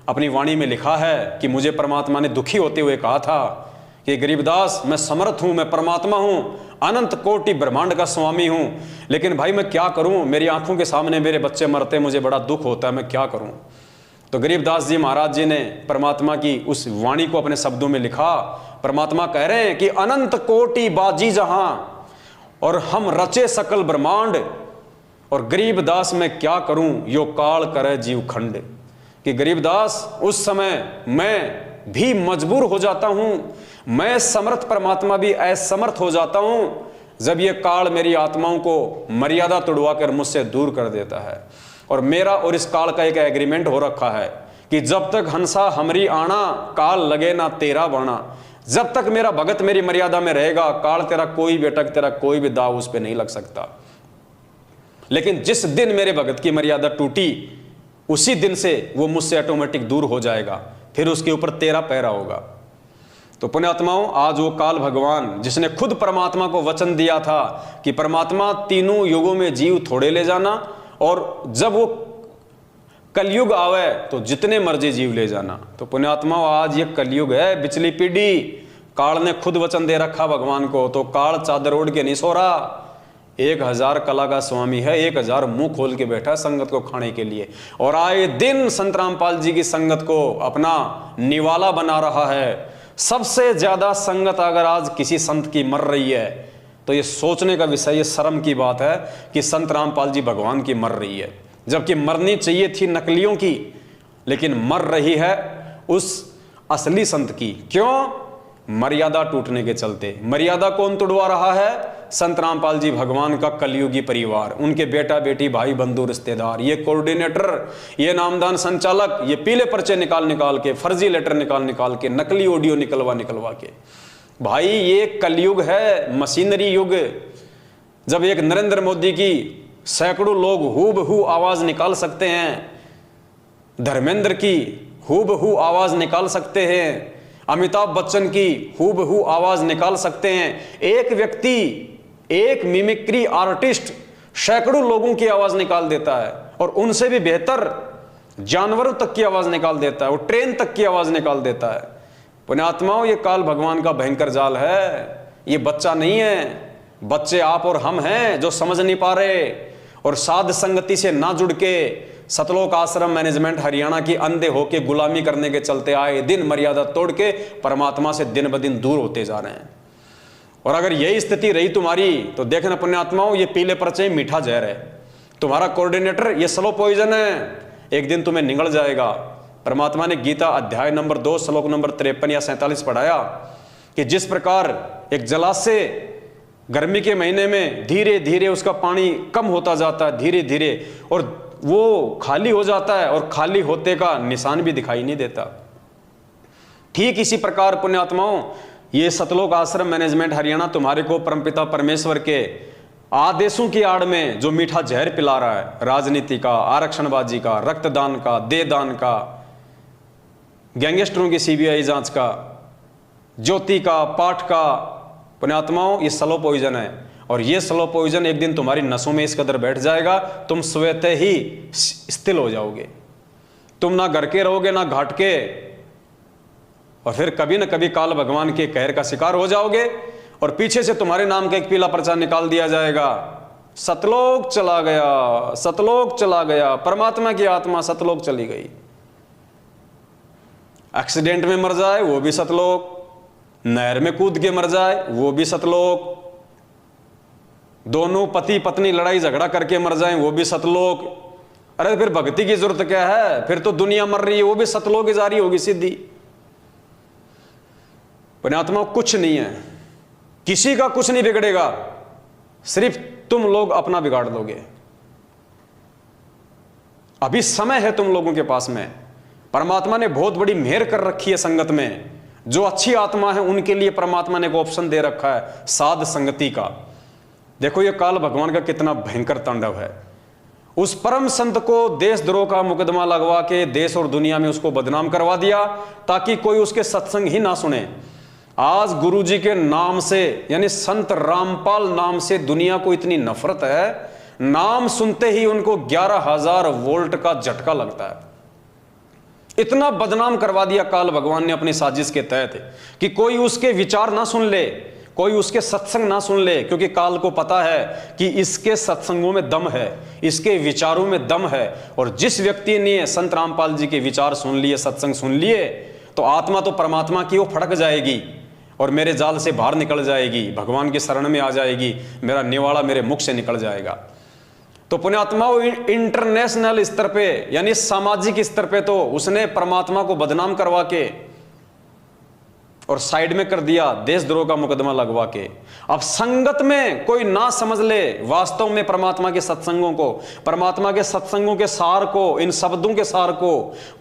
अपनी वाणी में लिखा है कि मुझे परमात्मा ने दुखी होते हुए कहा था कि गरीबदास, मैं समर्थ हूं, मैं परमात्मा हूं, अनंत कोटि ब्रह्मांड का स्वामी हूं, लेकिन भाई मैं क्या करूं, मेरी आंखों के सामने मेरे बच्चे मरते, मुझे बड़ा दुख होता है, मैं क्या करूं। तो गरीबदास जी महाराज जी ने परमात्मा की उस वाणी को अपने शब्दों में लिखा। परमात्मा कह रहे हैं कि अनंत कोटि बाजी जहां और हम रचे सकल ब्रह्मांड, और गरीबदास मैं क्या करूं यो काल करे जीव खंड। कि गरीबदास उस समय मैं भी मजबूर हो जाता हूं, मैं समर्थ परमात्मा भी असमर्थ हो जाता हूं जब ये काल मेरी आत्माओं को मर्यादा तोड़वा कर मुझसे दूर कर देता है। और मेरा और इस काल का एक एग्रीमेंट हो रखा है कि जब तक हंसा हमरी आना, काल लगे ना तेरा बाणा। जब तक मेरा भगत मेरी मर्यादा में रहेगा, काल तेरा कोई बेटक, तेरा कोई भी दाव उस पर नहीं लग सकता। लेकिन जिस दिन मेरे भगत की मर्यादा टूटी, उसी दिन से वो मुझसे ऑटोमेटिक दूर हो जाएगा, फिर उसके ऊपर तेरा पैरा होगा। तो पुण्यात्माओं, आज वो काल भगवान जिसने खुद परमात्मा को वचन दिया था कि परमात्मा तीनों युगों में जीव थोड़े ले जाना, और जब वो कलयुग आवे तो जितने मर्जी जीव ले जाना। तो पुण्यात्माओं, आज ये कलयुग है, बिचली पीढ़ी। काल ने खुद वचन दे रखा भगवान को, तो काल चादर ओढ़ के नहीं सो रहा। 1000 कला का स्वामी है, 1000 मुंह खोल के बैठा संगत को खाने के लिए, और आए दिन संत रामपाल जी की संगत को अपना निवाला बना रहा है। सबसे ज्यादा संगत अगर आज किसी संत की मर रही है तो ये सोचने का विषय, ये शर्म की बात है कि संत रामपाल जी भगवान की मर रही है, जबकि मरनी चाहिए थी नकलियों की, लेकिन मर रही है उस असली संत की। क्यों? मर्यादा टूटने के चलते। मर्यादा कौन तोड़वा रहा है? संत रामपाल जी भगवान का कलयुगी परिवार, उनके बेटा बेटी भाई बंधु रिश्तेदार, ये कोऑर्डिनेटर, ये नामदान संचालक, ये पीले पर्चे निकाल निकाल के, फर्जी लेटर निकाल निकाल के, नकली ऑडियो निकलवा के। भाई ये कलयुग है, मशीनरी युग। जब एक नरेंद्र मोदी की सैकड़ों लोग हूबहू आवाज निकाल सकते हैं, धर्मेंद्र की हूबहू आवाज निकाल सकते हैं, अमिताभ बच्चन की हूबहू आवाज निकाल सकते हैं, एक व्यक्ति, एक मिमिक्री आर्टिस्ट सैकड़ों लोगों की आवाज निकाल देता है, और उनसे भी बेहतर जानवरों तक की आवाज निकाल देता है, वो ट्रेन तक की आवाज निकाल देता है। पुण्यात्माओं, ये काल भगवान का भयंकर जाल है, ये बच्चा नहीं है। बच्चे आप और हम हैं जो समझ नहीं पा रहे, और साध संगति से ना जुड़ के सतलोक आश्रम मैनेजमेंट हरियाणा की अंधे होके गुलामी करने के चलते आए दिन मर्यादा तोड़ के परमात्मा से दिन ब दिन दूर होते जा रहे हैं। और अगर यही स्थिति रही तुम्हारी तो देखना पुण्यात्माओं, ये पीले पर्चे मीठा जहर है। तुम्हारा कोऑर्डिनेटर ये स्लो पॉइजन है, एक दिन तुम्हें निगल जाएगा। परमात्मा ने गीता अध्याय नंबर 2 श्लोक नंबर 53 या 47 पढ़ाया कि जिस प्रकार एक जलाशय गर्मी के महीने में धीरे धीरे उसका पानी कम होता जाता है, धीरे धीरे, और वो खाली हो जाता है, और खाली होते का निशान भी दिखाई नहीं देता। ठीक इसी प्रकार पुण्यात्माओं, ये सतलोक आश्रम मैनेजमेंट हरियाणा तुम्हारे को परमपिता परमेश्वर के आदेशों की आड़ में जो मीठा जहर पिला रहा है, राजनीति का, आरक्षणबाजी का, रक्तदान का, देहदान का, गैंगस्टरों की सीबीआई जांच का, ज्योति का, पाठ का, पुण्यात्माओं ये स्लो पॉइजन है। और ये स्लो पॉइजन एक दिन तुम्हारी नसों में इस कदर बैठ जाएगा, तुम स्वतः ही स्थिर हो जाओगे। तुम ना घर के रहोगे ना घाट के, और फिर कभी ना कभी काल भगवान के कहर का शिकार हो जाओगे, और पीछे से तुम्हारे नाम का एक पीला पर्चा निकाल दिया जाएगा, सतलोक चला गया, सतलोक चला गया, परमात्मा की आत्मा सतलोक चली गई। एक्सीडेंट में मर जाए वो भी सतलोक, नहर में कूद के मर जाए वो भी सतलोक, दोनों पति पत्नी लड़ाई झगड़ा करके मर जाएं वो भी सतलोक। अरे फिर भक्ति की जरूरत क्या है? फिर तो दुनिया मर रही है, वो भी सतलोक जारी होगी सीधी। पुण्यात्मा कुछ नहीं है, किसी का कुछ नहीं बिगड़ेगा, सिर्फ तुम लोग अपना बिगाड़ लोगे। अभी समय है तुम लोगों के पास में। परमात्मा ने बहुत बड़ी मेहर कर रखी है संगत में। जो अच्छी आत्मा है उनके लिए परमात्मा ने एक ऑप्शन दे रखा है साध संगति का। देखो ये काल भगवान का कितना भयंकर तांडव है। उस परम संत को देशद्रोह का मुकदमा लगवा के देश और दुनिया में उसको बदनाम करवा दिया ताकि कोई उसके सत्संग ही ना सुने। आज गुरुजी के नाम से यानी संत रामपाल नाम से दुनिया को इतनी नफरत है, नाम सुनते ही उनको 11,000 वोल्ट का झटका लगता है। इतना बदनाम करवा दिया काल भगवान ने अपनी साजिश के तहत कि कोई उसके विचार ना सुन ले, कोई उसके सत्संग ना सुन ले, क्योंकि काल को पता है कि इसके सत्संगों में दम है, इसके विचारों में दम है। और जिस व्यक्ति ने संत रामपाल जी के विचार सुन लिए, सत्संग सुन लिए, तो आत्मा तो परमात्मा की वो फटक जाएगी और मेरे जाल से बाहर निकल जाएगी, भगवान की शरण में आ जाएगी, मेरा निवाड़ा मेरे मुख से निकल जाएगा। तो पुण्यात्माओं, इंटरनेशनल स्तर पे यानी सामाजिक स्तर पे तो उसने परमात्मा को बदनाम करवा के और साइड में कर दिया, देशद्रोह का मुकदमा लगवा के। अब संगत में कोई ना समझ ले वास्तव में परमात्मा के सत्संगों को, परमात्मा के सत्संगों के सार को, इन शब्दों के सार को,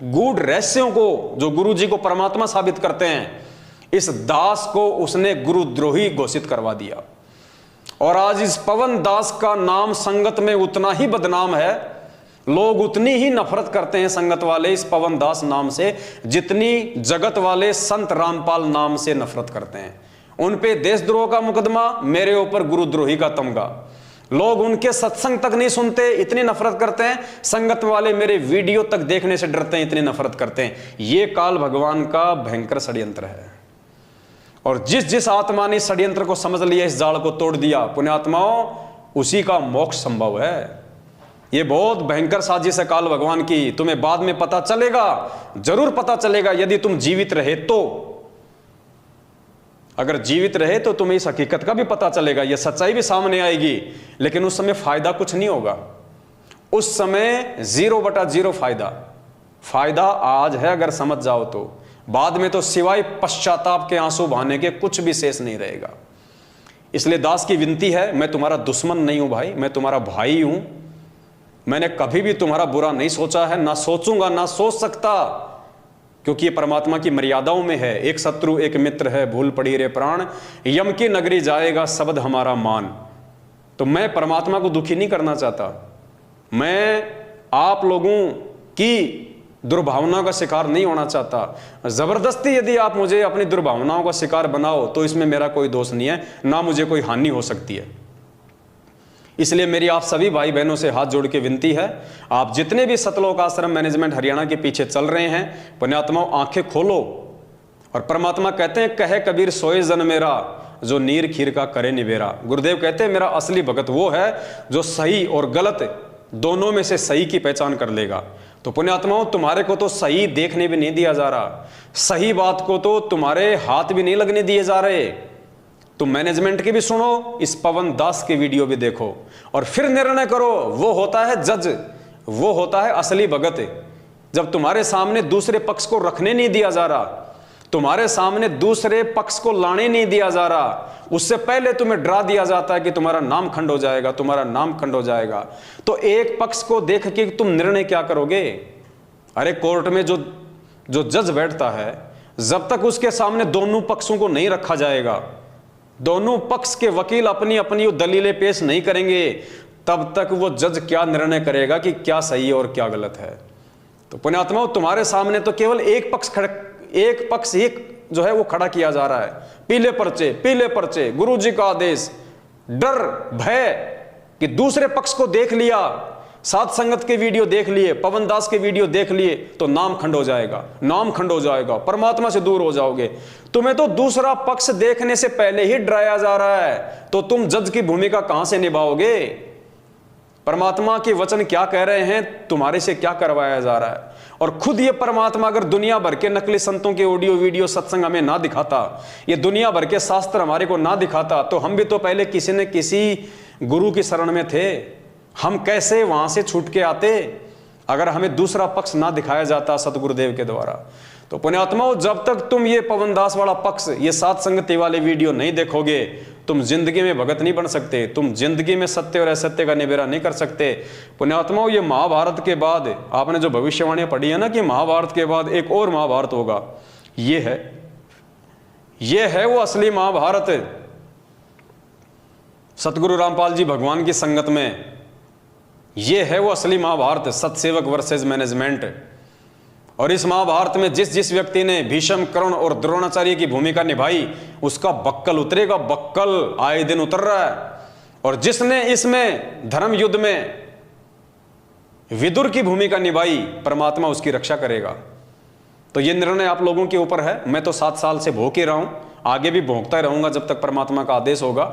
गूढ़ रहस्यों को जो गुरु जी को परमात्मा साबित करते हैं, इस दास को उसने गुरुद्रोही घोषित करवा दिया। और आज इस पवन दास का नाम संगत में उतना ही बदनाम है, लोग उतनी ही नफरत करते हैं संगत वाले इस पवन दास नाम से, जितनी जगत वाले संत रामपाल नाम से नफरत करते हैं। उन पे देशद्रोह का मुकदमा, मेरे ऊपर गुरुद्रोही का तमगा। लोग उनके सत्संग तक नहीं सुनते, इतनी नफरत करते हैं। संगत वाले मेरे वीडियो तक देखने से डरते हैं, इतनी नफरत करते हैं। ये काल भगवान का भयंकर षड्यंत्र है। और जिस जिस आत्मा ने षड्यंत्र को समझ लिया, इस जाल को तोड़ दिया, पुण्यात्माओं, उसी का मोक्ष संभव है। ये बहुत भयंकर साजिश है काल भगवान की। तुम्हें बाद में पता चलेगा, जरूर पता चलेगा, यदि तुम जीवित रहे तो। अगर जीवित रहे तो तुम्हें इस हकीकत का भी पता चलेगा, यह सच्चाई भी सामने आएगी। लेकिन उस समय फायदा कुछ नहीं होगा, उस समय 0/0 फायदा। फायदा आज है अगर समझ जाओ तो, बाद में तो सिवाय पश्चाताप के आंसू बहाने के कुछ भी शेष नहीं रहेगा। इसलिए दास की विनती है, मैं तुम्हारा दुश्मन नहीं हूं भाई, मैं तुम्हारा भाई हूं। मैंने कभी भी तुम्हारा बुरा नहीं सोचा है, ना सोचूंगा, ना सोच सकता, क्योंकि ये परमात्मा की मर्यादाओं में है। एक शत्रु एक मित्र है, भूल पड़ी रे प्राण, यम की नगरी जाएगा शब्द हमारा मान। तो मैं परमात्मा को दुखी नहीं करना चाहता, मैं आप लोगों की दुर्भावना का शिकार नहीं होना चाहता। जबरदस्ती यदि आप मुझे अपनी दुर्भावनाओं का शिकार बनाओ तो इसमें मेरा कोई दोष नहीं है, ना मुझे कोई हानि हो सकती है। इसलिए मेरी आप सभी भाई बहनों से हाथ जोड़ के विनती है, आप जितने भी सतलोक आश्रम मैनेजमेंट हरियाणा के पीछे चल रहे हैं, पुण्यात्माओं, आंखें खोलो। और परमात्मा कहते हैं, कहे कबीर सोए जन मेरा, जो नीर खीर का करे निबेरा। गुरुदेव कहते हैं, मेरा असली भगत वो है जो सही और गलत दोनों में से सही की पहचान कर लेगा। तो पुण्यात्माओं, तुम्हारे को तो सही देखने भी नहीं दिया जा रहा, सही बात को तो तुम्हारे हाथ भी नहीं लगने दिए जा रहे। तुम मैनेजमेंट की भी सुनो, इस पवन दास की वीडियो भी देखो और फिर निर्णय करो। वो होता है जज, वो होता है असली भगत। जब तुम्हारे सामने दूसरे पक्ष को रखने नहीं दिया जा रहा, तुम्हारे सामने दूसरे पक्ष को लाने नहीं दिया जा रहा, उससे पहले तुम्हें डरा दिया जाता है कि तुम्हारा नाम खंड हो जाएगा, तुम्हारा नाम खंड हो जाएगा, तो एक पक्ष को देख के तुम निर्णय क्या करोगे? अरे कोर्ट में जो जज बैठता है, जब तक उसके सामने दोनों पक्षों को नहीं रखा जाएगा, दोनों पक्ष के वकील अपनी अपनी दलीलें पेश नहीं करेंगे, तब तक वो जज क्या निर्णय करेगा कि क्या सही और क्या गलत है। तो पुण्यात्माओं, तुम्हारे सामने तो केवल एक पक्ष ही जो है वो खड़ा किया जा रहा है। पीले पर्चे, गुरु जी का आदेश, डर भय कि दूसरे पक्ष को देख लिया, सात संगत के वीडियो देख लिए, पवन दास के वीडियो देख लिए, तो नाम खंड हो जाएगा, परमात्मा से दूर हो जाओगे। तुम्हें तो दूसरा पक्ष देखने से पहले ही डराया जा रहा है, तो तुम जज की भूमिका कहां से निभाओगे? परमात्मा के वचन क्या कह रहे हैं, तुम्हारे से क्या करवाया जा रहा है? और खुद ये परमात्मा अगर दुनिया भर के नकली संतों के ऑडियो वीडियो सत्संग हमें ना दिखाता, ये दुनिया भर के शास्त्र हमारे को ना दिखाता, तो हम भी तो पहले किसी न किसी गुरु की शरण में थे। हम कैसे वहां से छूट के आते अगर हमें दूसरा पक्ष ना दिखाया जाता सतगुरुदेव के द्वारा? तो पुण्यात्माओं, जब तक तुम ये पवन दास वाला पक्ष, ये सात संगति वाले वीडियो नहीं देखोगे, तुम जिंदगी में भगत नहीं बन सकते, तुम जिंदगी में सत्य और असत्य का निबेरा नहीं कर सकते। पुण्यात्माओं, ये महाभारत के बाद आपने जो भविष्यवाणी पढ़ी है ना कि महाभारत के बाद एक और महाभारत होगा, ये है वो असली महाभारत। सतगुरु रामपाल जी भगवान की संगत में, ये है वो असली महाभारत, सतसेवक वर्सेस मैनेजमेंट। और इस महाभारत में जिस जिस व्यक्ति ने भीष्म, कर्ण और द्रोणाचार्य की भूमिका निभाई, उसका बक्कल उतरेगा, बक्कल आए दिन उतर रहा है। और जिसने इसमें धर्म युद्ध में विदुर की भूमिका निभाई, परमात्मा उसकी रक्षा करेगा। तो ये निर्णय आप लोगों के ऊपर है। मैं तो 7 साल से भोग ही रहा हूं आगे भी भोंकता रहूंगा जब तक परमात्मा का आदेश होगा।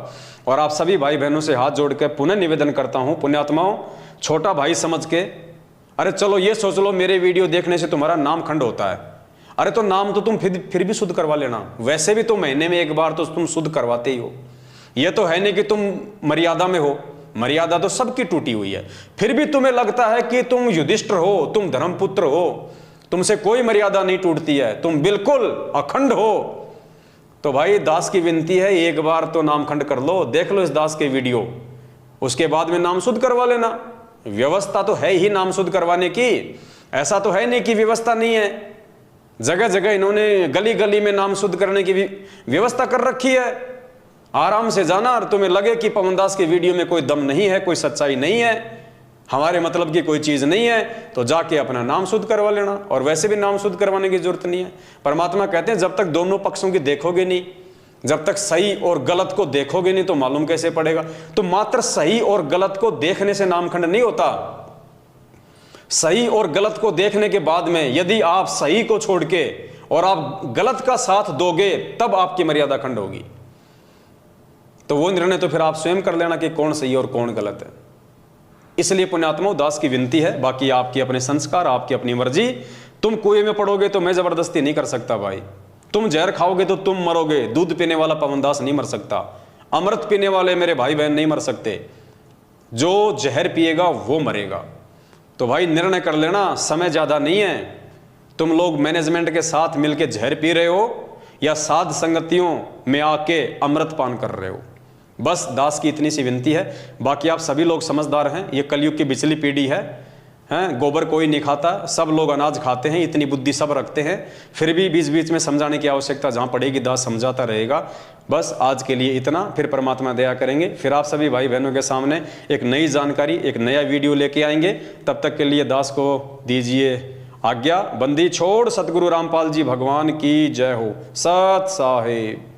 और आप सभी भाई बहनों से हाथ जोड़ के पुनः निवेदन करता हूं, पुण्यात्माओं, छोटा भाई समझ के, अरे चलो ये सोच लो मेरे वीडियो देखने से तुम्हारा नाम खंड होता है, अरे तो नाम तो तुम फिर भी शुद्ध करवा लेना, वैसे भी तो महीने में एक बार तो तुम शुद्ध करवाते ही हो। ये तो है नहीं कि तुम मर्यादा में हो, मर्यादा तो सबकी टूटी हुई है, फिर भी तुम्हें लगता है कि तुम युधिष्ठिर हो, तुम धर्मपुत्र हो, तुमसे कोई मर्यादा नहीं टूटती है, तुम बिल्कुल अखंड हो। तो भाई दास की विनती है, एक बार तो नाम खंड कर लो, देख लो इस दास के वीडियो, उसके बाद में नाम शुद्ध करवा लेना। व्यवस्था तो है ही नाम शुद्ध करवाने की, ऐसा तो है नहीं कि व्यवस्था नहीं है। जगह जगह इन्होंने गली गली में नाम शुद्ध करने की भी व्यवस्था कर रखी है। आराम से जाना, और तुम्हें लगे कि पवन दास के वीडियो में कोई दम नहीं है, कोई सच्चाई नहीं है, हमारे मतलब की कोई चीज नहीं है, तो जाके अपना नाम शुद्ध करवा लेना। और वैसे भी नाम शुद्ध करवाने की जरूरत नहीं है। परमात्मा कहते हैं जब तक दोनों पक्षों की देखोगे नहीं, जब तक सही और गलत को देखोगे नहीं तो मालूम कैसे पड़ेगा। तो मात्र सही और गलत को देखने से नामखंड नहीं होता। सही और गलत को देखने के बाद में यदि आप सही को छोड़ के और आप गलत का साथ दोगे तब आपकी मर्यादा खंड होगी। तो वो निर्णय तो फिर आप स्वयं कर लेना कि कौन सही और कौन गलत है। इसलिए पुण्यात्माओं, दास की विनती है, बाकी आपकी अपने संस्कार, आपकी अपनी मर्जी। तुम कुएं में पड़ोगे तो मैं जबरदस्ती नहीं कर सकता भाई, तुम जहर खाओगे तो तुम मरोगे। दूध पीने वाला पवनदास नहीं मर सकता, अमृत पीने वाले मेरे भाई बहन नहीं मर सकते, जो जहर पिएगा वो मरेगा। तो भाई निर्णय कर लेना, समय ज्यादा नहीं है। तुम लोग मैनेजमेंट के साथ मिलके जहर पी रहे हो या साध संगतियों में आके अमृत पान कर रहे हो, बस दास की इतनी सी विनती है। बाकी आप सभी लोग समझदार हैं, ये कलयुग की बिचली पीढ़ी है, गोबर कोई नहीं खाता, सब लोग अनाज खाते हैं, इतनी बुद्धि सब रखते हैं। फिर भी बीच बीच में समझाने की आवश्यकता जहाँ पड़ेगी दास समझाता रहेगा। बस आज के लिए इतना, फिर परमात्मा दया करेंगे, फिर आप सभी भाई बहनों के सामने एक नई जानकारी, एक नया वीडियो लेके आएंगे। तब तक के लिए दास को दीजिए आज्ञा। बंदी छोड़ सतगुरु रामपाल जी भगवान की जय हो। सत साहिब।